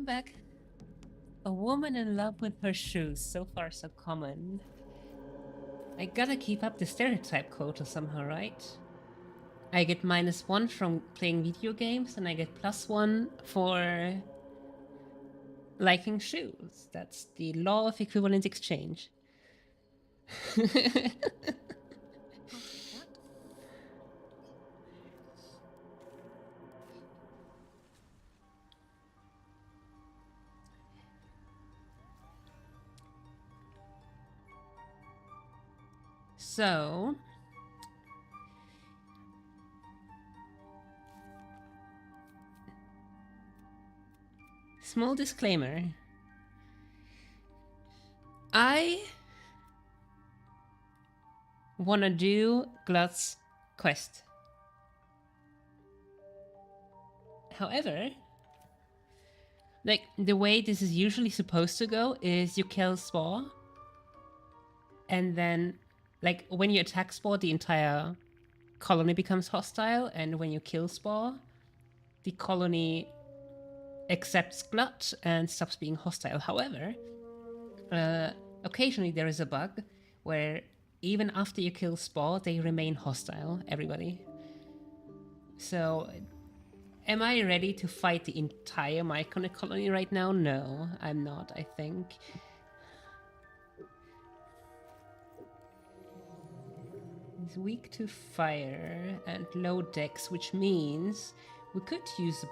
Back. A woman in love with her shoes. So far, so common. I gotta keep up the stereotype quota somehow, right? I get -1 from playing video games, and I get +1 for liking shoes. That's the law of equivalent exchange. So, small disclaimer. I wanna do Glut's quest. However, like, the way this is usually supposed to go is you kill Spore, and then, like, when you attack Spore, the entire colony becomes hostile, and when you kill Spore, the colony accepts Glut and stops being hostile. However, occasionally there is a bug where even after you kill Spore, they remain hostile, everybody. So, am I ready to fight the entire Myconic colony right now? No, I'm not, I think. He's weak to fire and low dex, which means we could use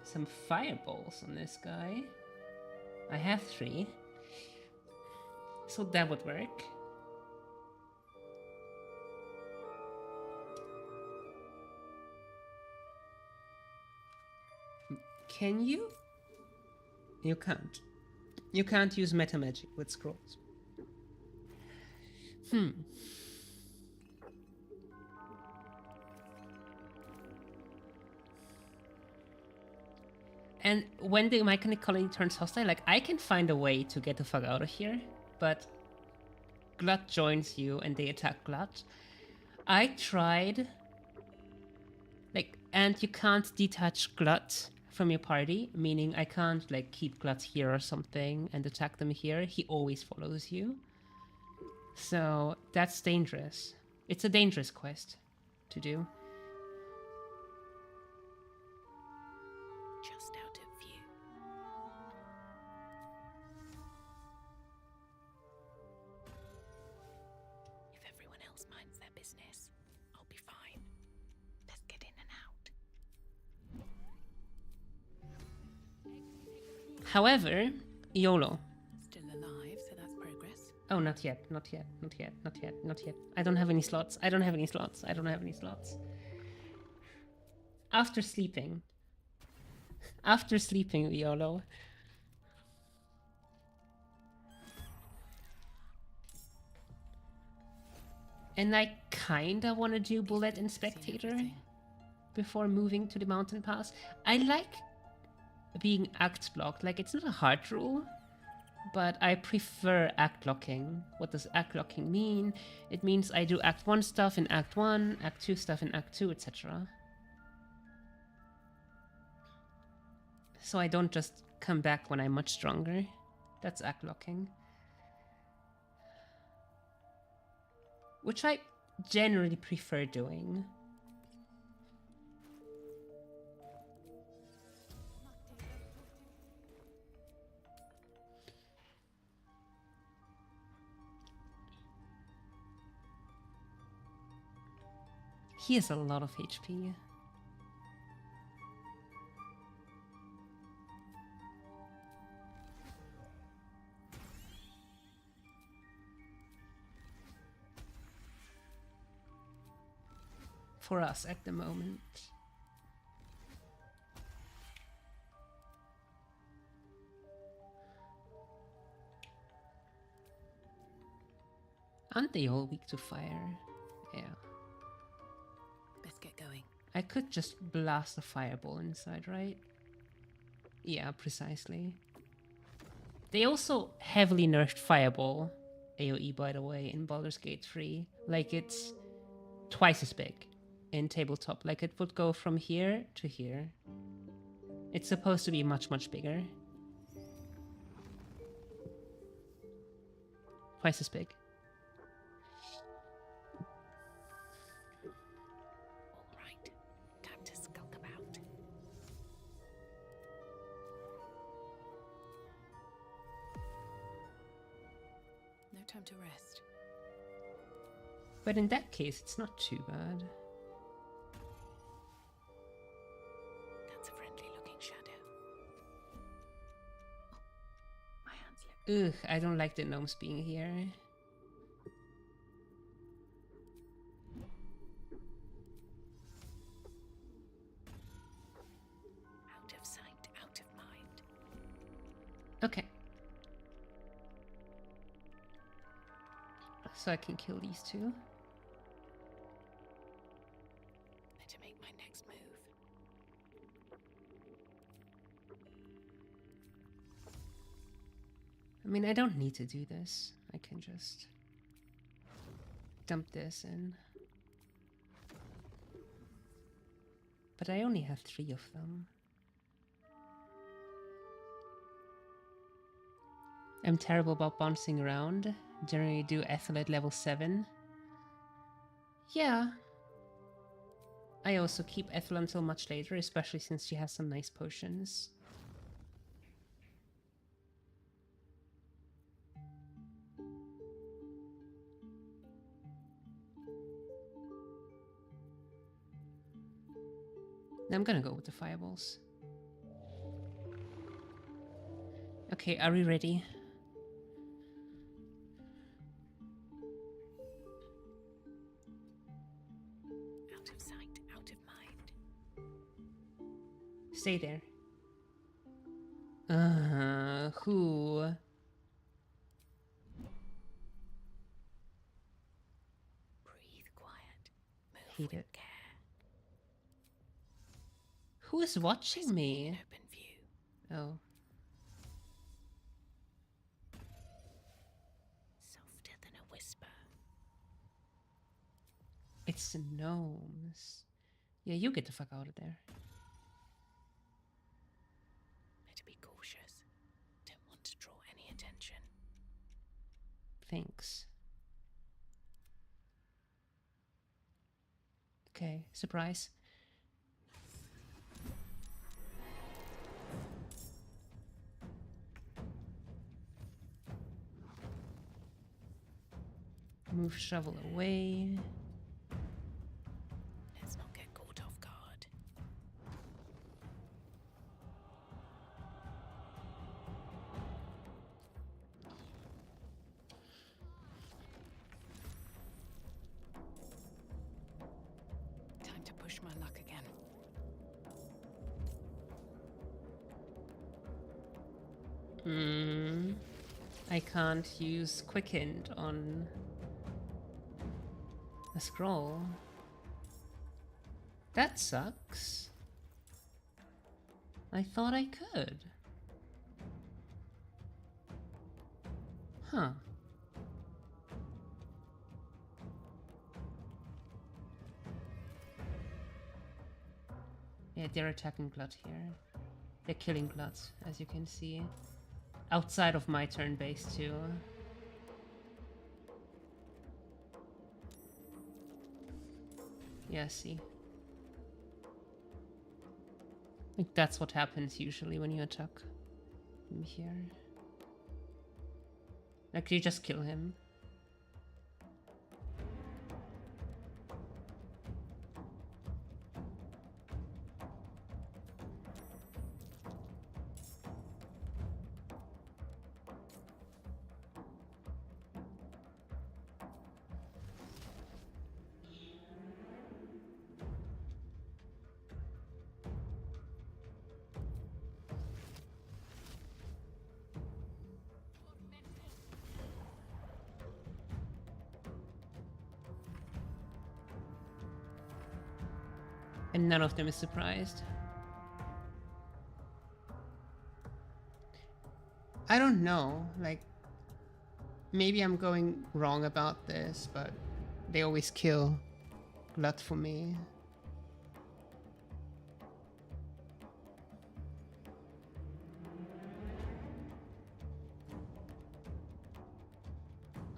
some fireballs on this guy. I have 3. So that would work. Can you? You can't. You can't use meta magic with scrolls. And when the Myconic colony turns hostile, like, I can find a way to get the fuck out of here, but Glut joins you and they attack Glut. I tried, like, and you can't detach Glut from your party, meaning I can't, like, keep Glut here or something and attack them here. He always follows you. So that's dangerous. It's a dangerous quest to do. Just out of view. If everyone else minds their business, I'll be fine. Let's get in and out. However, YOLO. Still alive, so that's progress. Oh, not yet, not yet, not yet, not yet, not yet. I don't have any slots. I don't have any slots. I don't have any slots. After sleeping, YOLO. And I kinda want to do Bullet and Spectator before moving to the mountain pass. I like being act blocked. Like, it's not a hard rule, but I prefer act locking. What does act locking mean? It means I do Act 1 stuff in Act 1, Act 2 stuff in Act 2, etc. So I don't just come back when I'm much stronger. That's act locking. Which I generally prefer doing. He has a lot of HP. For us at the moment. Aren't they all weak to fire? Yeah. Let's get going. I could just blast a fireball inside, right? Yeah, precisely. They also heavily nerfed fireball AoE, by the way, in Baldur's Gate 3. Like, it's twice as big in tabletop. Like, it would go from here to here. It's supposed to be much, much bigger. Twice as big. All right, time to skulk about. No time to rest. But in that case, it's not too bad. That's a friendly-looking shadow. Oh, my hands slip. Ugh, I don't like the gnomes being here. Out of sight, out of mind. Okay. So I can kill these two. Better make my next move. I mean, I don't need to do this. I can just dump this in. But I only have 3 of them. I'm terrible about bouncing around. Generally do Ethel at level 7. Yeah. I also keep Ethel until much later, especially since she has some nice potions. I'm gonna go with the fireballs. Okay, are we ready? Out of sight, out of mind. Stay there. Who? Breathe quiet. Move Hate with it. care. Who is watching me? Open view. Oh. Softer than a whisper. It's the gnomes. Yeah, you get the fuck out of there. Better be cautious. Don't want to draw any attention. Thanks. Okay, surprise. Move shovel away. Let's not get caught off guard. Time to push my luck again. I can't use Quickened on a scroll. That sucks. I thought I could. Huh. Yeah, they're attacking blood here. They're killing blood, as you can see. Outside of my turn base too. Yeah, see. Like that's what happens usually when you attack him here. Like you just kill him. And none of them is surprised. I don't know, like, maybe I'm going wrong about this, but they always kill blood for me.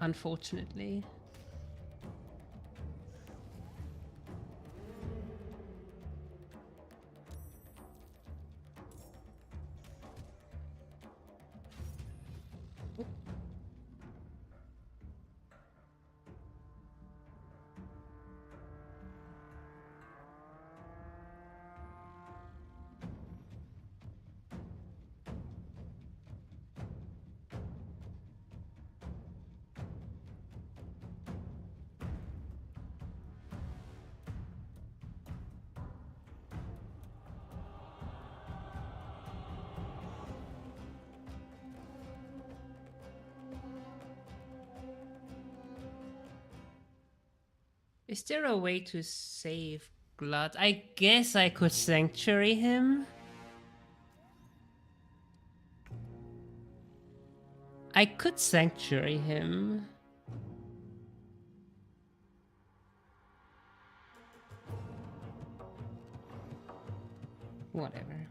unfortunately. Is there a way to save Glut? I guess I could sanctuary him. I could sanctuary him. Whatever.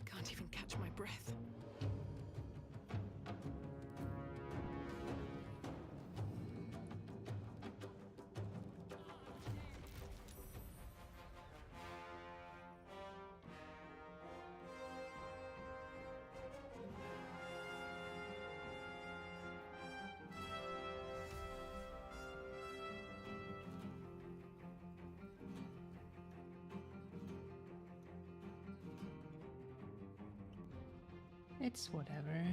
Can't even catch my breath. It's whatever.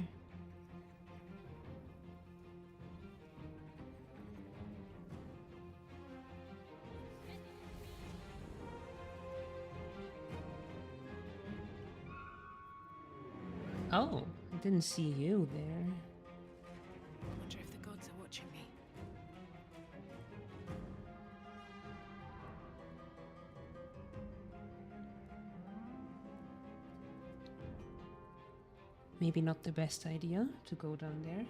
Oh, I didn't see you there. I wonder if the gods are watching me. Maybe not the best idea to go down there.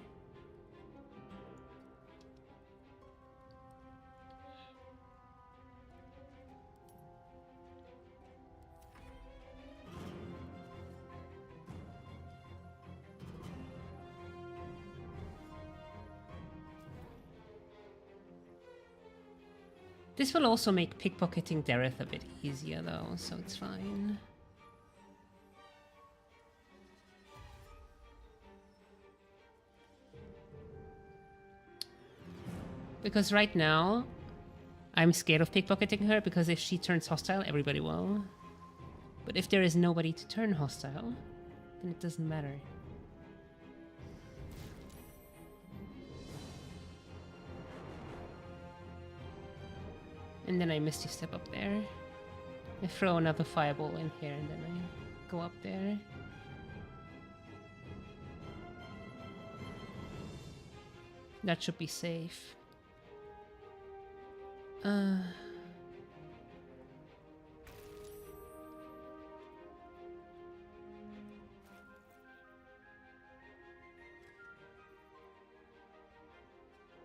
This will also make pickpocketing Dareth a bit easier though, so it's fine. Because right now, I'm scared of pickpocketing her because if she turns hostile, everybody will. But if there is nobody to turn hostile, then it doesn't matter. And then I Misty Step up there. I throw another fireball in here and then I go up there. That should be safe.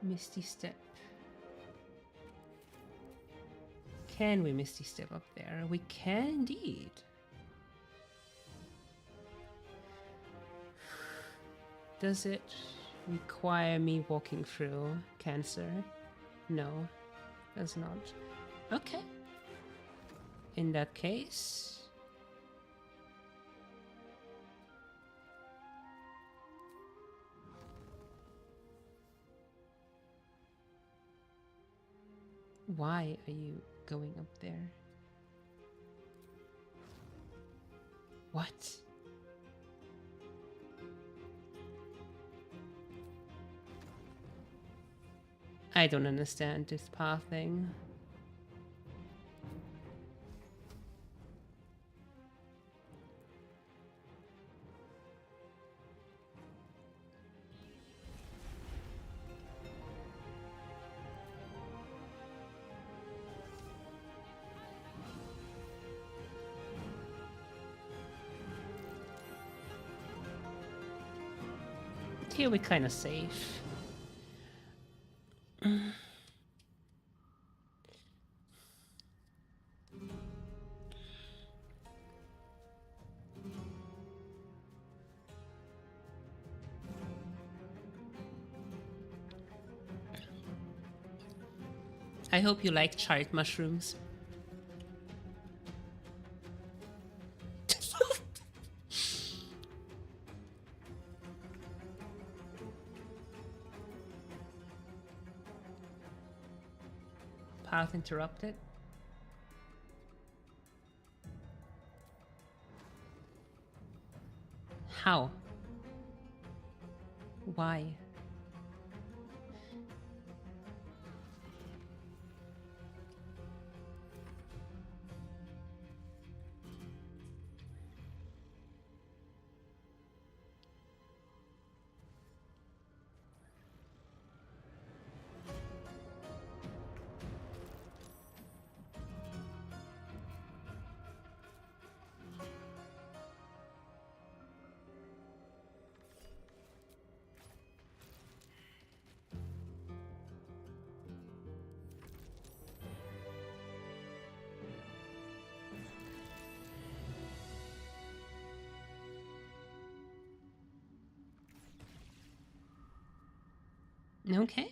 Misty Step. Can we Misty Step up there? We can indeed. Does it require me walking through Cancer? No, does not. Okay. In that case... Why are you going up there? What? I don't understand this path thing. Here we're kind of safe. I hope you like charred mushrooms. Path interrupted. How? Why? Okay.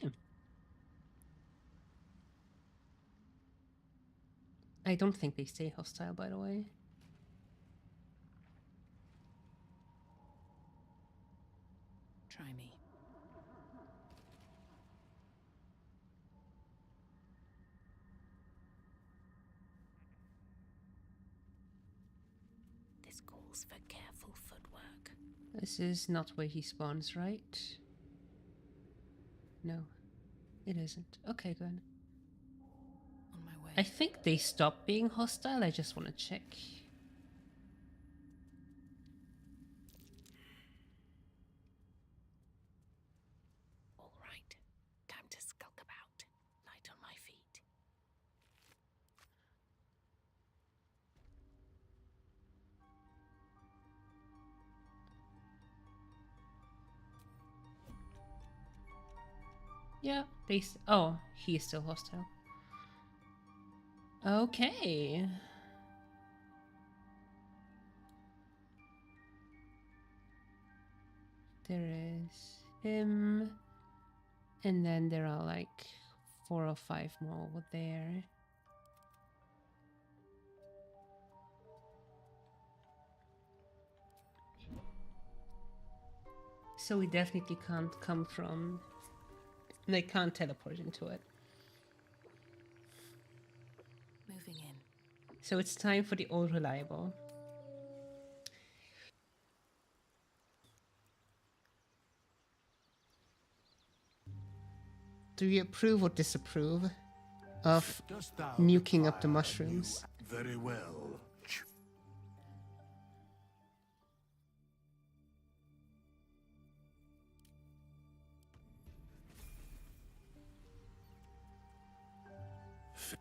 I don't think they stay hostile, by the way. Try me. This calls for careful footwork. This is not where he spawns, right? No, it isn't. Okay, good. On my way. I think they stopped being hostile. I just want to check. All right. Time to skulk about. Light on my feet. Yeah, they. Oh, he is still hostile. Okay. There is him. And then there are like 4 or 5 more over there. So we definitely can't come from... They can't teleport into it. Moving in. So it's time for the old reliable. Do you approve or disapprove of nuking up the mushrooms? Very well.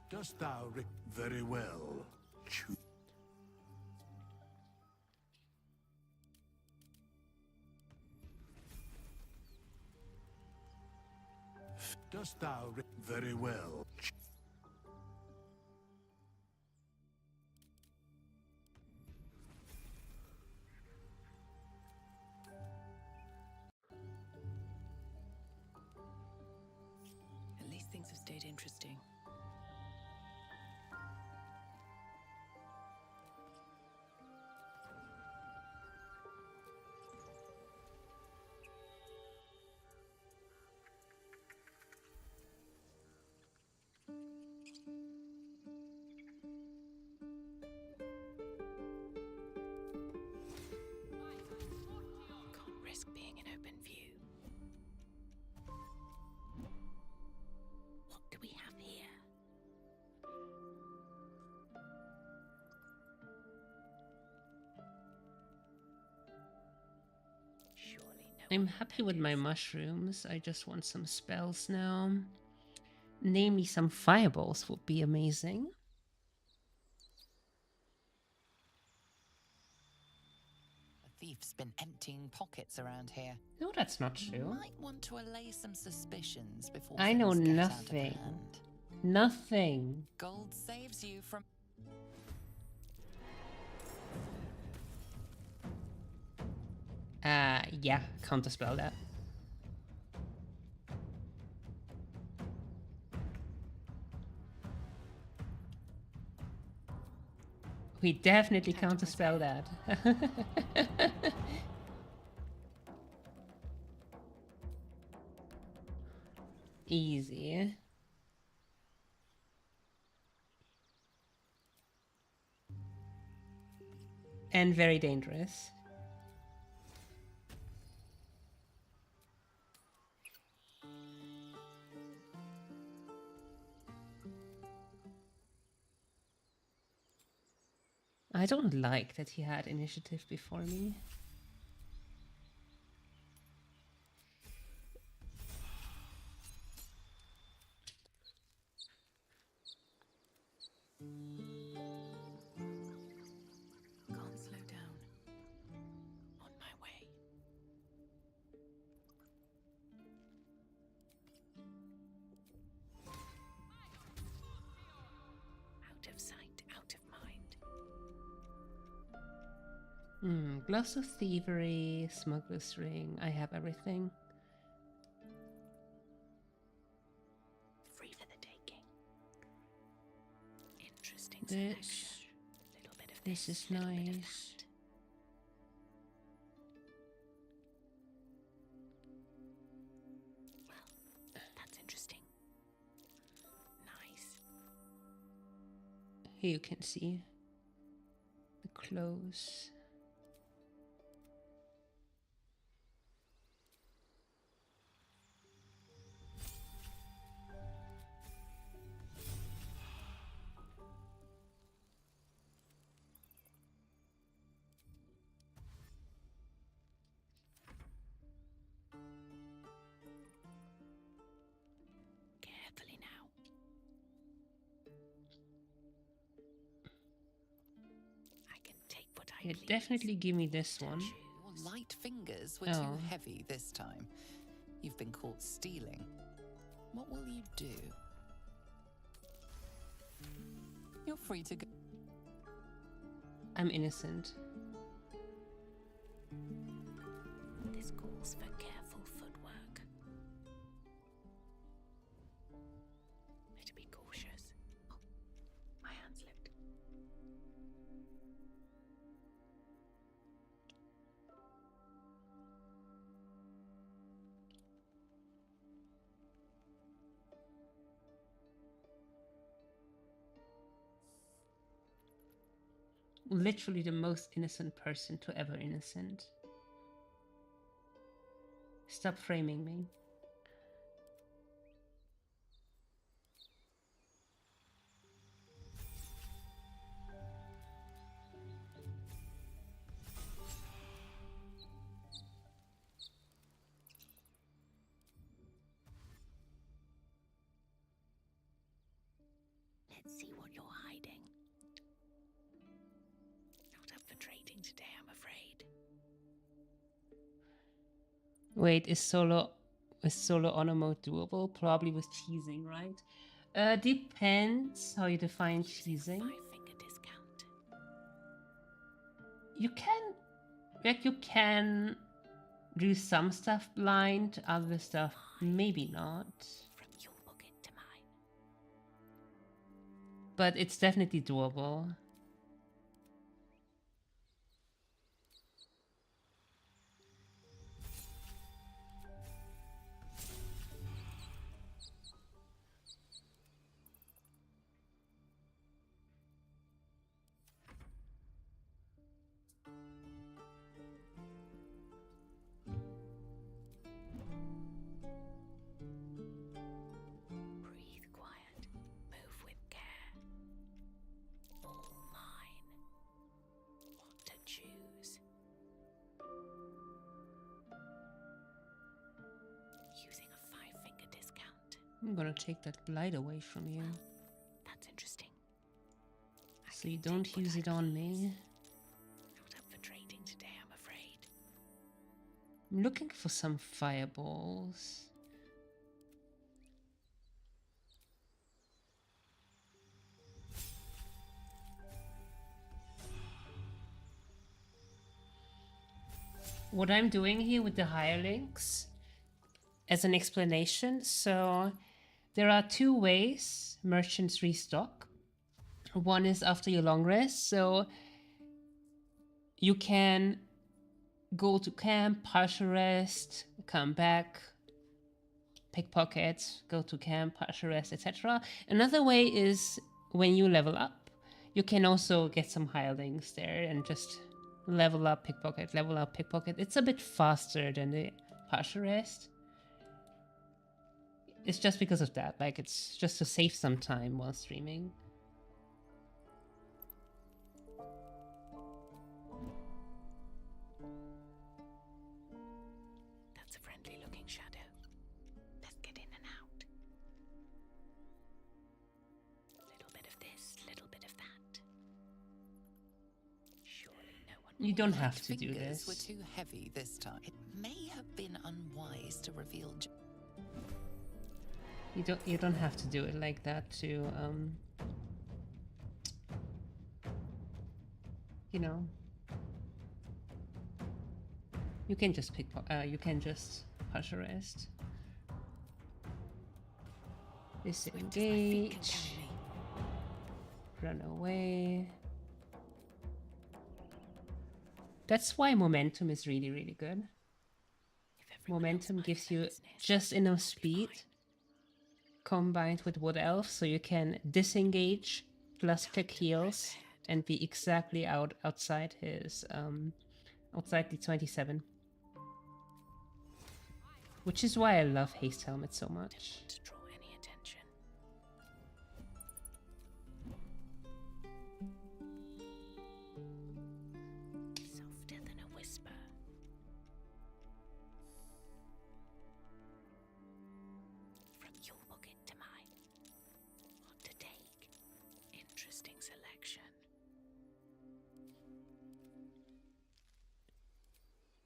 Dost thou very well? Dost thou very well? At least things have stayed interesting. Can't risk being in open view. What do we have here? Surely no. I'm happy with my mushrooms. I just want some spells now. Name me some fireballs would be amazing. The thief's been emptying pockets around here. No, that's not true. Might want to allay some suspicions before I know things get out of nothing. hand. Nothing. Gold saves you from... Yeah, counterspell that. We definitely counterspell that. Easy. And very dangerous. I don't like that he had initiative before me. Can't slow down. On my way. Out of sight, out of mind. Gloves of Thievery, Smuggler's Ring. I have everything. Free for the taking. Interesting This. selection. Little bit of This is nice. Well, that's interesting. Nice. Here you can see the clothes. Carefully now. I can take what I Yeah, please. definitely give me this one. Your light fingers were Oh. too heavy this time. You've been caught stealing. What will you do? You're free to go. I'm innocent. This calls for careful footwork. Better be cautious. Oh, my hand slipped. Literally the most innocent person to ever innocent. Stop framing me. Let's see what you're hiding. Not up for trading today, I'm afraid. Wait, is solo honor mode doable? Probably with cheesing, right? Depends how you define cheesing. 5-finger discount. You can do some stuff blind, other stuff maybe not. From your pocket to mine. But it's definitely doable. Breathe quiet. Move with care. All mine. What to choose? Using a 5-finger discount. I'm gonna take that blight away from you, That's interesting. I so you can don't take what use I it on please. me. Not up for trading today, I'm afraid. I'm looking for some fireballs. What I'm doing here with the hirelings as an explanation. So there are two ways merchants restock. One is after your long rest, so you can go to camp, partial rest, come back, pickpocket, go to camp, partial rest, etc. Another way is when you level up, you can also get some hirelings there and just level up, pickpocket, level up, pickpocket. It's a bit faster than the partial rest. It's just because of that, like it's just to save some time while streaming. That's a friendly looking shadow. Let's get in and out. Little bit of this, little bit of that. Surely no one. You don't have to do Fingers this. were too heavy this time. It may have been unwise to reveal. You don't have to do it like that to you know. You can just pick. You can just partial rest. Disengage. Run away. That's why momentum is really, really good. Momentum gives you just enough speed combined with Wood Elf, so you can disengage plus click heals and be exactly outside his outside the 27. Which is why I love Haste Helmet so much. To draw any attention. Softer than a whisper. From your pocket to mine. What to take? Interesting selection.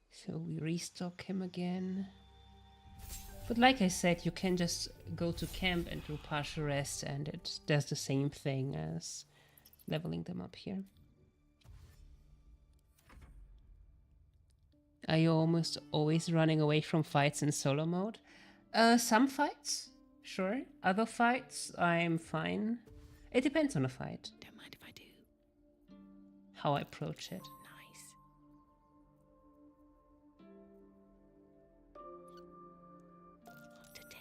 So we restock him again. But like I said, you can just go to camp and do partial rest and it does the same thing as leveling them up here. Are you almost always running away from fights in solo mode? Some fights, sure. Other fights, I'm fine. It depends on the fight. Don't mind if I do. How I approach it. Nice. What to take?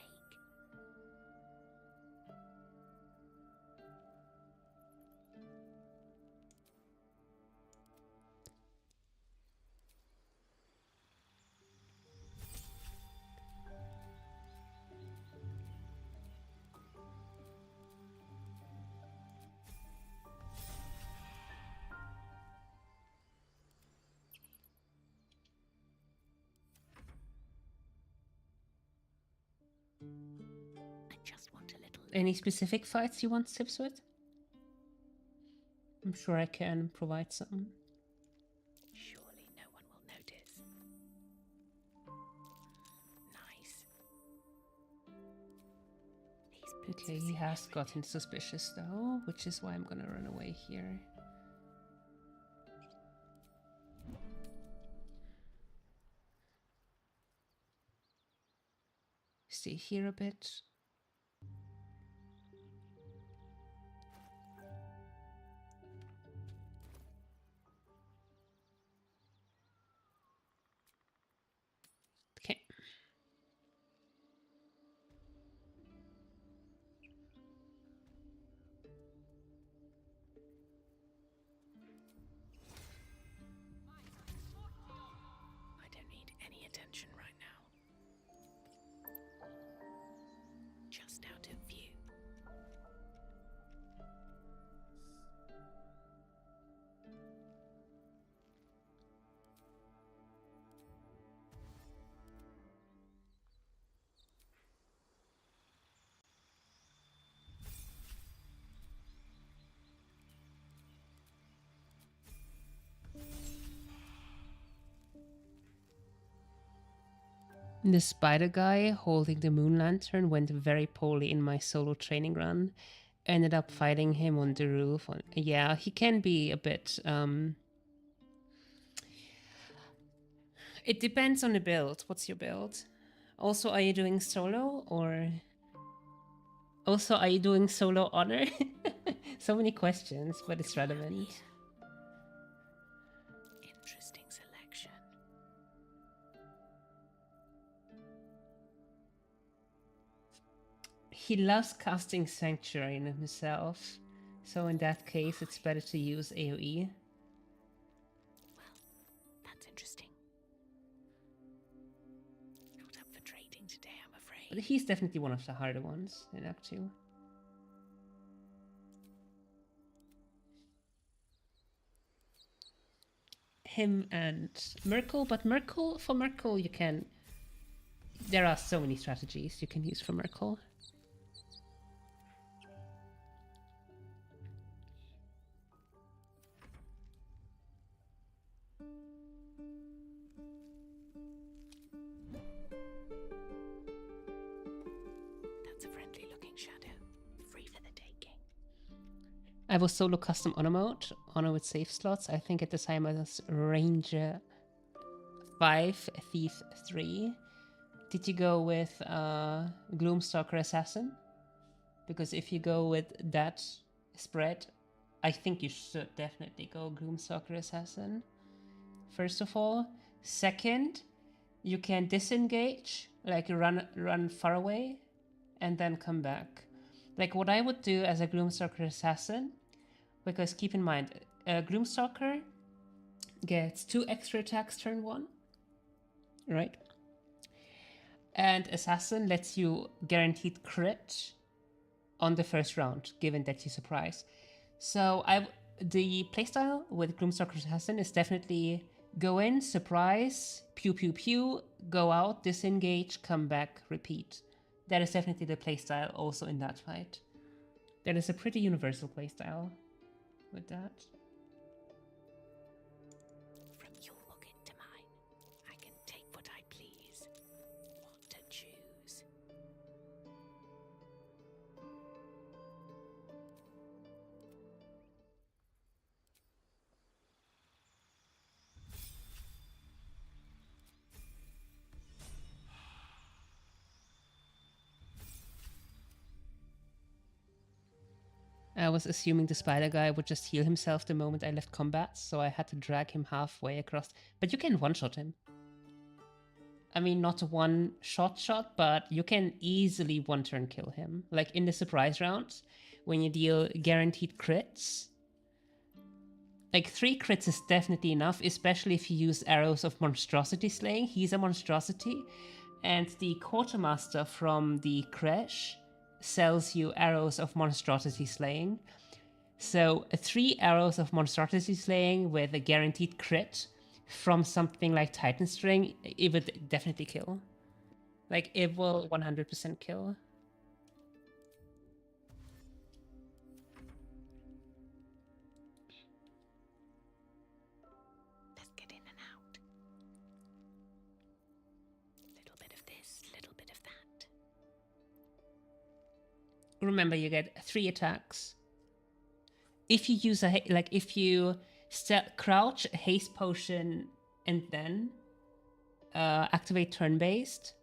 I just want a little. Any specific fights you want tips with? I'm sure I can provide some. Surely no one will notice. Nice. These boots Okay, are he has significant. gotten suspicious though, which is why I'm gonna run away here. Stay here a bit. Okay. I don't need any attention right now. Just out of view. The spider guy holding the moon lantern went very poorly in my solo training run. Ended up fighting him on the roof. Yeah, he can be a bit... It depends on the build. What's your build? Also, are you doing solo or... Also, are you doing solo honor? So many questions, but it's relevant. Interesting selection. He loves casting Sanctuary in himself, so in that case, it's better to use AoE. That's interesting. Not up for trading today, I'm afraid. But he's definitely one of the harder ones in Act 2. Him and Merkel, but for Merkel you can... There are so many strategies you can use for Merkel. That's a friendly looking shadow. Free for the taking. I was solo custom honor mode, honor with save slots. I think at the time I was Ranger 5, Thief 3. Did you go with Gloomstalker Assassin? Because if you go with that spread, I think you should definitely go Gloomstalker Assassin. First of all. Second, you can disengage, like run far away, and then come back. Like what I would do as a Gloomstalker Assassin, because keep in mind, Gloomstalker gets 2 extra attacks turn 1, right? And Assassin lets you guaranteed crit on the first round, given that you surprise. So the playstyle with Gloomstalker Assassin is definitely go in, surprise, pew pew pew, go out, disengage, come back, repeat. That is definitely the playstyle also in that fight. That is a pretty universal playstyle with that. From your look into mine, I can take what I please. What to choose. I was assuming the spider guy would just heal himself the moment I left combat, so I had to drag him halfway across. But you can one-shot him. I mean, not a one-shot, but you can easily one-turn kill him. Like in the surprise rounds, when you deal guaranteed crits. Like 3 crits is definitely enough, especially if you use arrows of monstrosity slaying. He's a monstrosity, and the quartermaster from the crash sells you arrows of monstrosity slaying. So 3 arrows of monstrosity slaying with a guaranteed crit from something like Titan String, it would definitely kill. Like it will 100% kill. Let's get in and out. Little bit of this, little bit of that. Remember, you get 3 attacks. If you use if you crouch, haste potion, and then activate turn-based,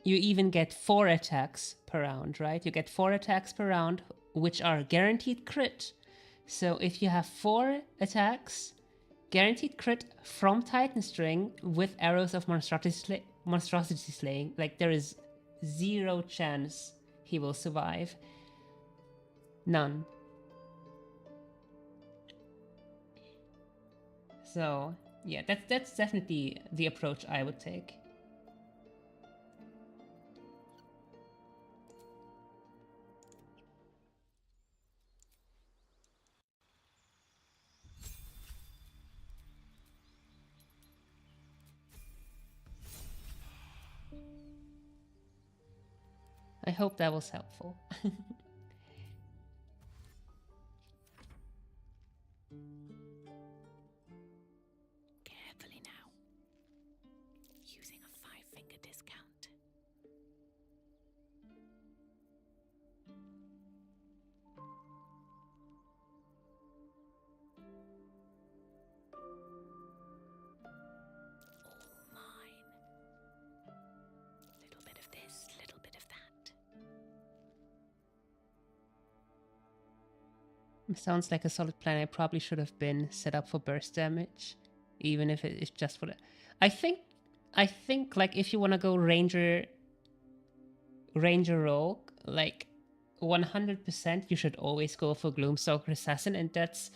you even get 4 attacks per round, right? You get 4 attacks per round, which are guaranteed crit. So if you have 4 attacks, guaranteed crit from Titan String with arrows of monstrosity slaying, like there is 0 chance he will survive. None. So yeah, that's definitely the approach I would take. I hope that was helpful. Carefully now. Using a 5-finger discount. All mine. Little bit of this, little bit of that. Sounds like a solid plan. I probably should have been set up for burst damage, even if it is just for the. I think like if you want to go ranger rogue, like 100%, you should always go for Gloomstalker Assassin, and that's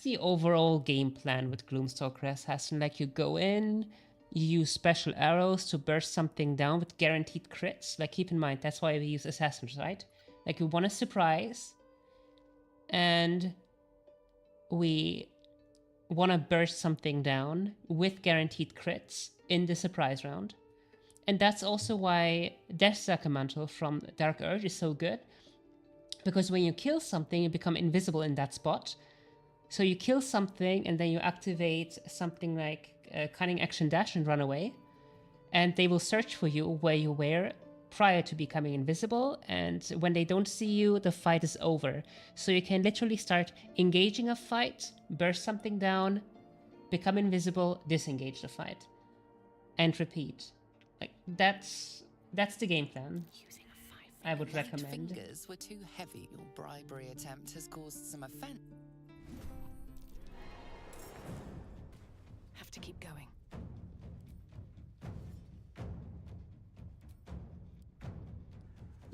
the overall game plan with Gloomstalker Assassin. Like you go in, you use special arrows to burst something down with guaranteed crits. Like keep in mind, that's why we use assassins, right? Like we want a surprise, and we want to burst something down with guaranteed crits in the surprise round. And that's also why Deathsucker Mantle from Dark Urge is so good, because when you kill something, you become invisible in that spot. So you kill something and then you activate something like Cunning Action Dash and run away, and they will search for you where you were prior to becoming invisible, and when they don't see you, the fight is over. So you can literally start engaging a fight, burst something down, become invisible, disengage the fight, and repeat. Like that's the game plan. I would recommend. Fingers were too heavy. Your bribery attempt has caused some offense. Have to keep going.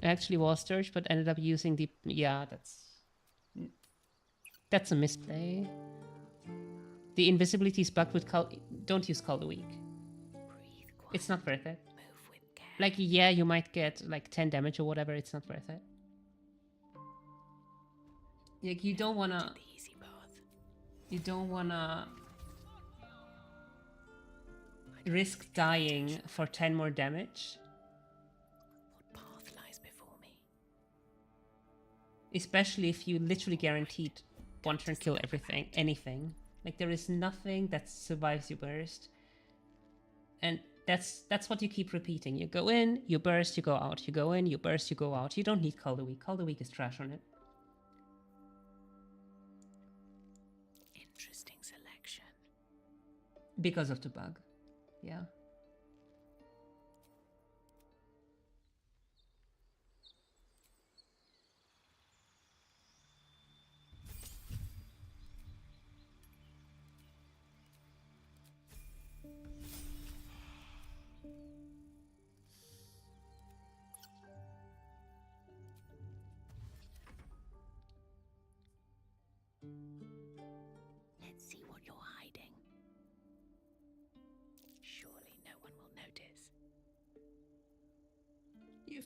I actually was Sturge, but ended up using the... Yeah, that's a misplay. The invisibility is bugged with Don't use Call the Weak. It's not worth it. Like, yeah, you might get like 10 damage or whatever, it's not worth it. Like, you don't wanna... You don't wanna... risk dying for 10 more damage. What path lies before me? Especially if you literally guaranteed one turn kill anything. Like there is nothing that survives your burst. And that's what you keep repeating. You go in, you burst, you go out. You go in, you burst, you go out. You don't need Call the Weak. Call the Weak is trash on it. Interesting selection. Because of the bug. Yeah. Let's see what you're hiding. Surely no one will notice.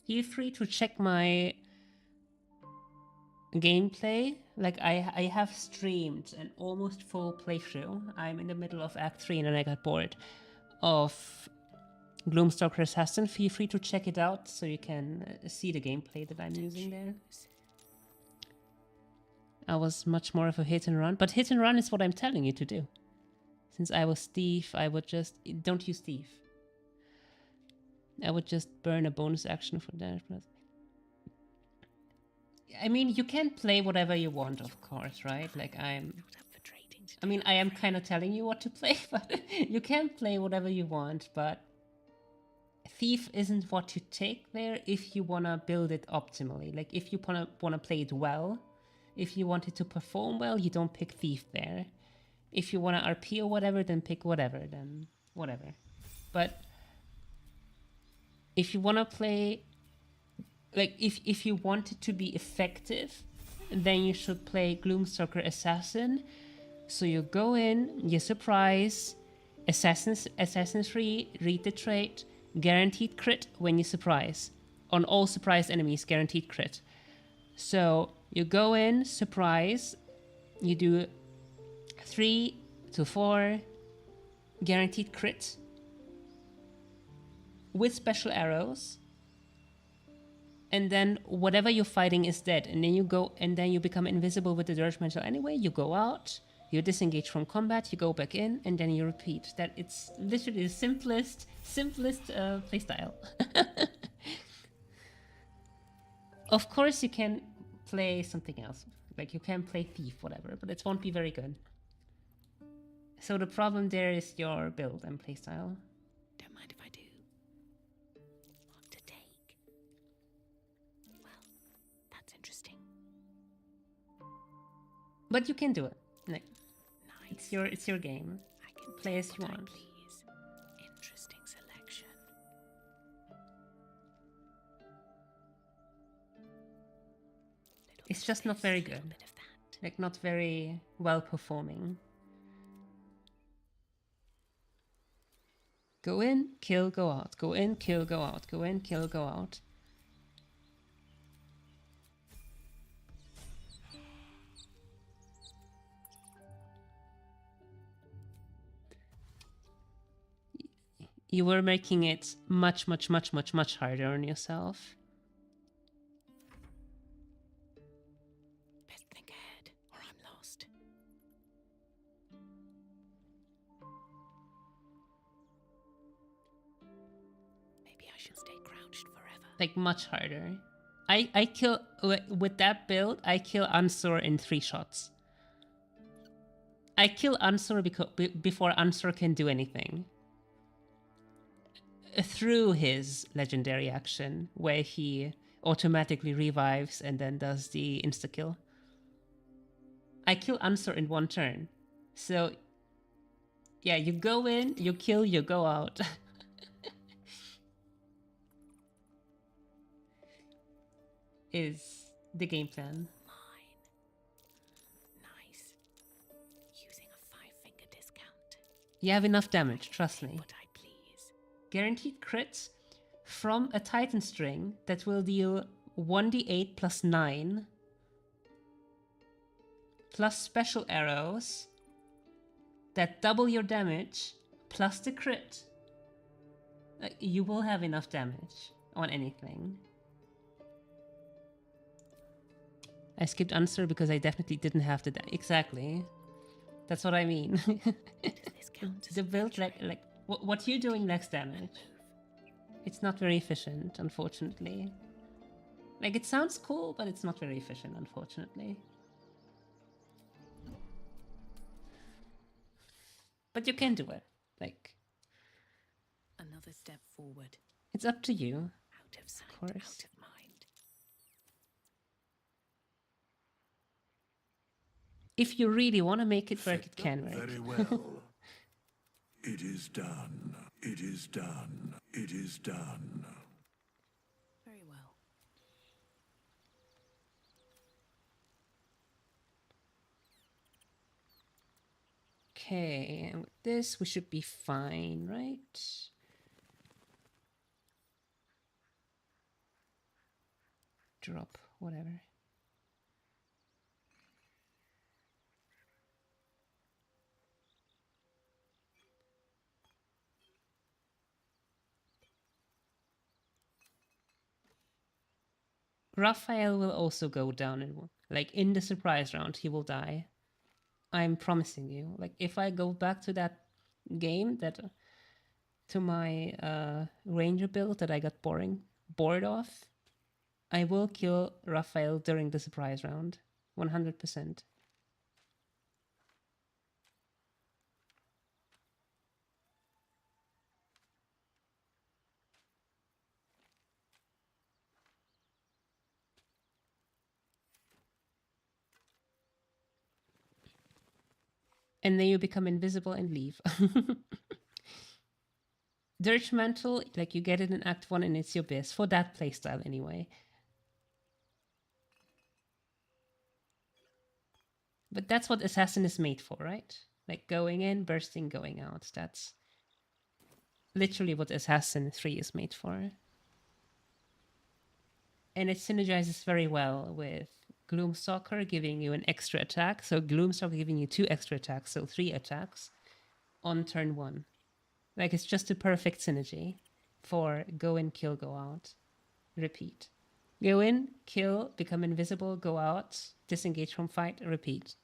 Feel free to check my gameplay. Like I have streamed an almost full playthrough. I'm in the middle of Act 3 and then I got bored of Gloomstalker Assassin. Feel free to check it out so you can see the gameplay that I'm using there. I was much more of a hit and run, but hit and run is what I'm telling you to do. Since I was thief, I would just... Don't use thief. I would just burn a bonus action for damage. I mean, you can play whatever you want, of course, right? Like I mean, I am kind of telling you what to play, but you can play whatever you want, but thief isn't what to take there if you want to build it optimally. Like if you want to play it well, if you want it to perform well, you don't pick thief there. If you want to RP or whatever, then pick whatever, then whatever. But if you want to play, like if you want it to be effective, then you should play Gloomstalker Assassin. So you go in, you surprise, assassin's-free, read the trait, guaranteed crit when you surprise. On all surprised enemies, guaranteed crit. So you go in, surprise, you do 3 to 4 guaranteed crit with special arrows, and then whatever you're fighting is dead, and then you go and then you become invisible with the Dirge Mantle anyway. You go out, you disengage from combat, you go back in, and then you repeat. That it's literally the simplest playstyle. Of course you can play something else, like you can play thief, whatever, but it won't be very good. So the problem there is your build and playstyle. Don't mind if I do. What to take? Well, that's interesting. But you can do it. Like, Nice. it's your game. I can Play do as you what I want. please. Interesting selection. Little It's bit just of not this, very little good. bit of that. Like, not very well performing. Go in, kill, go out. Go in, kill, go out. Go in, kill, go out. You were making it much, much, much, much, much harder on yourself. Best think ahead, or I'm lost. Maybe I should stay crouched forever. Like, much harder. I kill... With that build, I kill Ansur in 3 shots. I kill Ansur before Ansur can do anything. Through his legendary action, where he automatically revives and then does the insta-kill. I kill Ansur in 1 turn. So, yeah, you go in, you kill, you go out. Is the game plan. Mine. Nice. Using a 5-finger discount. You have enough damage, trust me. What I please. Guaranteed crits from a Titan string that will deal 1d8 plus 9 plus special arrows that double your damage plus the crit. You will have enough damage on anything. I skipped answer because I definitely didn't have the exactly. That's what I mean. The build like what you're doing lacks damage. It's not very efficient, unfortunately. Like, it sounds cool, but it's not very efficient, unfortunately. But you can do it. Like, Another step forward. it's up to you. Out of sight, Of course. out of mind. If you really want to make it work, it can work. Very well. It is done. It is done. It is done. Very well. Okay, and with this we should be fine, right? Drop, whatever. Raphael will also go down in like in the surprise round. He will die. I'm promising you. Like, if I go back to that game, that to my ranger build that I got bored of, I will kill Raphael during the surprise round. 100%. And then you become invisible and leave. Dirge Mantle, like, you get it in Act 1 and it's your best, for that playstyle anyway. But that's what Assassin is made for, right? Like, going in, bursting, going out. That's literally what Assassin 3 is made for. And it synergizes very well with Gloomstalker giving you an extra attack. So Gloomstalker giving you 2 extra attacks, so 3 attacks on turn 1. Like, it's just a perfect synergy for go in, kill, go out. Repeat. Go in, kill, become invisible, go out, disengage from fight, repeat.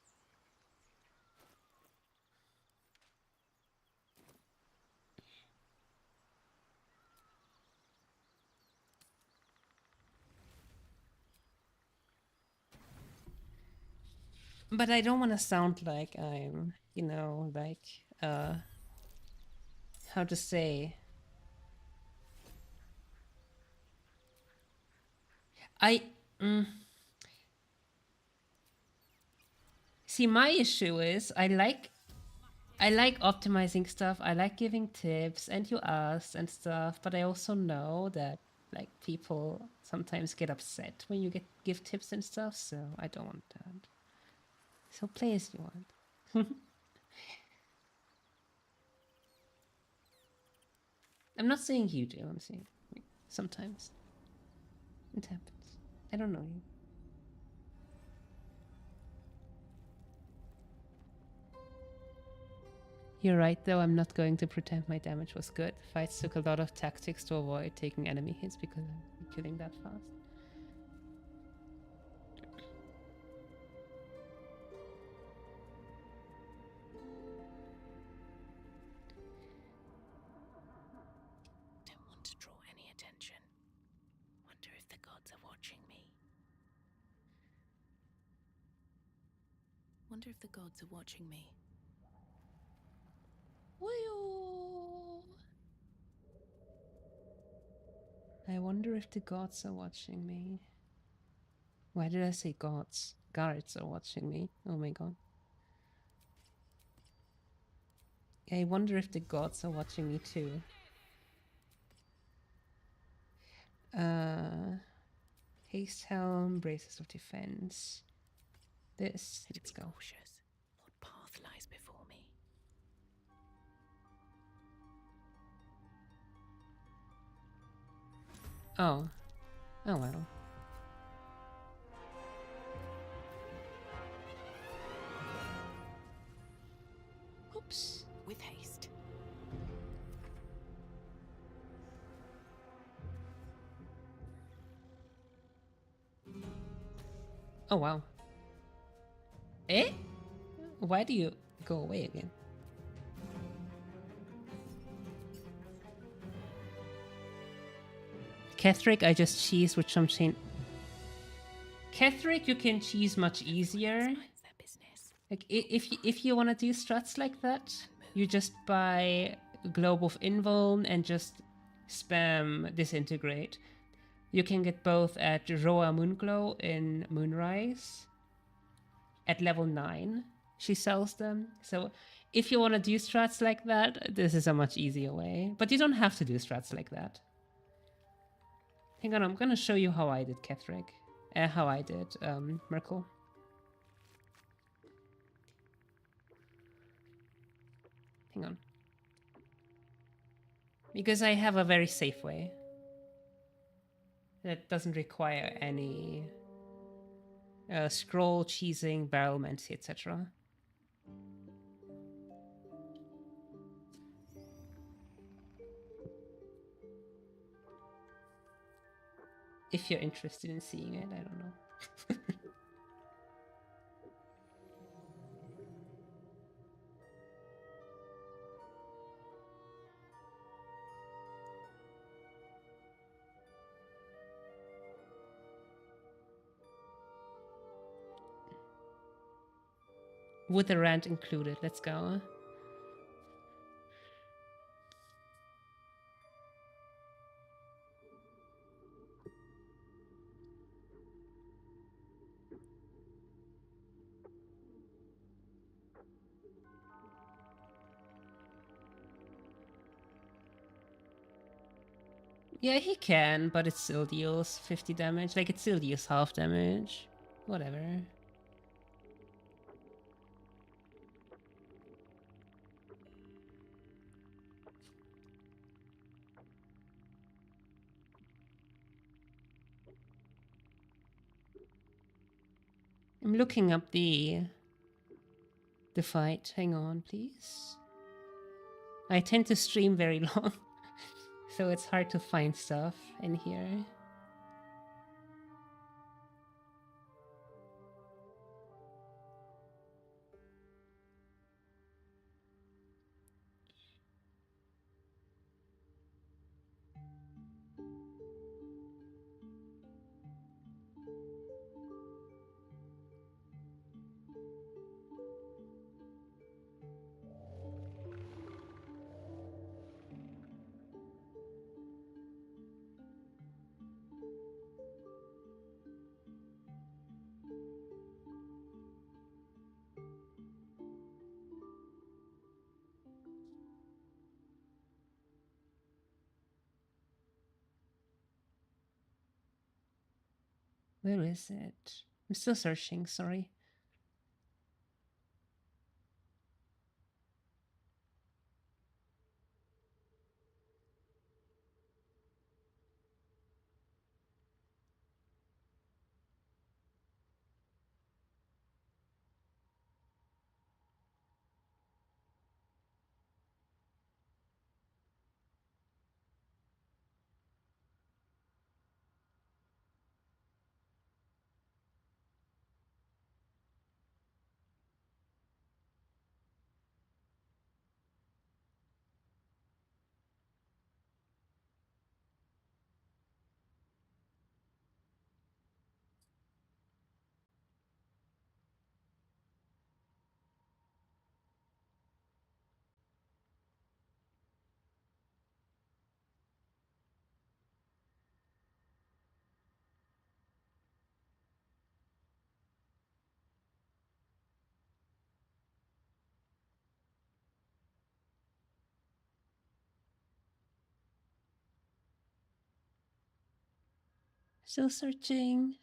But I don't want to sound like I'm, you know, like, how to say... See, my issue is I like optimizing stuff. I like giving tips, and you asked and stuff. But I also know that like people sometimes get upset when you give tips and stuff. So I don't want that. So play as you want. I'm not saying you do. I'm saying like, sometimes it happens. I don't know you. You're right, though. I'm not going to pretend my damage was good. Fights took a lot of tactics to avoid taking enemy hits because I'm killing that fast. Don't want to draw any attention. Wonder if the gods are watching me. Wonder if the gods are watching me. I wonder if the gods are watching me. Why did I say gods? Guards are watching me. Oh my god. I wonder if the gods are watching me too. Haste helm, braces of defense. This. Let's go. Cautious. What path lies before me? Oh. Oh well. Oops. With haste. Oh wow. Eh? Why do you go away again? Ketheric, I just cheese with some chain. Ketheric, you can cheese much easier. Like if you want to do struts like that, you just buy Globe of Invuln and just spam Disintegrate. You can get both at Roa Moonglow in Moonrise. At level 9, she sells them. So if you want to do strats like that, this is a much easier way. But you don't have to do strats like that. Hang on, I'm gonna show you how I did Ketheric. How I did Merkel. Hang on. Because I have a very safe way. That doesn't require any scroll, cheesing, barrelmancy, etc. If you're interested in seeing it, I don't know. With the rant included, let's go. Yeah, he can, but it still deals 50 damage. Like, it still deals half damage. Whatever. I'm looking up the fight. Hang on, please. I tend to stream very long, so it's hard to find stuff in here. Where is it? I'm still searching, sorry. Still searching.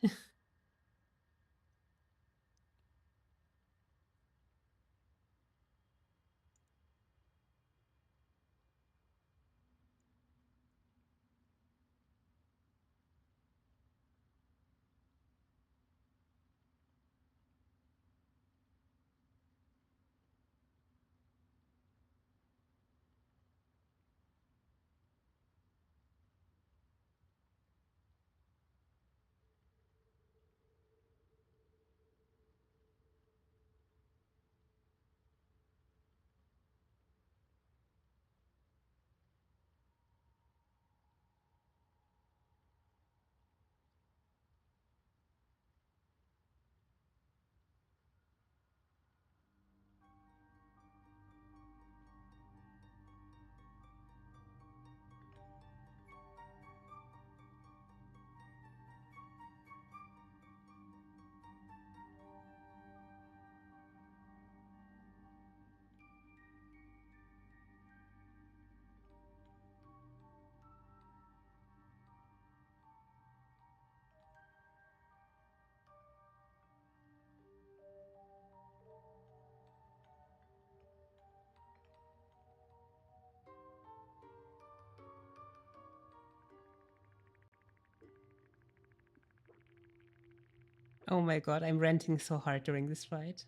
Oh my god, I'm ranting so hard during this fight.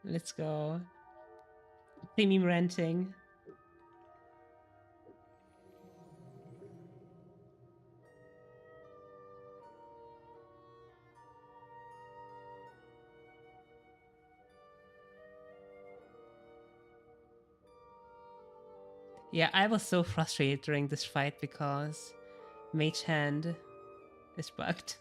Let's go. See me ranting. Yeah, I was so frustrated during this fight because Mage Hand is bugged.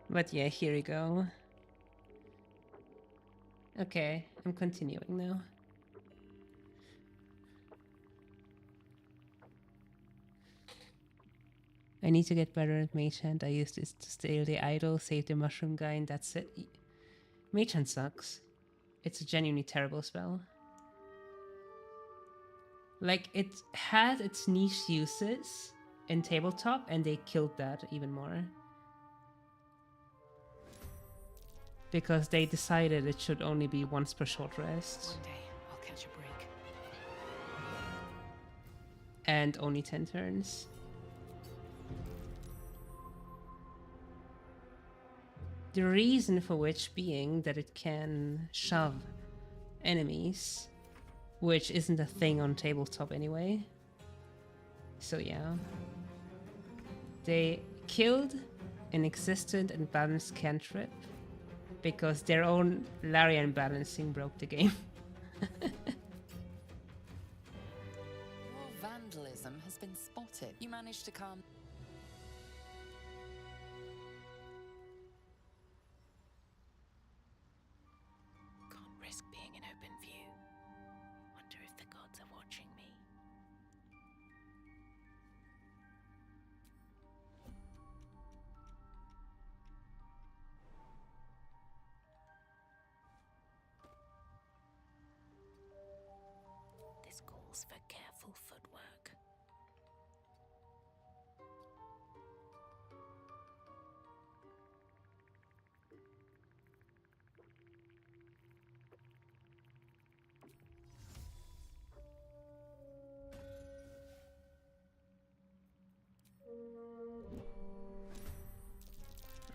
But yeah, here we go. Okay, I'm continuing now. I need to get better at Mage Hand. I used this to steal the idol, save the mushroom guy, and that's it. Mage Hand sucks. It's a genuinely terrible spell. Like, it had its niche uses in tabletop, and they killed that even more. Because they decided it should only be once per short rest. One day, I'll catch a break. And only 10 turns. The reason for which being that it can shove enemies, which isn't a thing on tabletop anyway. So yeah. They killed an existent and balanced cantrip because their own larian balancing broke the game. Your vandalism has been spotted. You managed to calm. Can't risk being in open view. Wonder if the gods are watching me. This calls for careful footwork.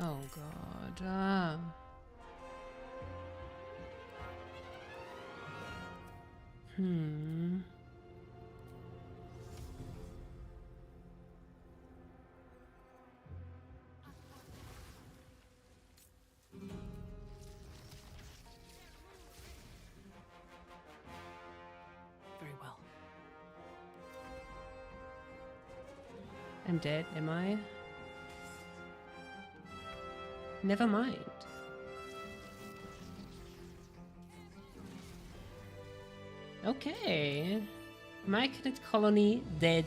Oh god. Ah. Hmm. Very well. I'm dead, am I? Never mind. Okay. Myconid colony dead.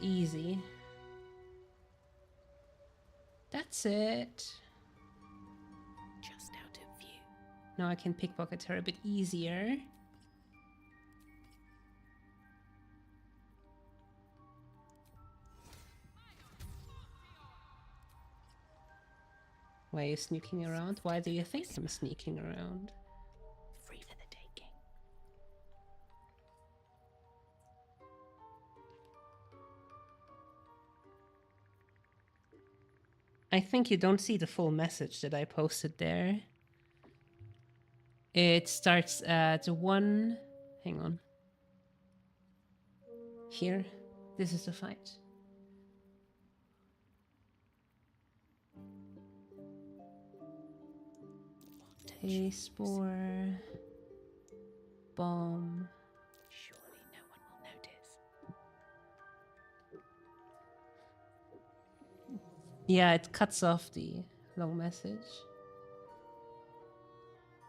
Easy. That's it. Just out of view. Now I can pickpocket her a bit easier. Why are you sneaking around? Why do you think I'm sneaking around? Free for the taking. I think you don't see the full message that I posted there. It starts at 1... Hang on. Here. This is the fight. Hey, Spore. Bomb. Surely no one will notice. Yeah, it cuts off the long message.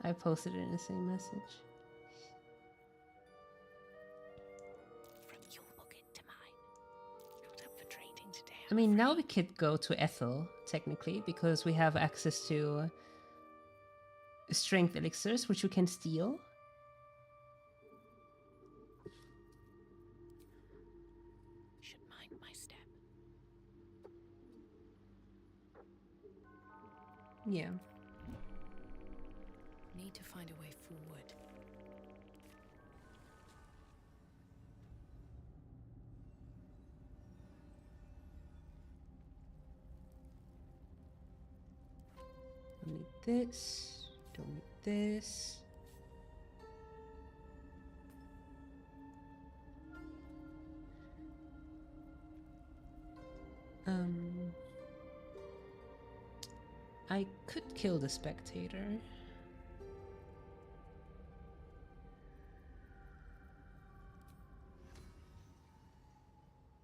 I posted it in the same message. From your pocket to mine. Not up for trading today. I mean, now we could go to Ethel, technically, because we have access to strength elixirs, which we can steal. Should mind my step. Yeah. Need to find a way forward. Don't need this. Don't need this. I could kill the Spectator.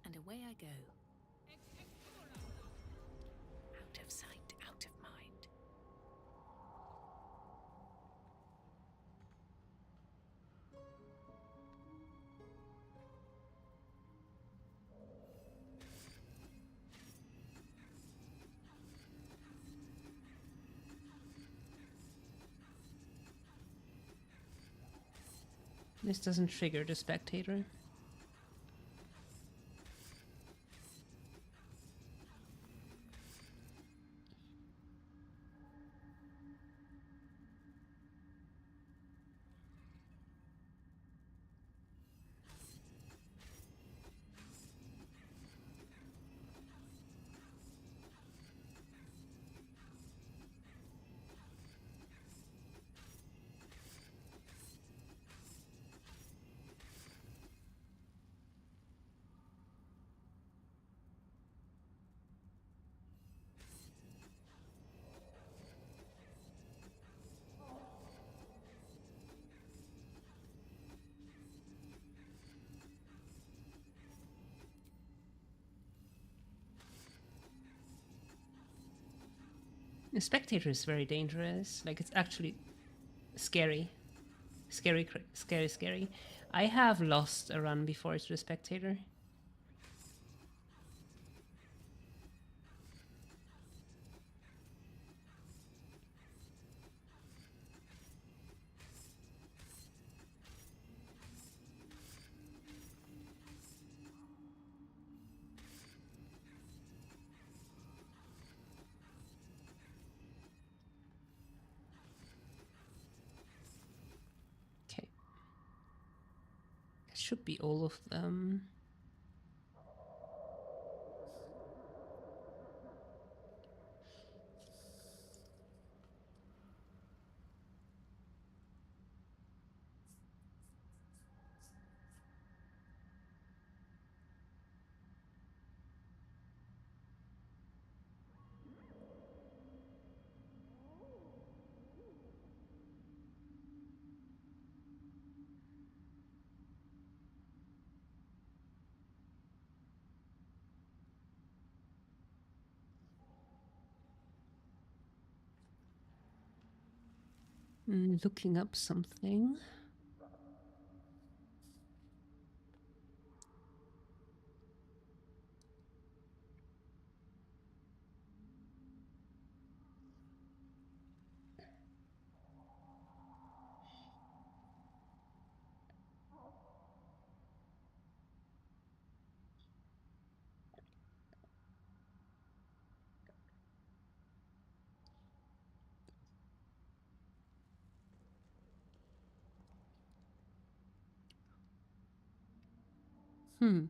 And away I go. Out of sight, out of mind. This doesn't trigger the Spectator. The Spectator is very dangerous. Like, it's actually scary. Scary, scary, scary. I have lost a run before to the Spectator. Okay. That should be all of them. Looking up something. Hmm.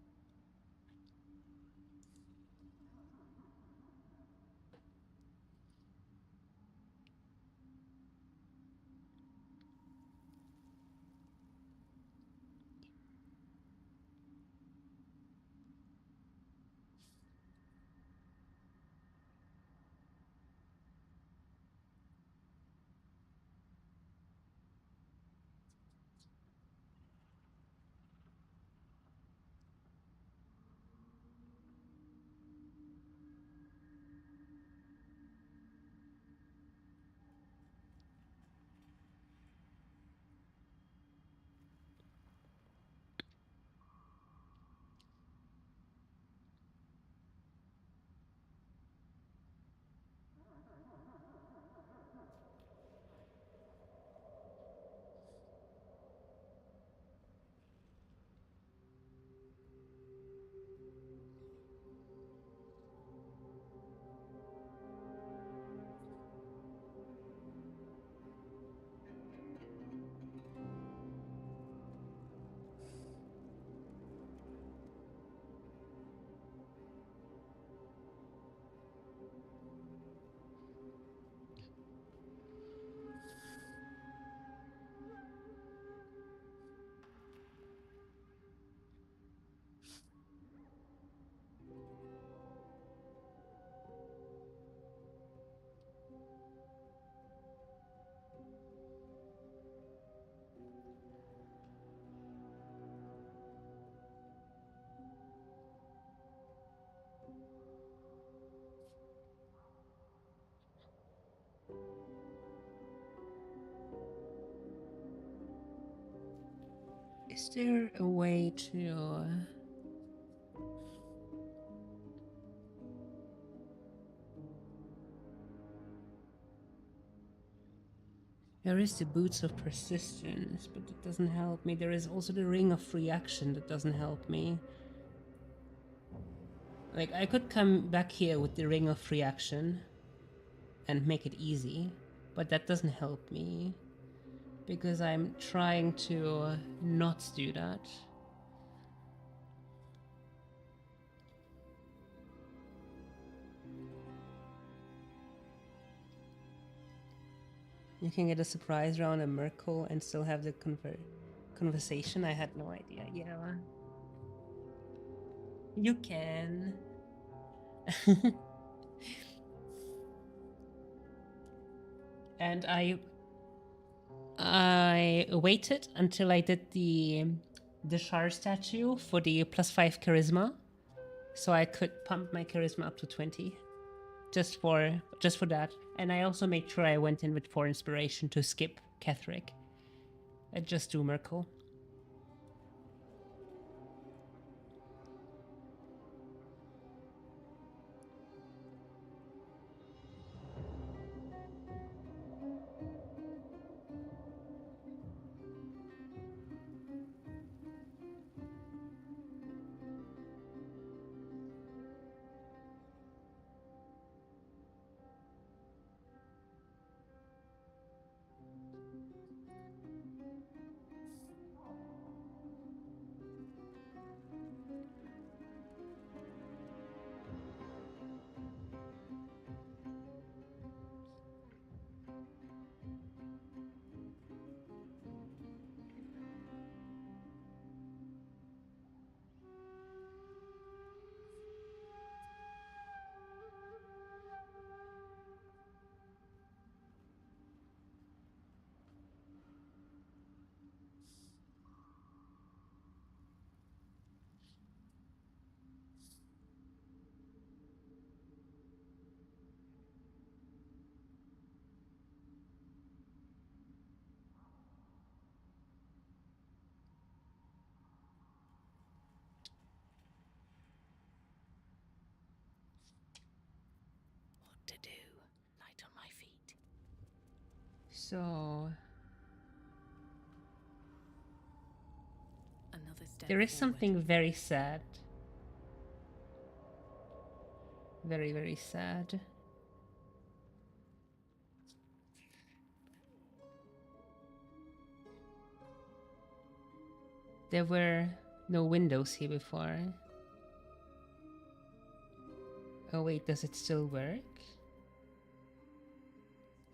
Is there a way to... There is the Boots of Persistence, but it doesn't help me. There is also the Ring of Reaction that doesn't help me. Like, I could come back here with the Ring of Reaction and make it easy, but that doesn't help me because I'm trying to not do that. You can get a surprise round a Merkel and still have the conversation. I had no idea. Yeah, you can. And I waited until I did the Shar statue for the +5 charisma, so I could pump my charisma up to 20. just for that. And I also made sure I went in with 4 inspiration to skip Ketheric and just do Merkel. What to do? Light on my feet. So Another step there is forward. something very sad. Very, very sad. There were no windows here before. Oh wait, does it still work?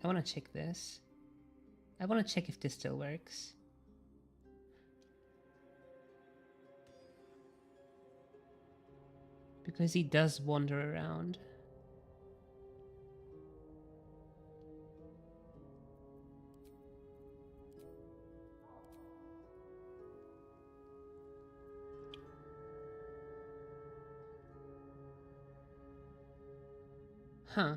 I want to check this. I want to check if this still works. Because he does wander around. Huh.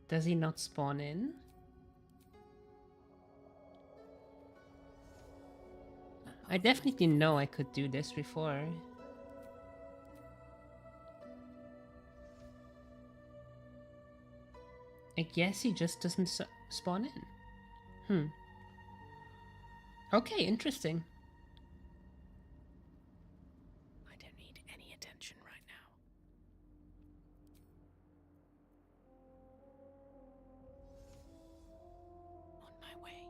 Does he not spawn in? I definitely know I could do this before. I guess he just doesn't spawn in. Okay, interesting. I don't need any attention right now. On my way.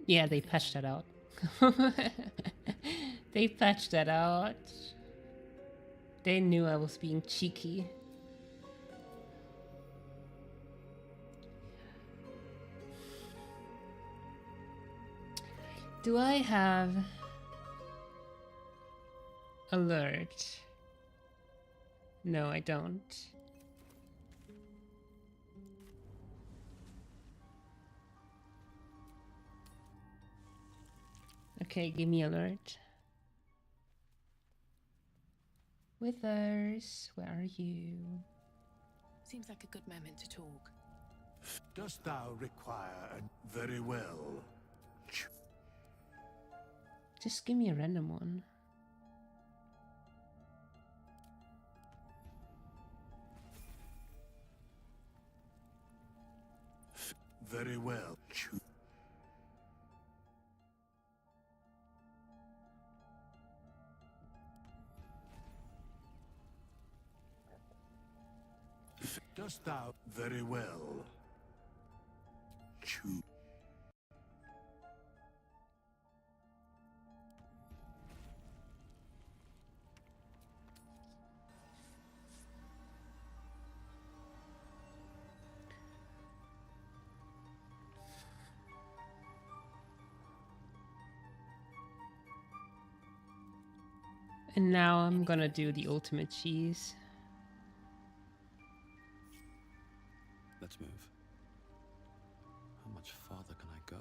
Yeah, they patched that out. They patched that out. They knew I was being cheeky. Do I have alert? No, I don't. Okay, give me alert. Withers, where are you? Seems like a good moment to talk. Dost thou require a... Very well. Just give me a random one. Very well. Dost thou... Very well. Choose. And now I'm gonna do the ultimate cheese. Let's move. How much farther can I go?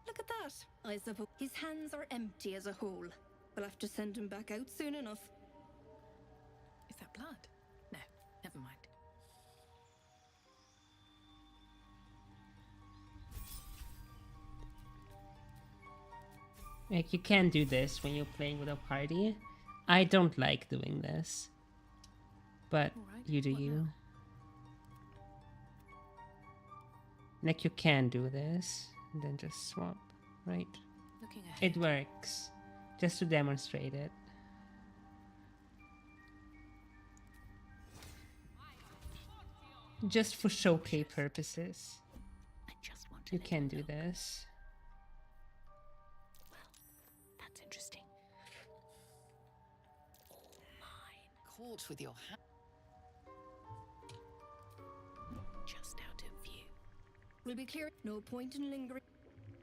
Look at that. I suppose his hands are empty as a whole. We'll have to send him back out soon enough. Is that blood? No, never mind. Like, you can do this when you're playing with a party. I don't like doing this. But Alright, you do what you. now? Like, you can do this, and then just swap, right? Looking ahead. It works. Just to demonstrate it. Just for showcase purposes. I just want to You let can you do know. this. Well, that's interesting. All mine. Caught with your hand. Just out of view. We'll be clear. No point in lingering.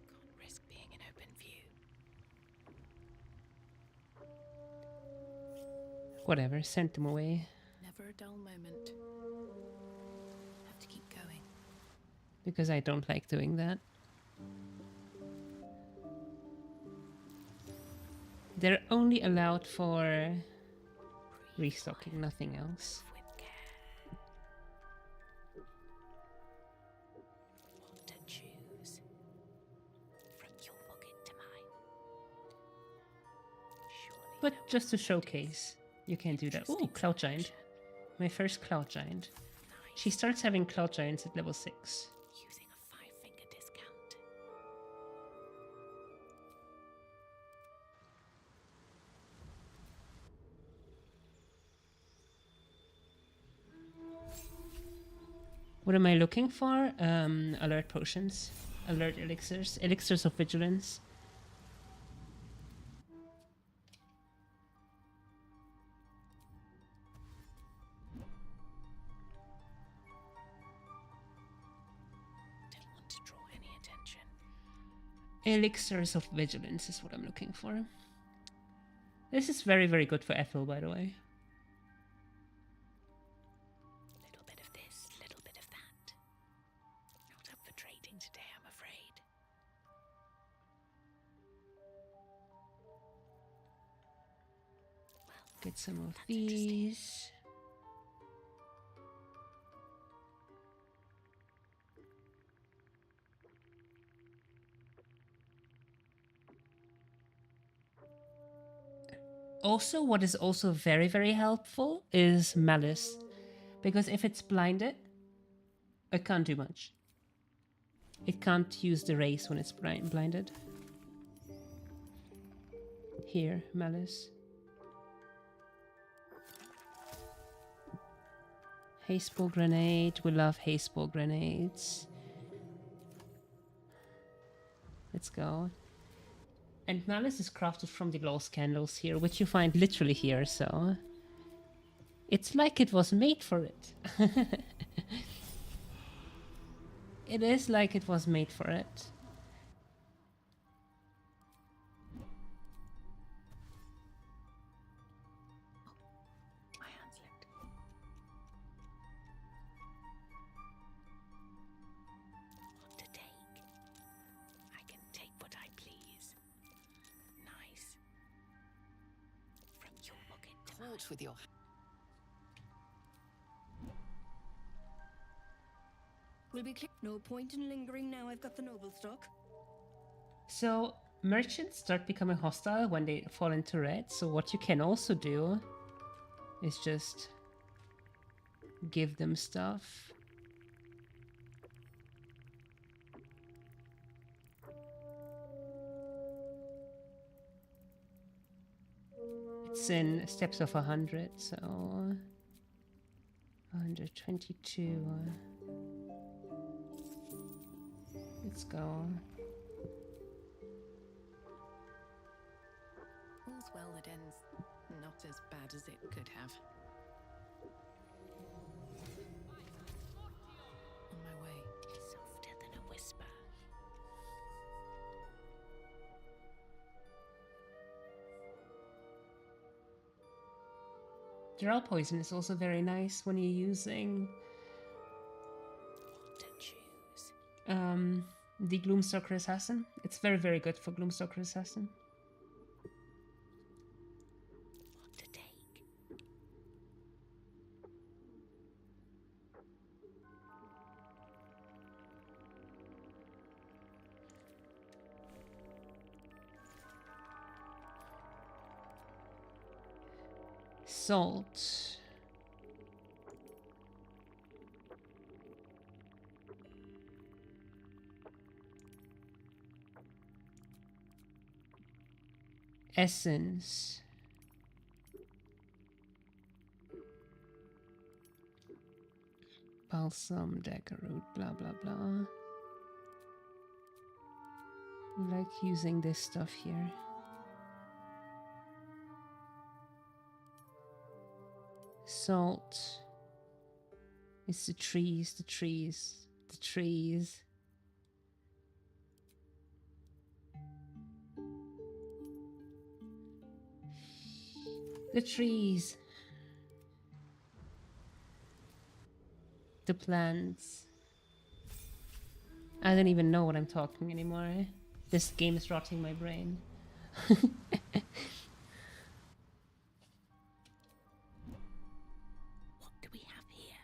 Can't risk being in open view. Whatever, send them away. Never a dull moment. Have to keep going. Because I don't like doing that. They're only allowed for restocking, nothing else. With care. What to choose. From your pocket to mine. Surely But no just to one showcase, you can do that. Ooh, Interesting Cloud Giant. selection. My first Cloud Giant. Nice. She starts having Cloud Giants at level 6. Using a 5-finger discount. What am I looking for? Alert potions. Alert elixirs. Elixirs of vigilance. Don't want to draw any attention. Elixirs of vigilance is what I'm looking for. This is very, very good for Ethel, by the way. Little bit of this, little bit of that. Not up for trading today, I'm afraid. Well, Get some of that's interesting. these. Also, what is also very, very helpful is Malice. Because if it's blinded, it can't do much. It can't use the race when it's blinded. Here, Malice. Haste-ball grenade. We love haste-ball grenades. Let's go. And Malice is crafted from the lost candles here, which you find literally here, so... It's like it was made for it. It is like it was made for it. My hand slipped. What to take? I can take what I please. Nice. From your pocket to mine. Caught with your We'll be clear. No point in lingering now I've got the noble stock. So, merchants start becoming hostile when they fall into red, so what you can also do is just give them stuff. It's in steps of 100, so 122. Let's go. All's well that ends not as bad as it could have. On my way. Softer than a whisper. Drow poison is also very nice when you're using the Gloomstalker Assassin. It's very, very good for Gloomstalker Assassin. What to take? Salt. Essence. Balsam, dagger root, blah blah blah. I like using this stuff here. Salt. It's the trees, the trees, the trees. The trees. The plants. I don't even know what I'm talking anymore. This game is rotting my brain. What do we have here?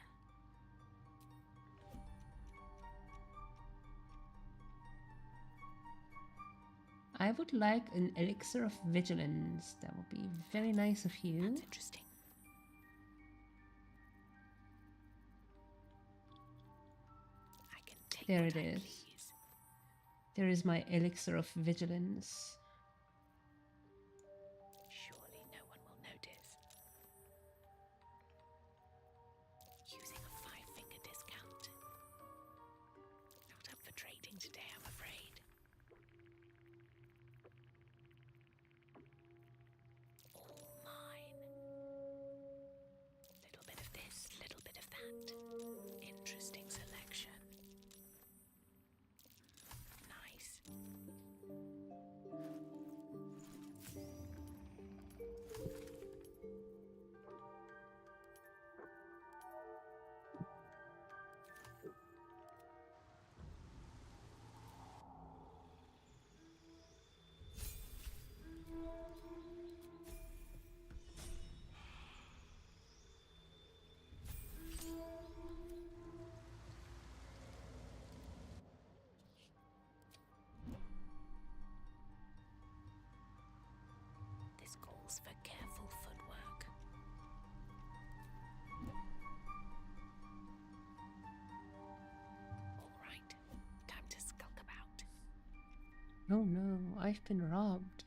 I would like an elixir of vigilance. That would be very nice of you. That's interesting. I can take There what it I is. please. There is my elixir of vigilance. Surely no one will notice. Using a 5-finger discount. Not up for trading today, I'm afraid. All mine. Little bit of this, little bit of that. Interesting selection. Nice. This calls for careful footwork. All right, time to skulk about. Oh no, I've been robbed.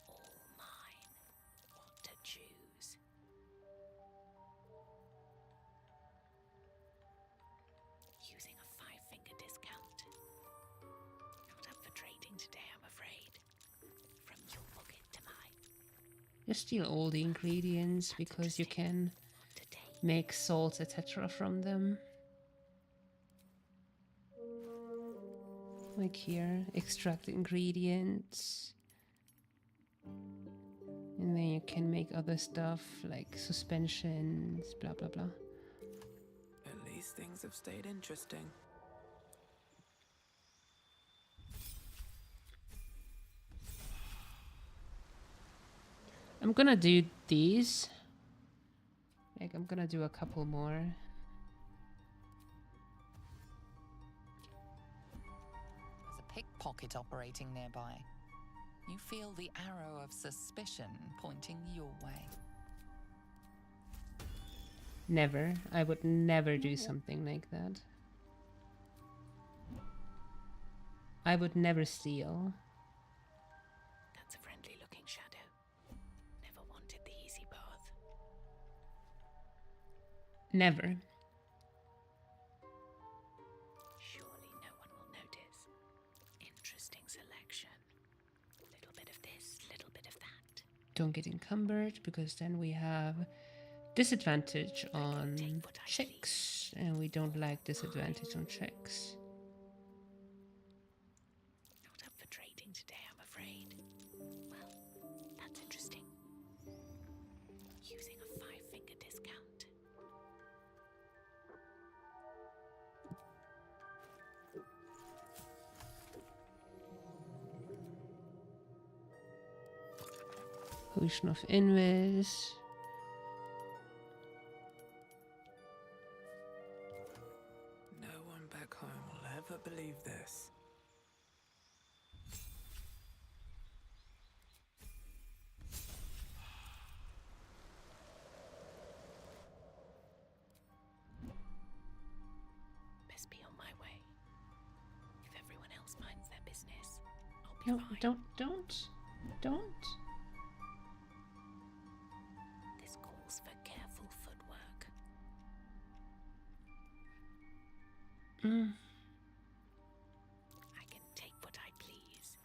All mine. What to choose? Using a 5-finger discount. Not up for trading today, I'm afraid. From your pocket to mine. Just steal all the ingredients because you can What to take? make salts, etc. from them. Like here, extract the ingredients. And then you can make other stuff like suspensions, blah blah blah. At least things have stayed interesting. I'm gonna do these. Like, I'm gonna do a couple more. There's a pickpocket operating nearby. You feel the arrow of suspicion pointing your way. Never. I would never do something like that. I would never steal. That's a friendly looking shadow. Never wanted the easy path. Never. Surely no one will notice. Interesting selection. Little bit of this, little bit of that. Don't get encumbered, because then we have disadvantage on checks, and we don't like disadvantage on checks. Not up for trading today, I'm afraid. Well, that's interesting. Using a 5-finger discount. Potion of Invis. No one back home will ever believe this. Best be on my way. If everyone else minds their business, I'll be No, fine. don't. This calls for careful footwork. I can take what I please.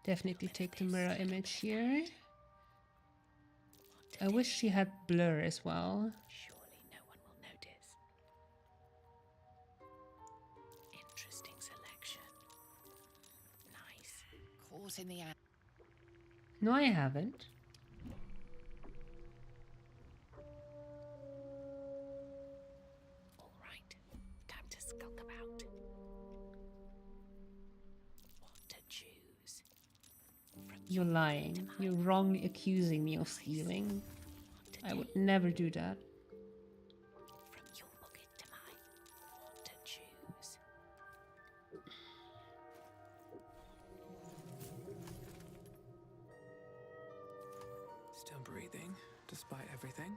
Definitely take the mirror image here. I wish she had blur as well. Surely no one will notice. Interesting selection. Nice. Caught in the act. No, I haven't. All right. Time to skulk about. What to choose? You're lying. You're wrongly accusing me of stealing. I would never do that. From your pocket to mine. What to choose? Still breathing, despite everything.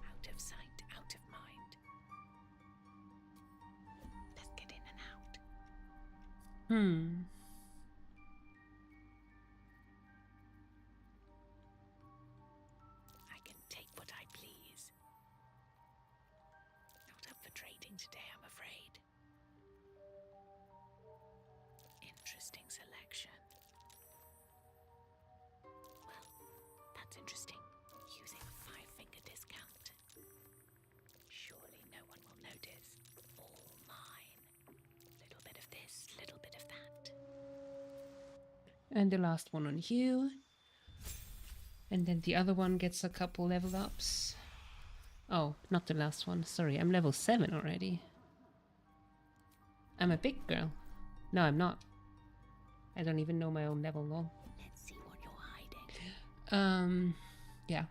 Out of sight, out of mind. Let's get in and out. I can take what I please. Not up for trading today, I'm afraid. Interesting selection. Well, that's interesting. Using a 5-finger discount. Surely no one will notice. All mine. Little bit of this, little bit of that. And the last one on you. And then the other one gets a couple level ups. Oh, not the last one. Sorry, I'm level 7 already. I'm a big girl. No, I'm not. I don't even know my own level long. Let's see what you're hiding. Yeah.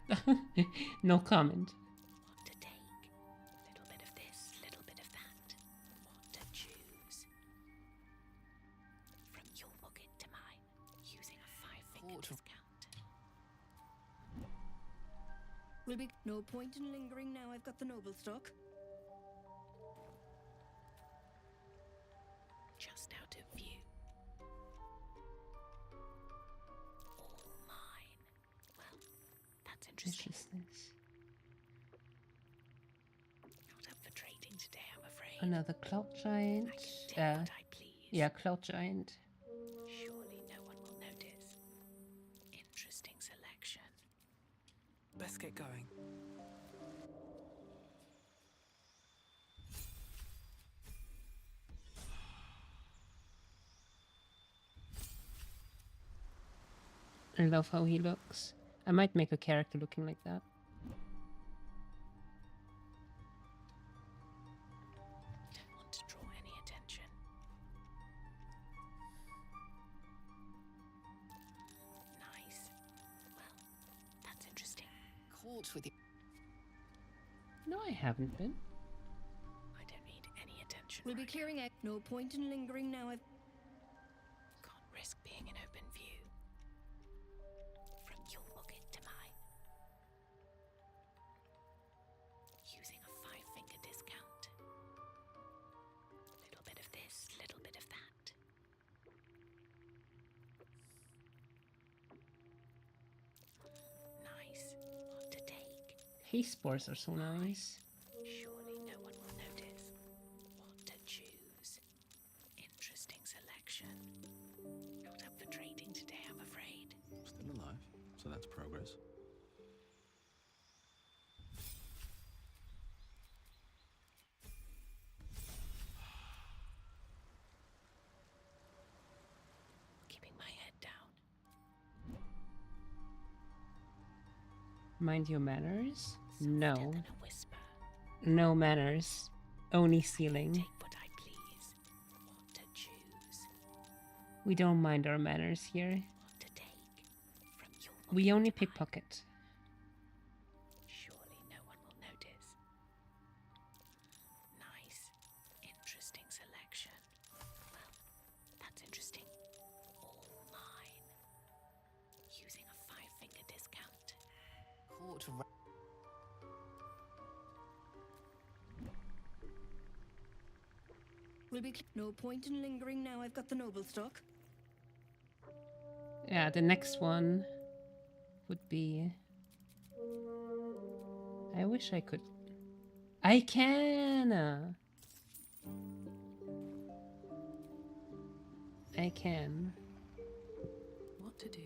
No comment. What to take? Little bit of this, little bit of that. What to choose? From your pocket to mine, using a 5-finger discount. Will be no point in lingering now I've got the noble stock. Just out of view. All mine. Well, that's interesting. Viciousness. Not up for trading today, I'm afraid. Another cloud giant. I can take what I please. Yeah, cloud giant. Surely no one will notice. Interesting selection. Let's get going. I love how he looks. I might make a character looking like that. Don't want to draw any attention. Nice. Well, that's interesting. Caught with the. No, I haven't been. I don't need any attention. We'll be right clearing out. No point in lingering now I've... now. Can't risk being in open view. From your pocket to mine. Using a 5-finger discount. Little bit of this, little bit of that. Nice. What to take? Hay spores are so nice. Surely no one will notice. What to choose? Interesting selection. Not up for trading today, I'm afraid. Still alive, so that's progress. Mind your manners? No. Than a whisper. No manners. Only stealing. Take what I please. What to choose. We don't mind our manners here. What to take. From your We only pocket to mine. pickpocket. Surely no one will notice. Nice. Interesting selection. Well, that's interesting. All mine. Using a 5-finger discount. Court Will be no point in lingering now I've got the noble stock. Yeah, the next one would be... I wish I could... I can! I can. What to do?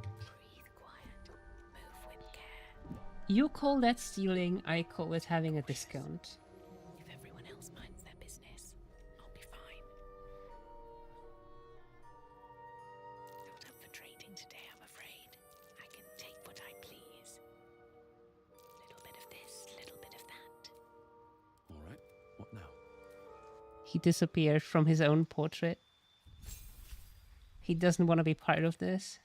Breathe quiet. Move with care. You call that stealing, I call it having a discount. If everyone else minds their business, I'll be fine. Not up for trading today, I'm afraid. I can take what I please. Little bit of this, little bit of that. All right, what now? He disappeared from his own portrait. He doesn't want to be part of this.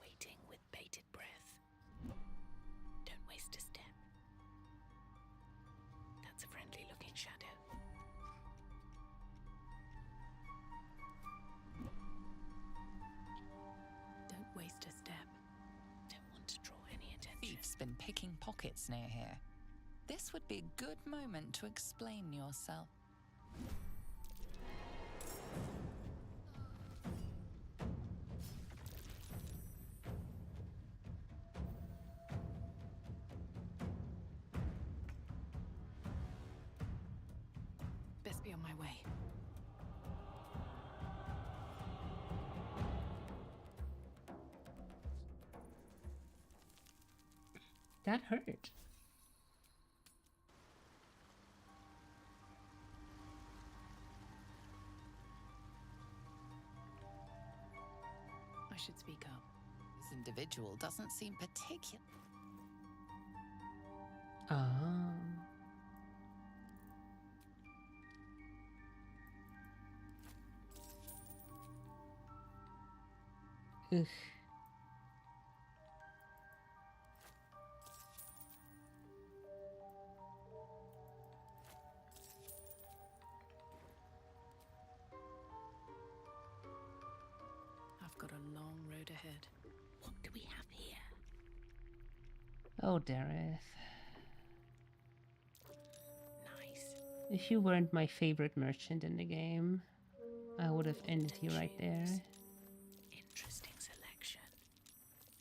Waiting with bated breath. Don't waste a step. That's a friendly looking shadow. Don't waste a step. Don't want to draw any attention. Thief's been picking pockets near here. This would be a good moment to explain yourself. Best be on my way. That hurt. I should speak up. This individual doesn't seem particular. Ah. Ugh. I've got a long road ahead. What do we have here? Oh, Dareth. Nice. If you weren't my favorite merchant in the game, I would have ended you right there. Interesting selection.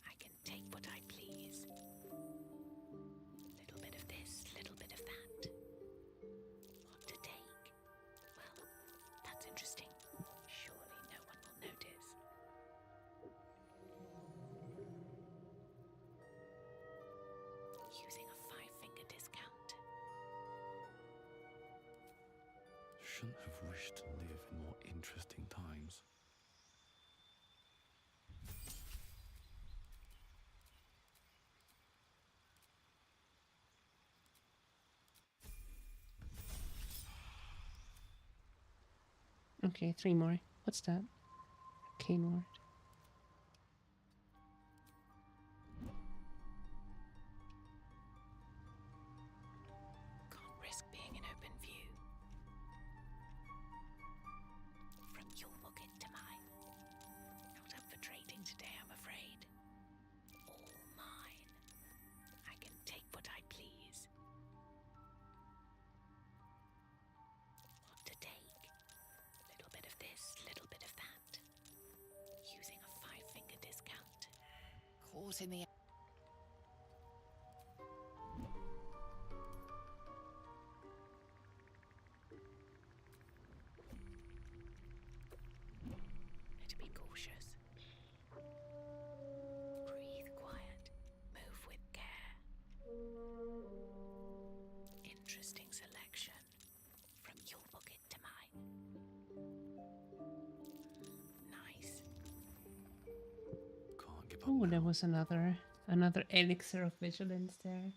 I can take what I please. Little bit of this, little bit of that. What to take? Well, that's interesting. Surely no one will notice. Using a 5-finger discount. Shouldn't have wished to live in more interesting times. Okay, 3 more. What's that? Arcane ward. Can't risk being in open view. From your pocket to mine. Not up for trading today, I'm afraid. All mine. I can take what I please. What to take? Little bit of this, little bit of that. Using a 5-finger discount. Caught in the... To be cautious. Breathe quiet. Move with care. Interesting selection. From your pocket to mine. Nice. Oh, there was another elixir of vigilance there.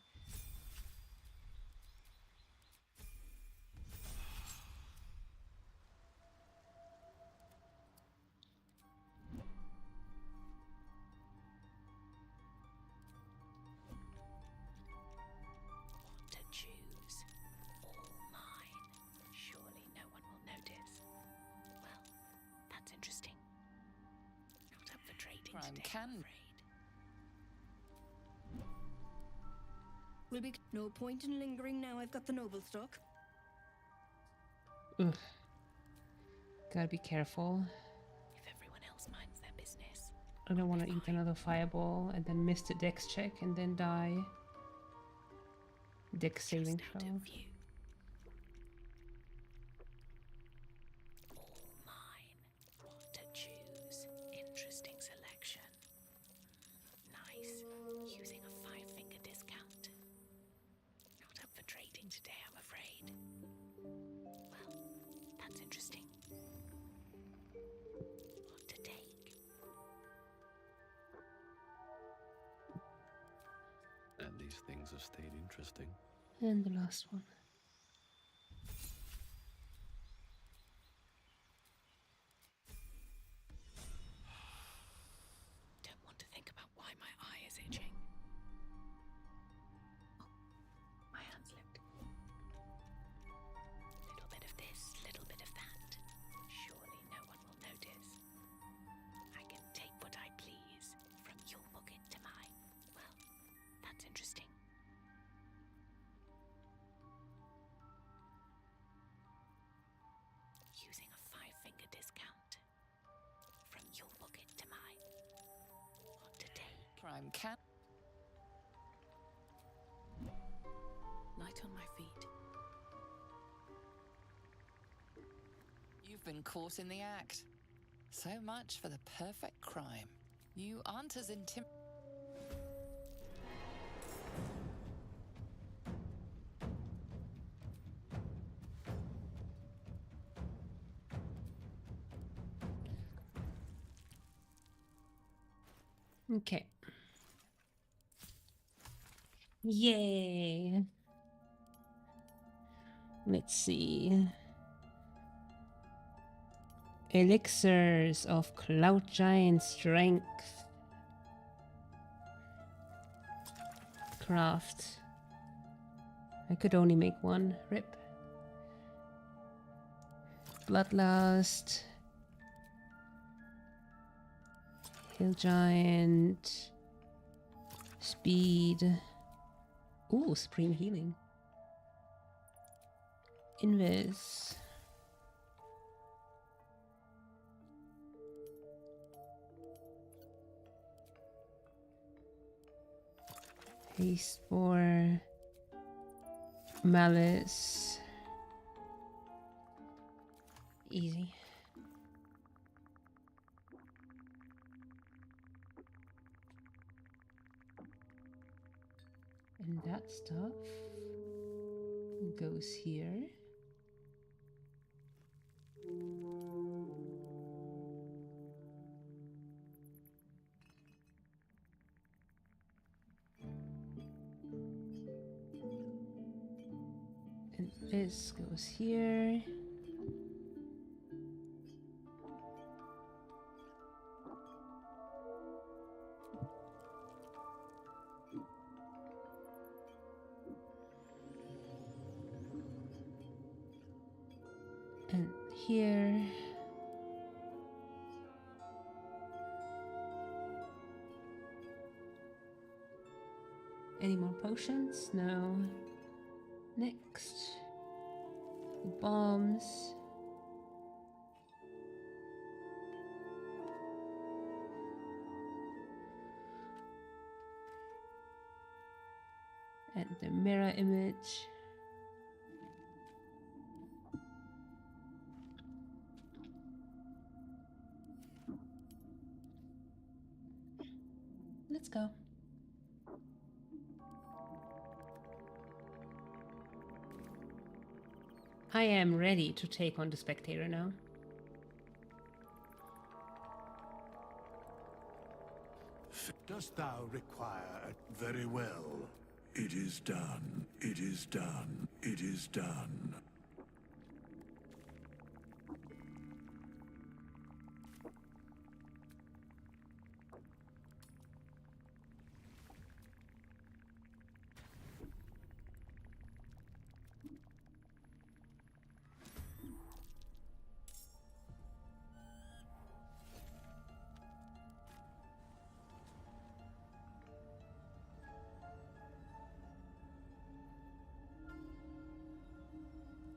What to choose? All mine. Surely no one will notice. Well, that's interesting. Not up for trading today, I'm afraid. Will be no point in lingering now I've got the noble stock. Ugh. Gotta be careful. If everyone else minds their business. I don't want to eat another fireball and then miss the dex check and then die. Dex saving throw. All mine. What to choose? Interesting selection. Nice. Using a 5-finger discount. Not up for trading today, I'm afraid. Well, that's interesting. What to take? And these things have stayed interesting. And the last one. Don't want to think about why my eye is itching. Oh, my hand slipped. Little bit of this, little bit of that. Surely no one will notice. I can take what I please, from your pocket to mine. Well, that's interesting. Using a 5-finger discount, from your pocket to mine. What to take? Crime can. Light on my feet. You've been caught in the act. So much for the perfect crime. You aren't as intimidating. Okay. Yay. Let's see. Elixirs of Cloud Giant Strength. Craft. I could only make one. Rip. Bloodlust. Hill Giant. Speed. Ooh, Supreme Healing. Invis. Haste for Malice. Easy. And that stuff goes here. And this goes here. And here. Any more potions? No. Next. Bombs. And the mirror image. Let's go. I am ready to take on the Spectator now. Dost thou require a... Very well. It is done. It is done. It is done.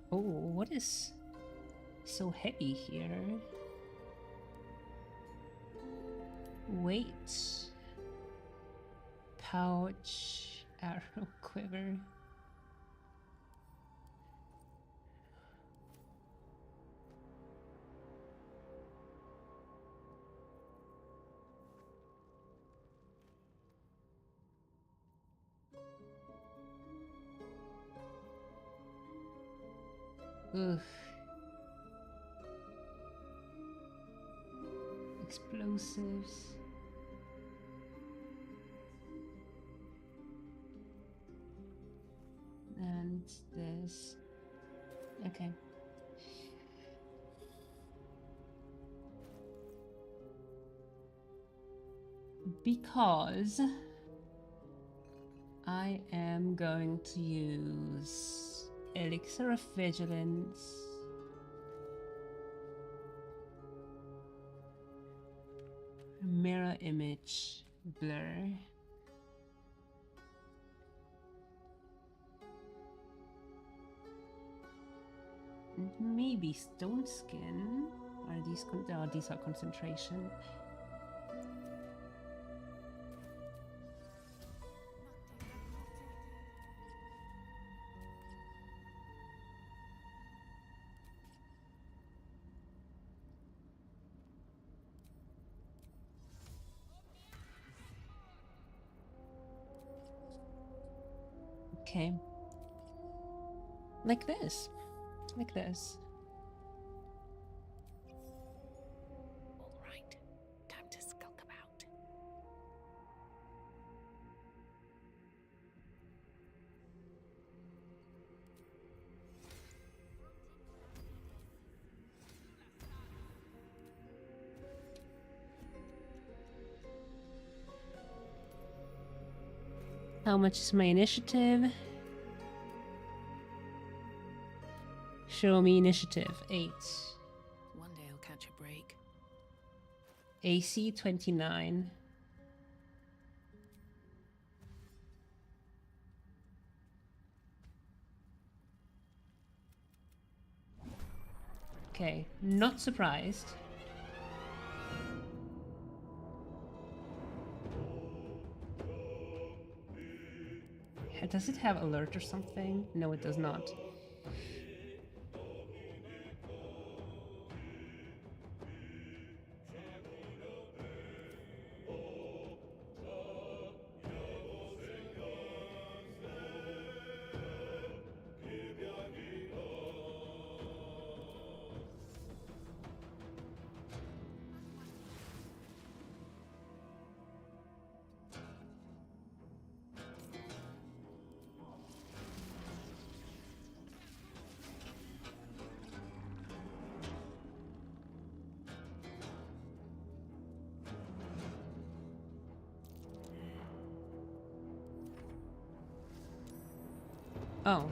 Oh, what is so heavy here? Weight. Pouch. Arrow quiver. Ugh. Explosives. And this. Okay. Because I am going to use Elixir of Vigilance, Mirror Image, Blur. Maybe Stone Skin. Are these these are concentration. Okay. Like this. Like this. All right, time to skulk about. How much is my initiative? Show me initiative. 8. One day I'll catch a break. AC 29. Okay, not surprised. Does it have alert or something? No, it does not. Oh.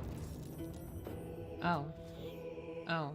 Oh. Oh.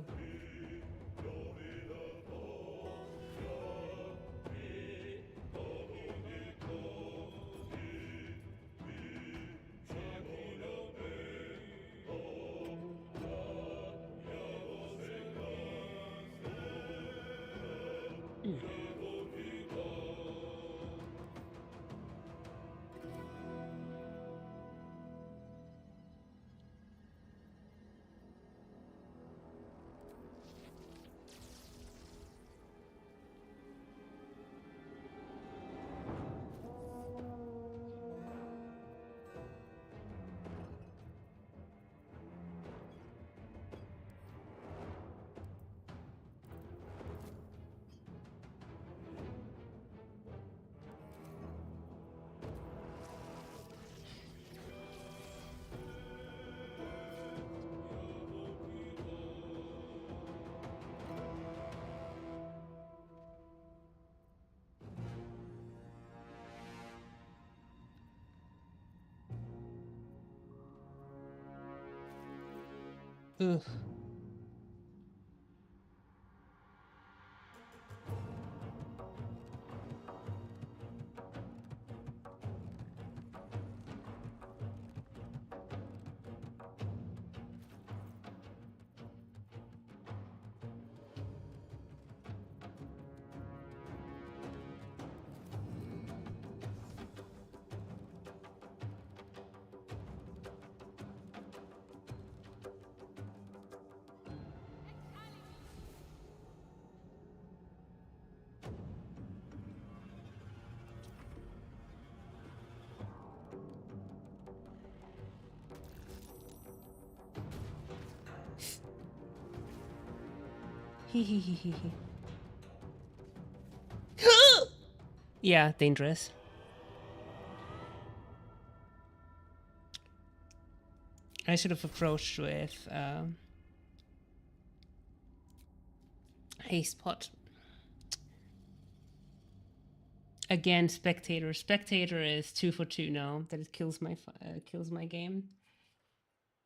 Ugh. Yeah, dangerous. I should have approached with haste pot. Again, spectator. Spectator is 2 for 2 now. That it kills my game,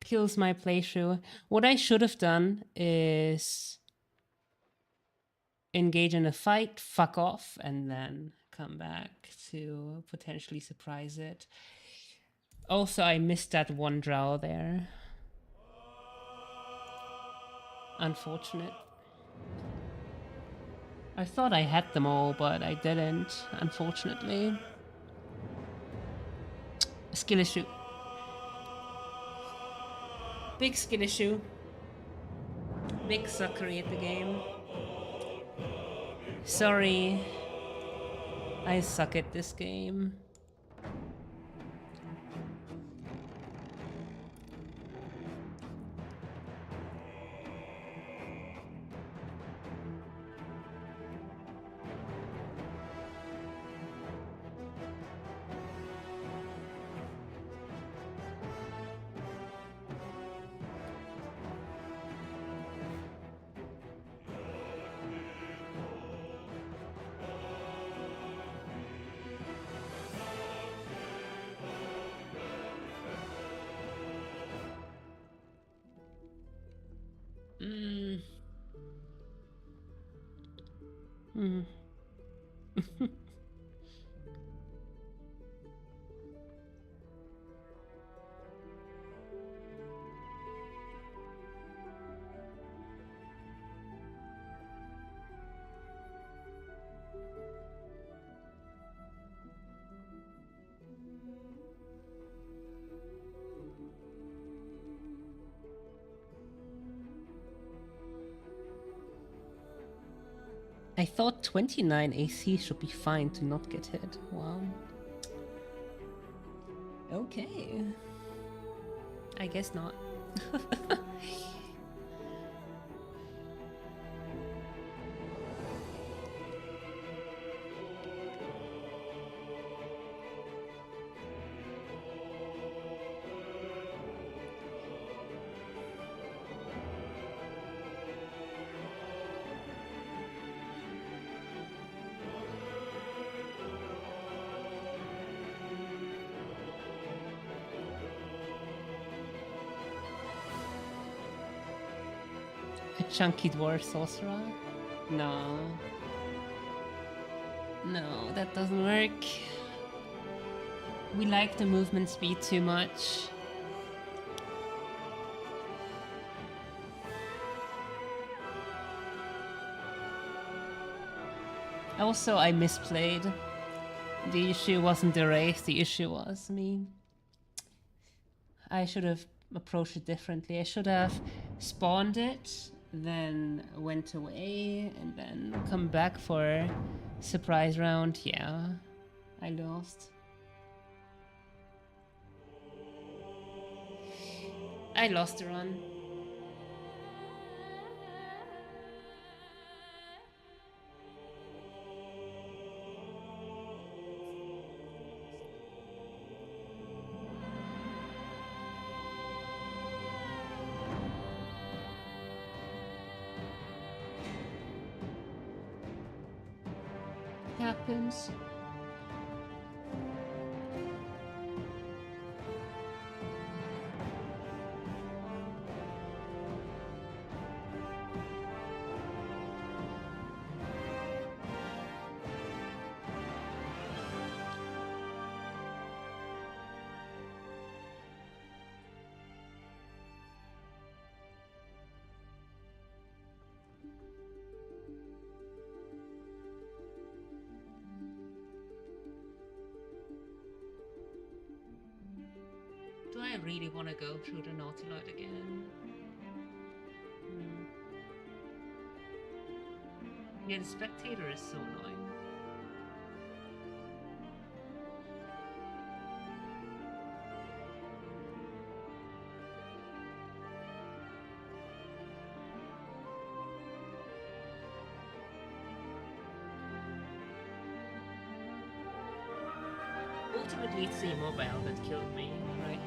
kills my playthrough. What I should have done is engage in a fight, fuck off, and then come back to potentially surprise it. Also, I missed that one drow there. Unfortunate. I thought I had them all, but I didn't, unfortunately. Skill issue. Big skill issue. Big suckery at the game. Sorry. I suck at this game. I thought 29 AC should be fine to not get hit. Wow. Okay. I guess not. A chunky dwarf sorcerer? No. No, that doesn't work. We like the movement speed too much. Also, I misplayed. The issue wasn't the race, the issue was me. I should have approached it differently. I should have spawned it, then went away, and then come back for surprise round. Yeah, I lost. I lost the run. Happens. I really want to go through the Nautiloid again? Yeah, the Spectator is so annoying. Ultimately, it's the immobile that killed me, right?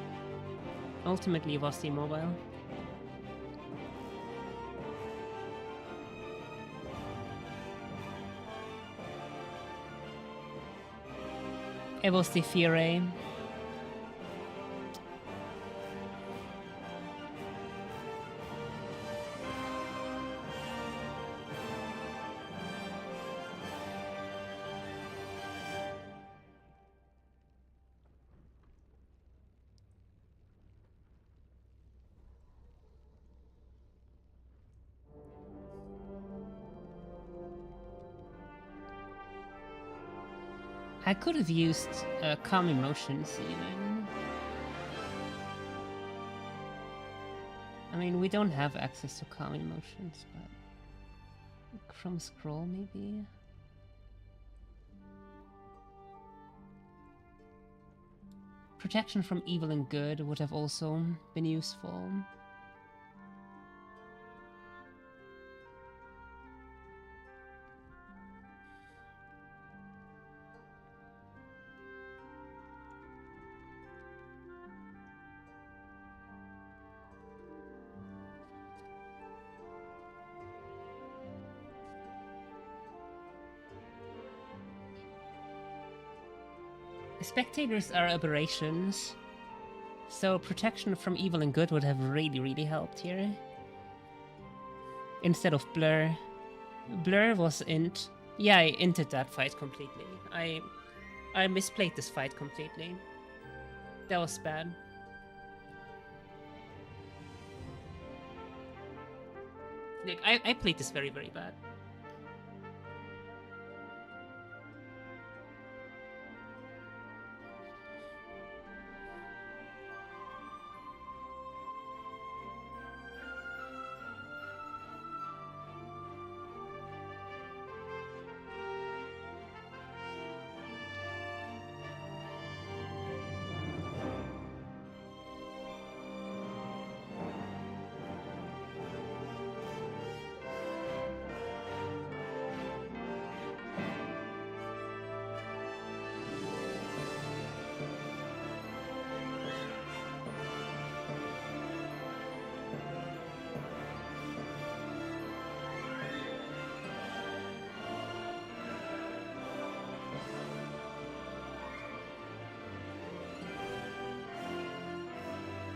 Ultimately, it was the immobile. It was the Fury. I could have used calm emotions even. I mean, we don't have access to calm emotions, but from scroll maybe. Protection from evil and good would have also been useful. Spectators are aberrations, so protection from evil and good would have really helped here. Instead of blur. Blur was int. Yeah, I inted that fight completely. I misplayed this fight completely. That was bad. Like, I played this very bad.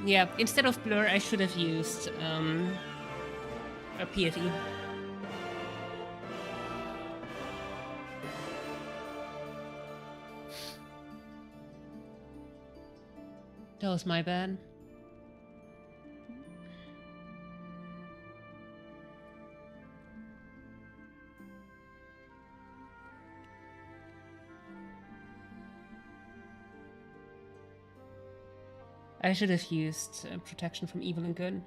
Yeah, instead of blur, I should have used a PFE. That was my bad. I should have used protection from evil and good.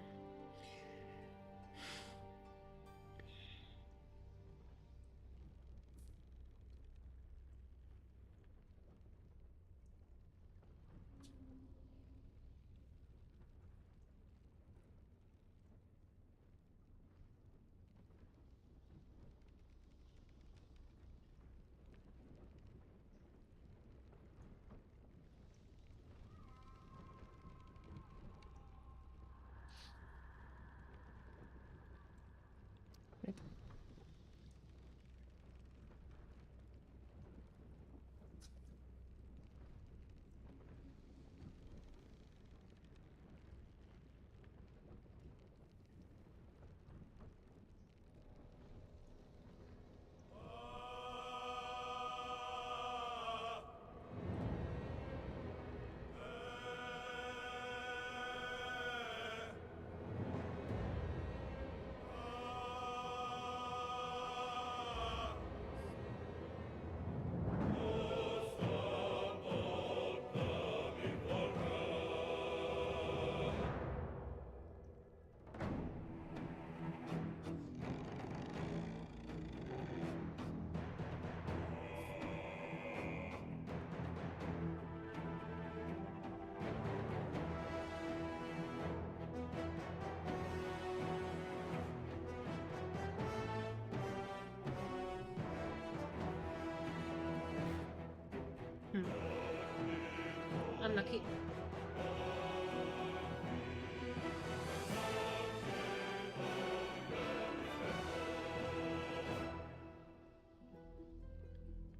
unlucky.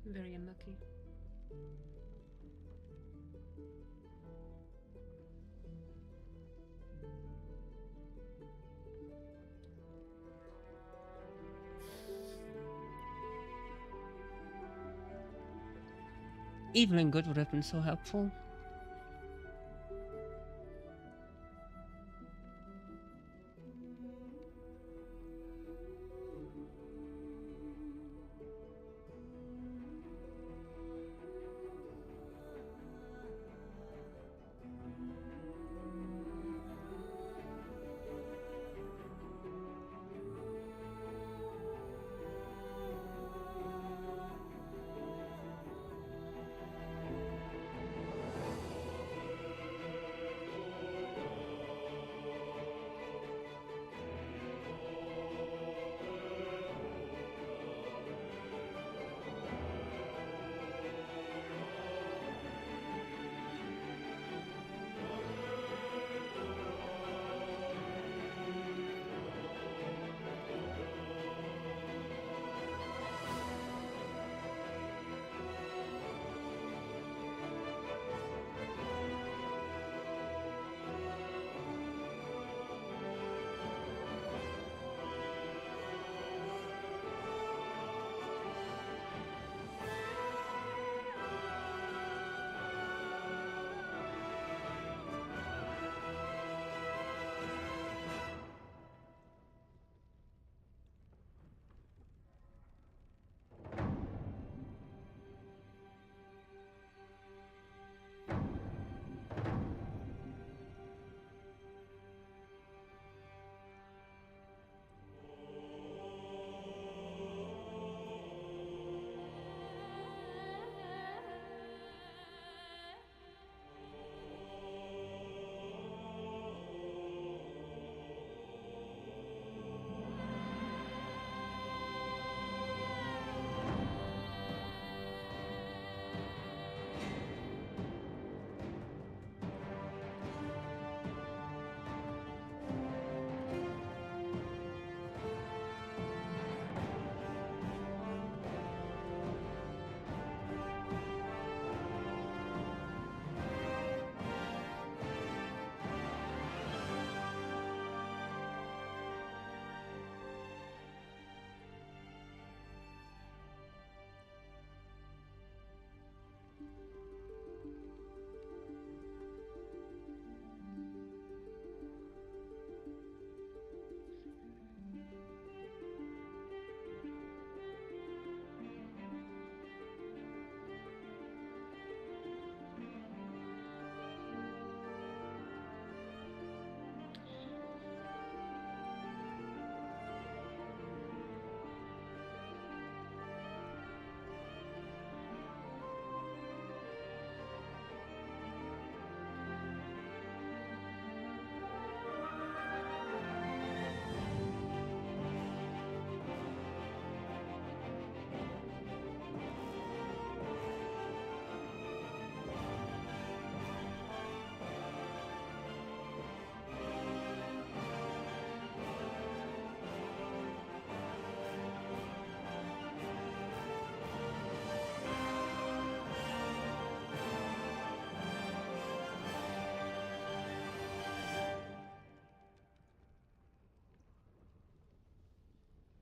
Very unlucky. Evil and good would have been so helpful.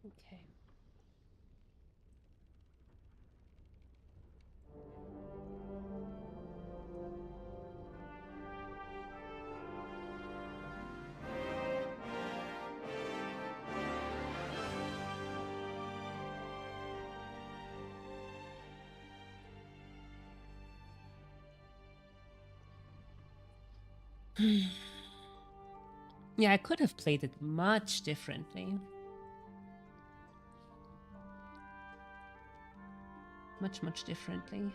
Okay. Yeah, I could have played it much differently. Much differently.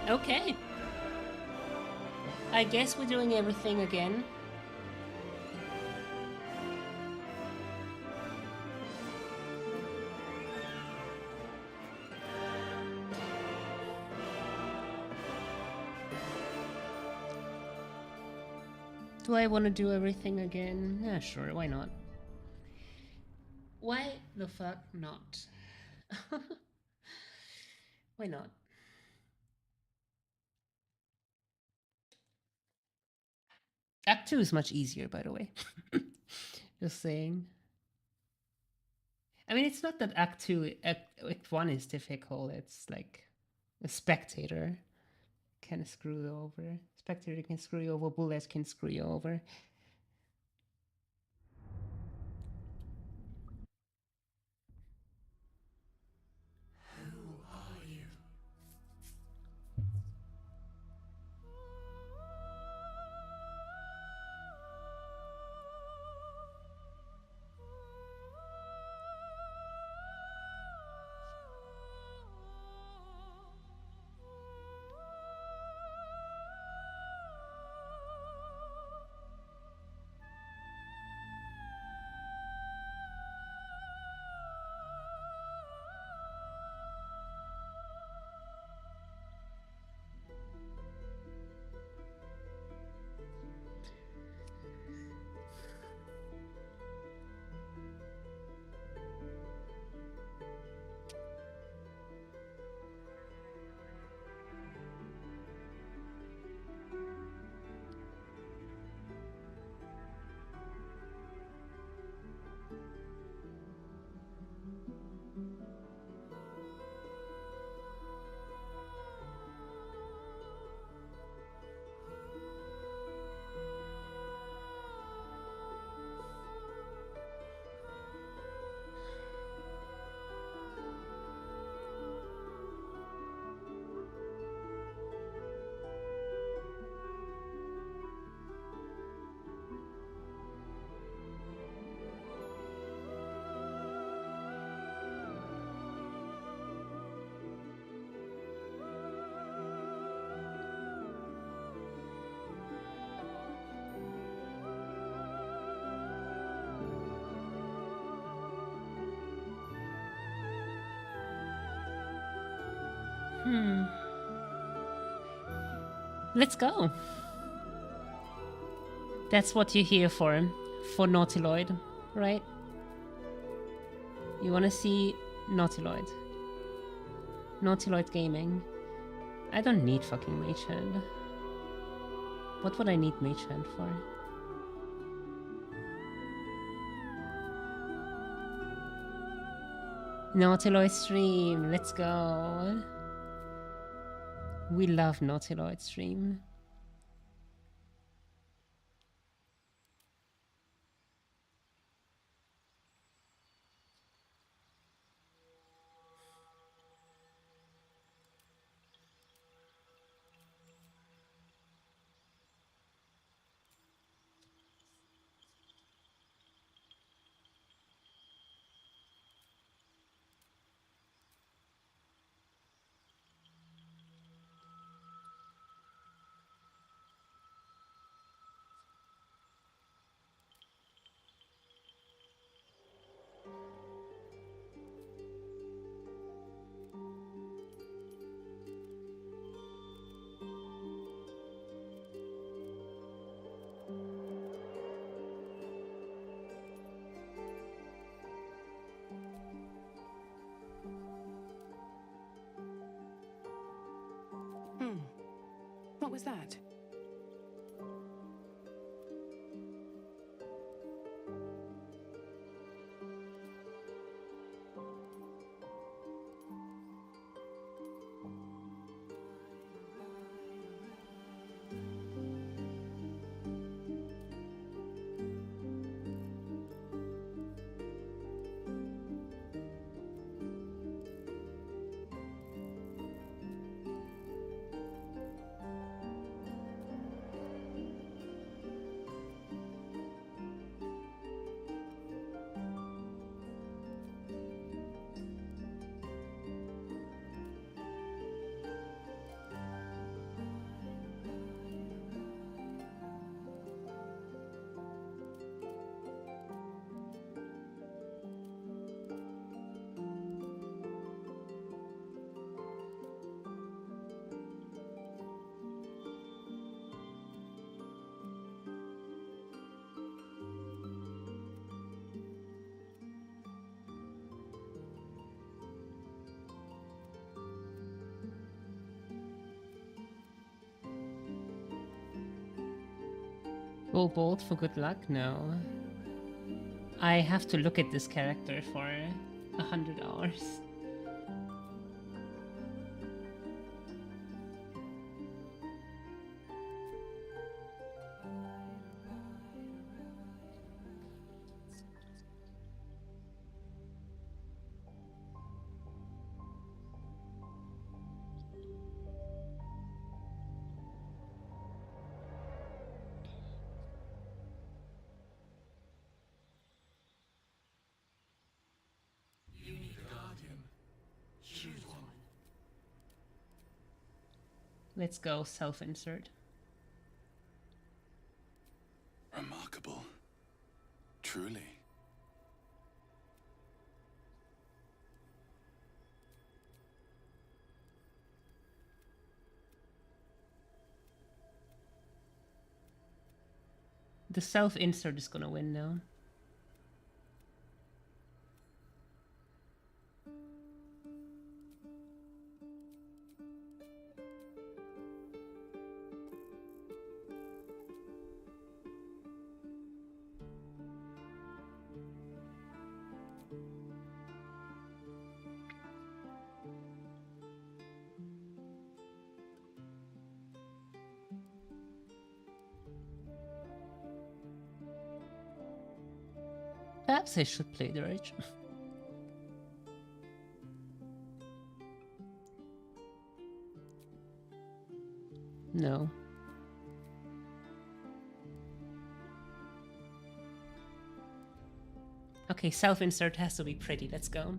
Okay. I guess we're doing everything again. Do I want to do everything again? Yeah, sure, why not? Why the fuck not? Why not? Act 2 is much easier, by the way. Just saying. I mean, it's not that Act 2, Act 1 is difficult. It's like a Spectator can screw you over. Spectator can screw you over. Bullets can screw you over. Let's go. That's what you're here for Nautiloid, right? You want to see Nautiloid. Nautiloid Gaming. I don't need fucking Mage Hand. What would I need Mage Hand for? Nautiloid stream, let's go. We love Nautiloid stream. What was that? Full bolt for good luck? No. I have to look at this character for 100 hours. Let's go self-insert. Remarkable. Truly. The self-insert is gonna win now. Perhaps I should play the rage. No. Okay, self-insert has to be pretty. Let's go.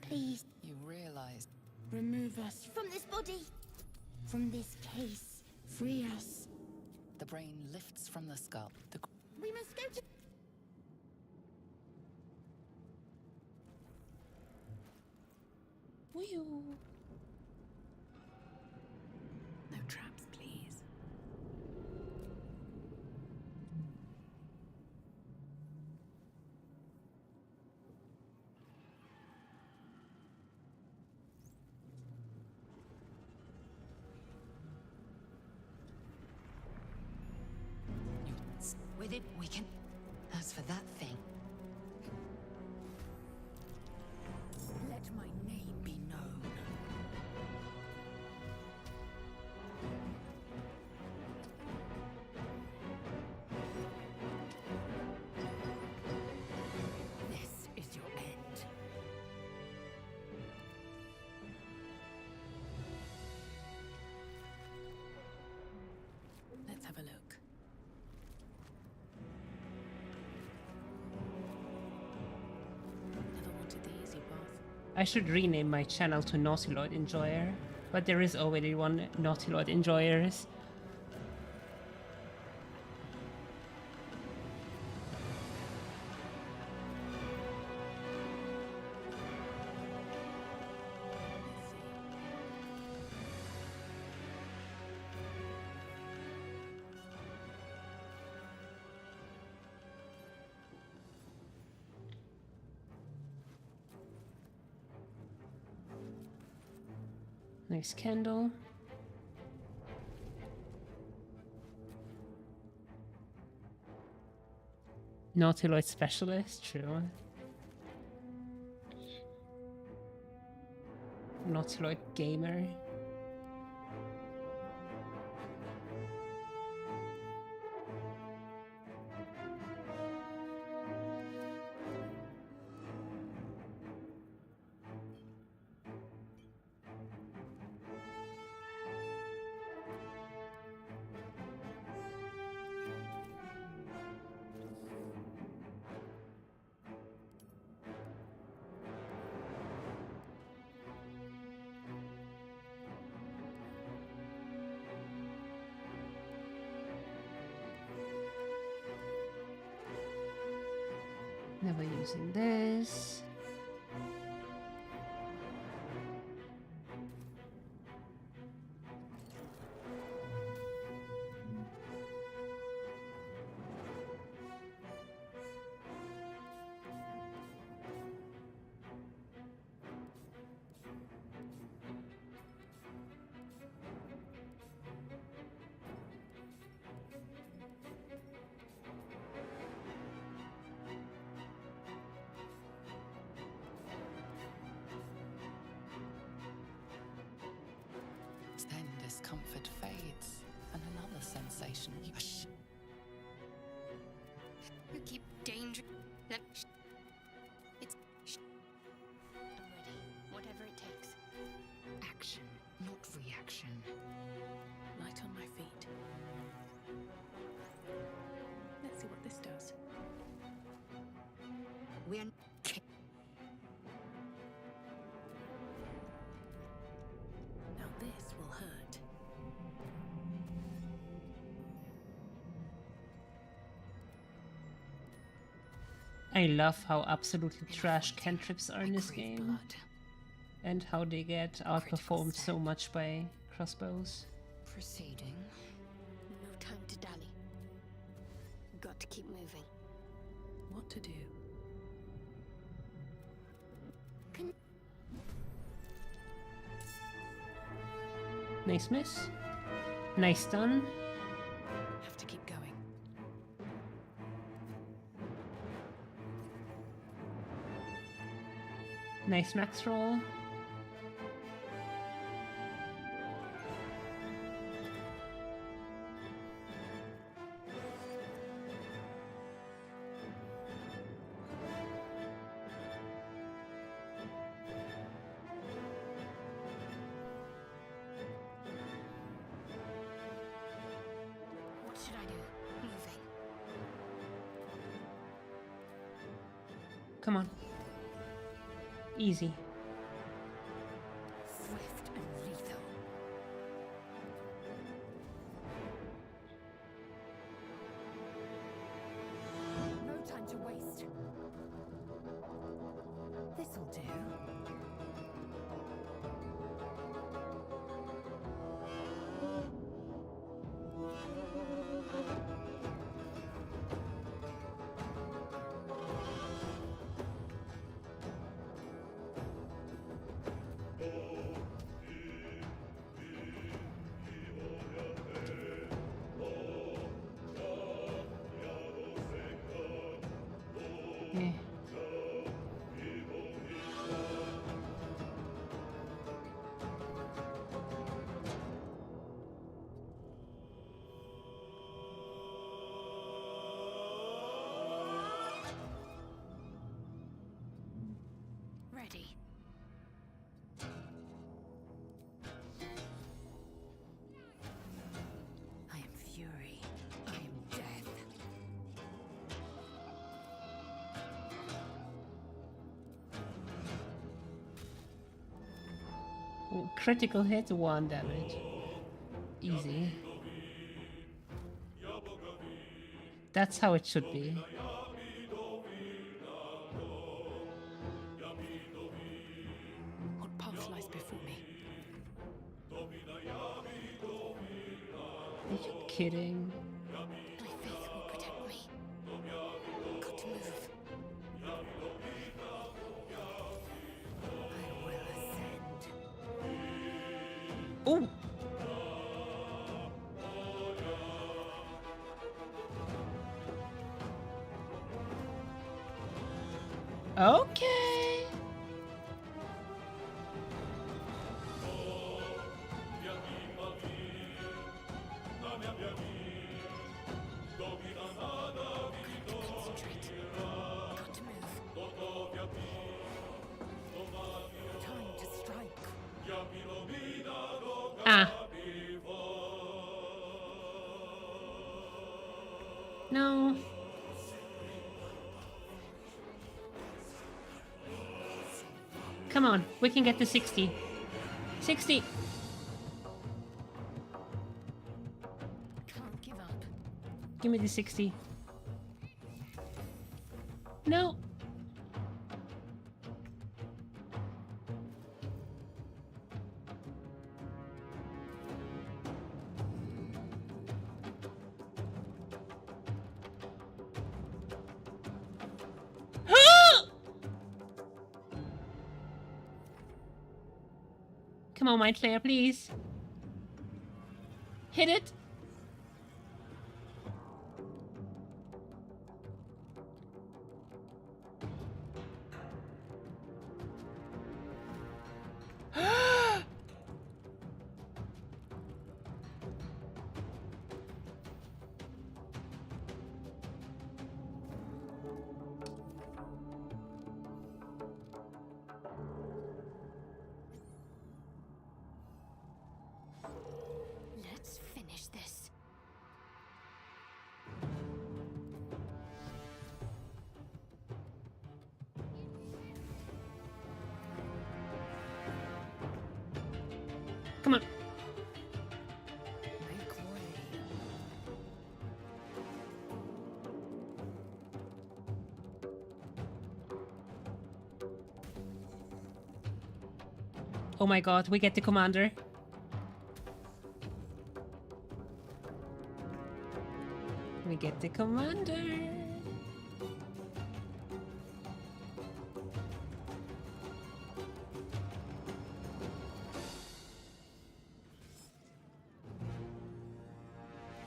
Please. You realize. Remove us from this body. From this case. Free us. The brain lifts from the skull. We must go to... Wee-oo. No traps, please. With it, we can... As for that thing... Let my name be known. This is your end. Let's have a look. I should rename my channel to Naughty Lord Enjoyer, but there is already one Naughty Lord Enjoyers. Nice candle. Naughty Lord Specialist, true. Naughty Lord Gamer. Never using this. Then discomfort fades, and another sensation. You keep danger. It's. I'm ready. Whatever it takes. Action, not reaction. Light on my feet. Let's see what this does. We're Now this will hurt. I love how absolutely trash cantrips are in this game. And how they get outperformed so much by crossbows. proceeding. No time to dally. Got to keep moving. What to do? Nice miss. Nice done. Have to keep going. Nice max roll. What should I do? Moving. Come on. Easy. Swift and lethal. No time to waste. This'll do. Yeah. Ready. I am fury. I am death. Critical hit, 1 damage. Easy. That's how it should be. What path lies before me? Are you kidding? My faith will protect me. Got to move. I will ascend. Oh! Okay. Got to move. Time to strike. Ah. No. Come on, we can get to 60. 60. Can't give up. Give me the 60. No. Come on, Mind Flayer, please. Hit it. Let's finish this. Come on. Make way. Oh my god, we get the commander. We get the commander.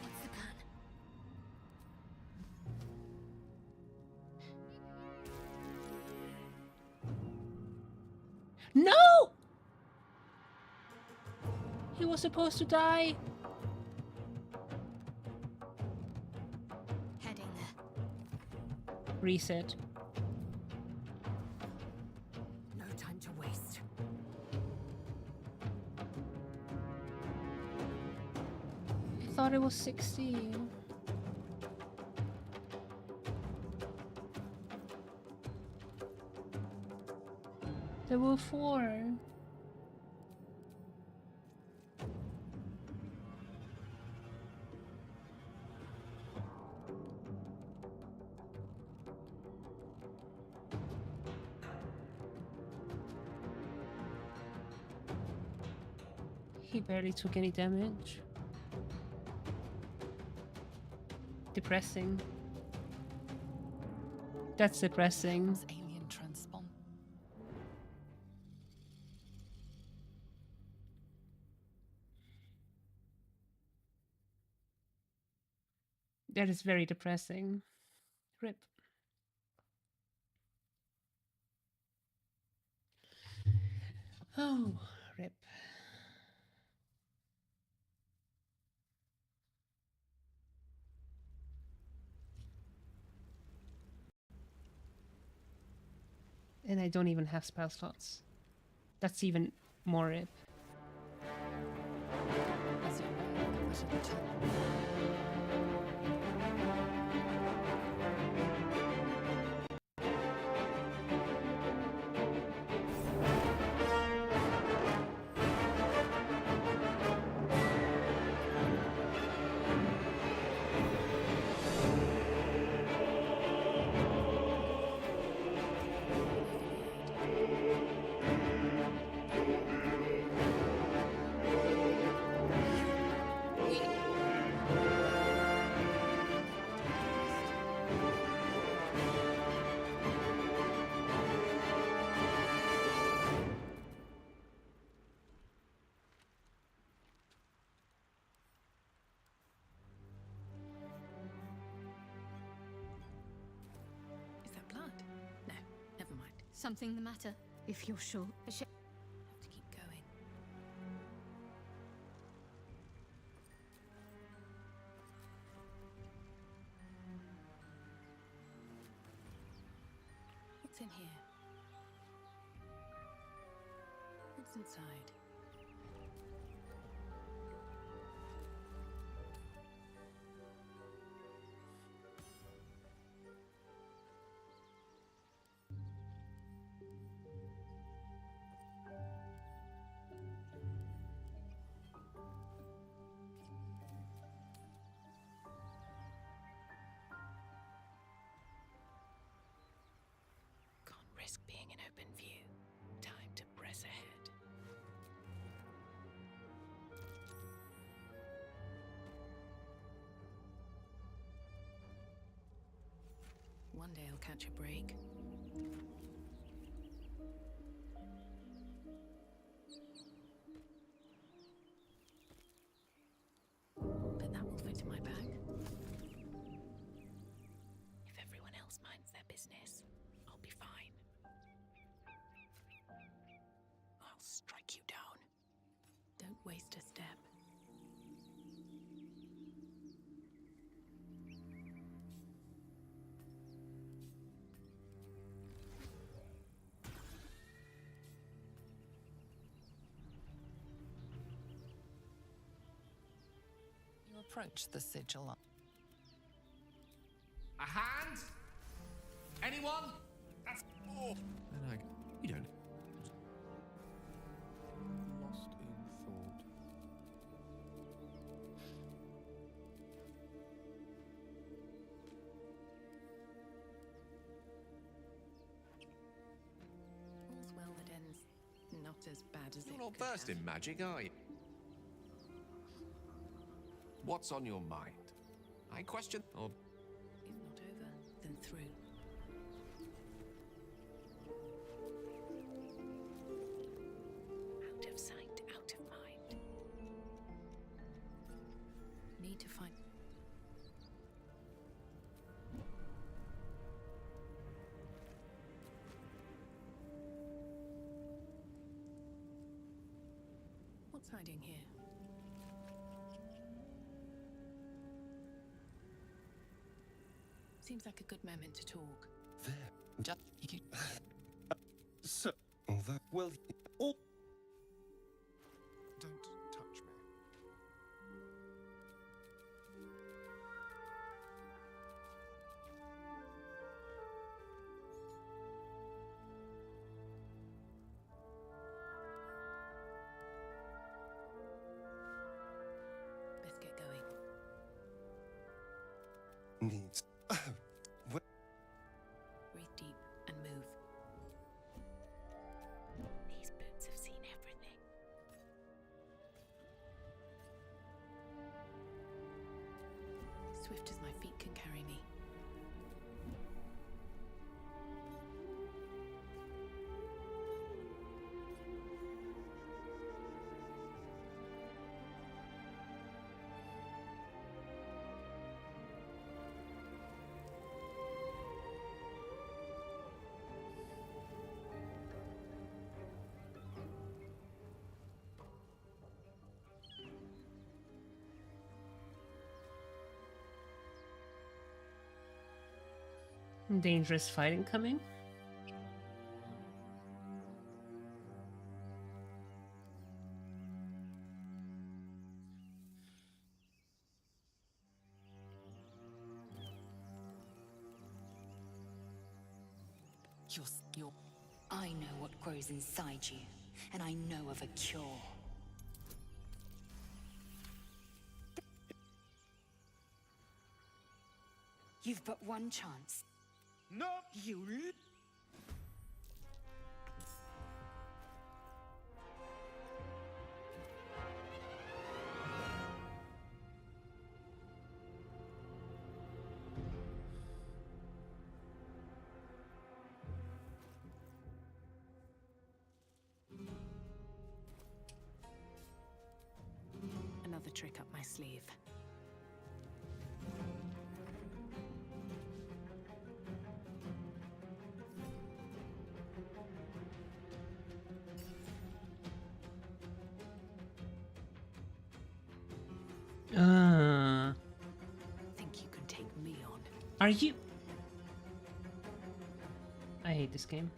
What's the plan? No! He was supposed to die. Heading there. Reset. No time to waste. I thought it was 60. There were 4. He barely took any damage. Depressing. That's depressing. Was alien transpond? That is very depressing. Rip. Oh, rip. And I don't even have spell slots. That's even more rip. As you know, I should return. Is that blood? No, never mind. Something the matter? If you're sure. Have to keep going. What's in here? What's inside? Risk being in open view. Time to press ahead. One day I'll catch a break. strike you down. Don't waste a step. You approach the sigil. A hand? Anyone? That's all. And you don't. Lost in thought. All's well that ends not as bad as You're it not could versed have. in magic, are you? What's on your mind? I question. Or If not over, then through. Out of sight, out of mind. Need to find. What's hiding here? Seems like a good moment to talk. there. Just you. So, although, well, oh. Don't touch me. Let's get going. Needs. Breathe deep and move. These boots have seen everything. Swift as my feet can carry me. Dangerous fighting coming. You're. I know what grows inside you, and I know of a cure. You've but one chance. No, you. Another trick up my sleeve. Think you can take me on? Are you? I hate this game.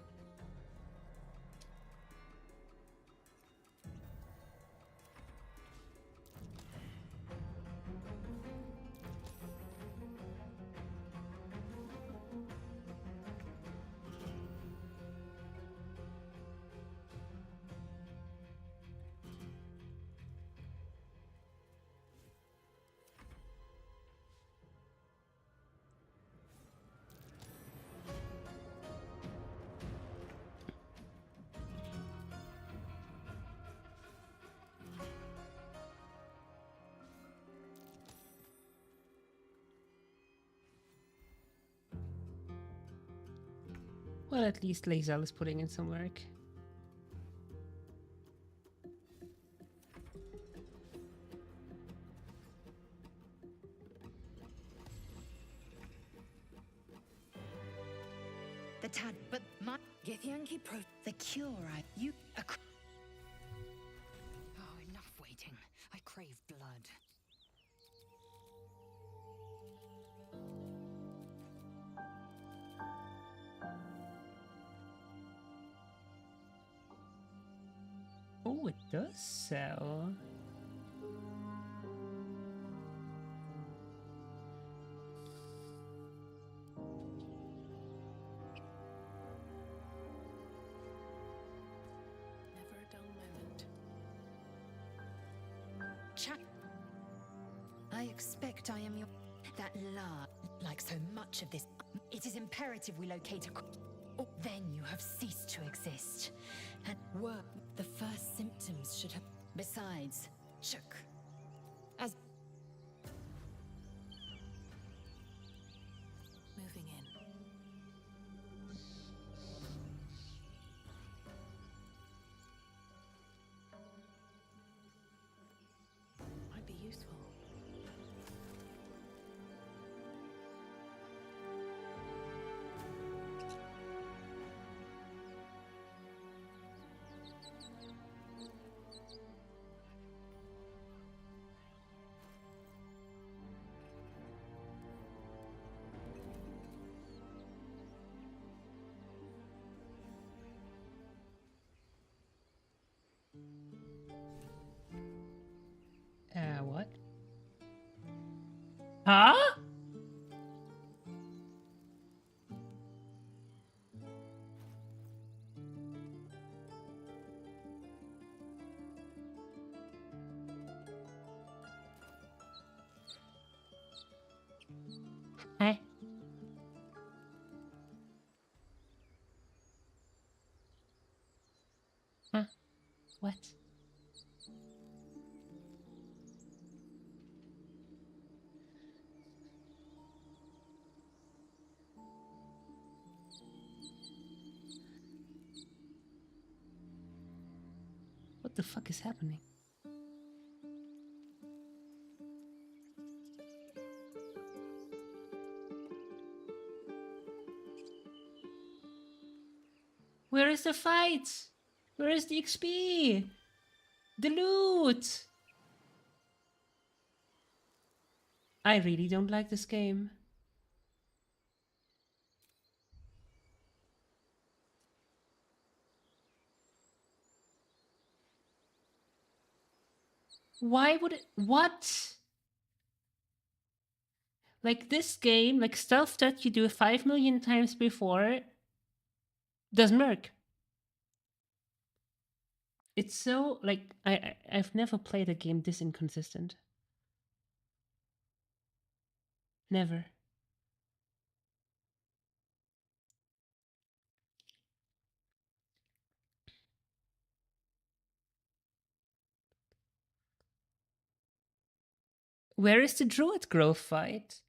Well, at least Lae'zel is putting in some work. The tad, but my Githyanki pro the cure. You crave blood. Oh, it does sell. Never a dull moment. Chat. I expect I am your... That like so much of this. It is imperative we locate a... Oh, then you have ceased to exist. And were the first symptoms should have... Besides, shook. As... Moving in. Might be useful. What? Huh? Hey. Huh? What? What the fuck is happening? Where is the fight? Where is the XP? The loot! I really don't like this game. Why would it... What? Like this game, like stuff that you do 5 million times before, doesn't work. It's so, like, I've never played a game this inconsistent. Never. Where is the Druid Grove fight?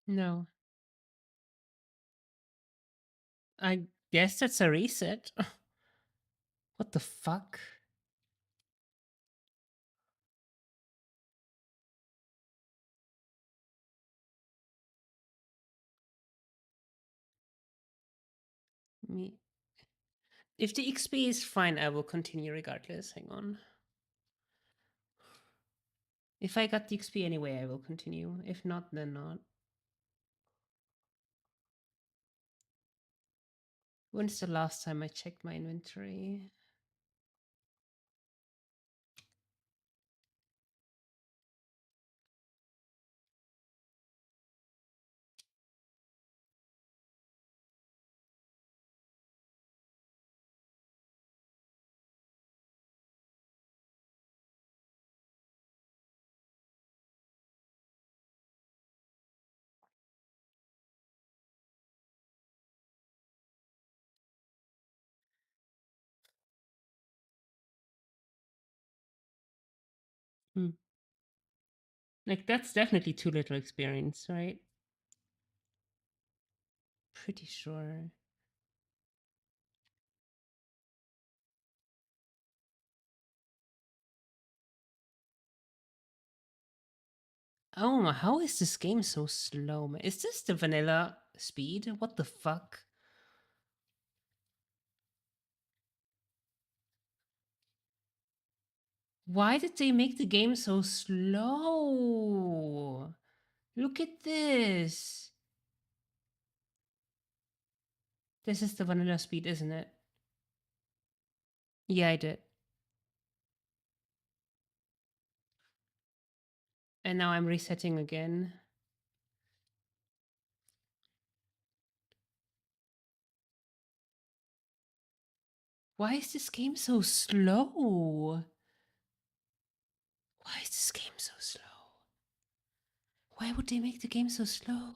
No. I guess that's a reset. What the fuck? Me. If the XP is fine, I will continue regardless. Hang on. If I got the XP anyway, I will continue. If not, then not. When's the last time I checked my inventory? Hmm. Like, that's definitely too little experience, right? Pretty sure. Oh my, how is this game so slow, man? Is this the vanilla speed? What the fuck? Why did they make the game so slow? Look at this. This is the vanilla speed, isn't it? Yeah, I did. And now I'm resetting again. Why is this game so slow? Why is this game so slow? Why would they make the game so slow?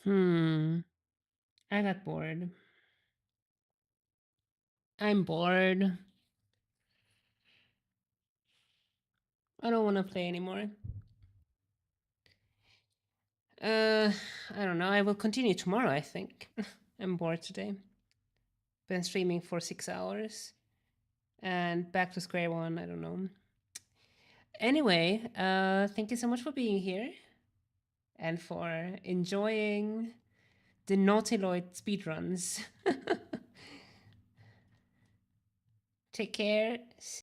I got bored. I'm bored. I don't want to play anymore. I don't know. I will continue tomorrow, I think. I'm bored today. Been streaming for 6 hours. And back to square one, I don't know. Anyway, thank you so much for being here. And for enjoying the Nautiloid speedruns. Take care.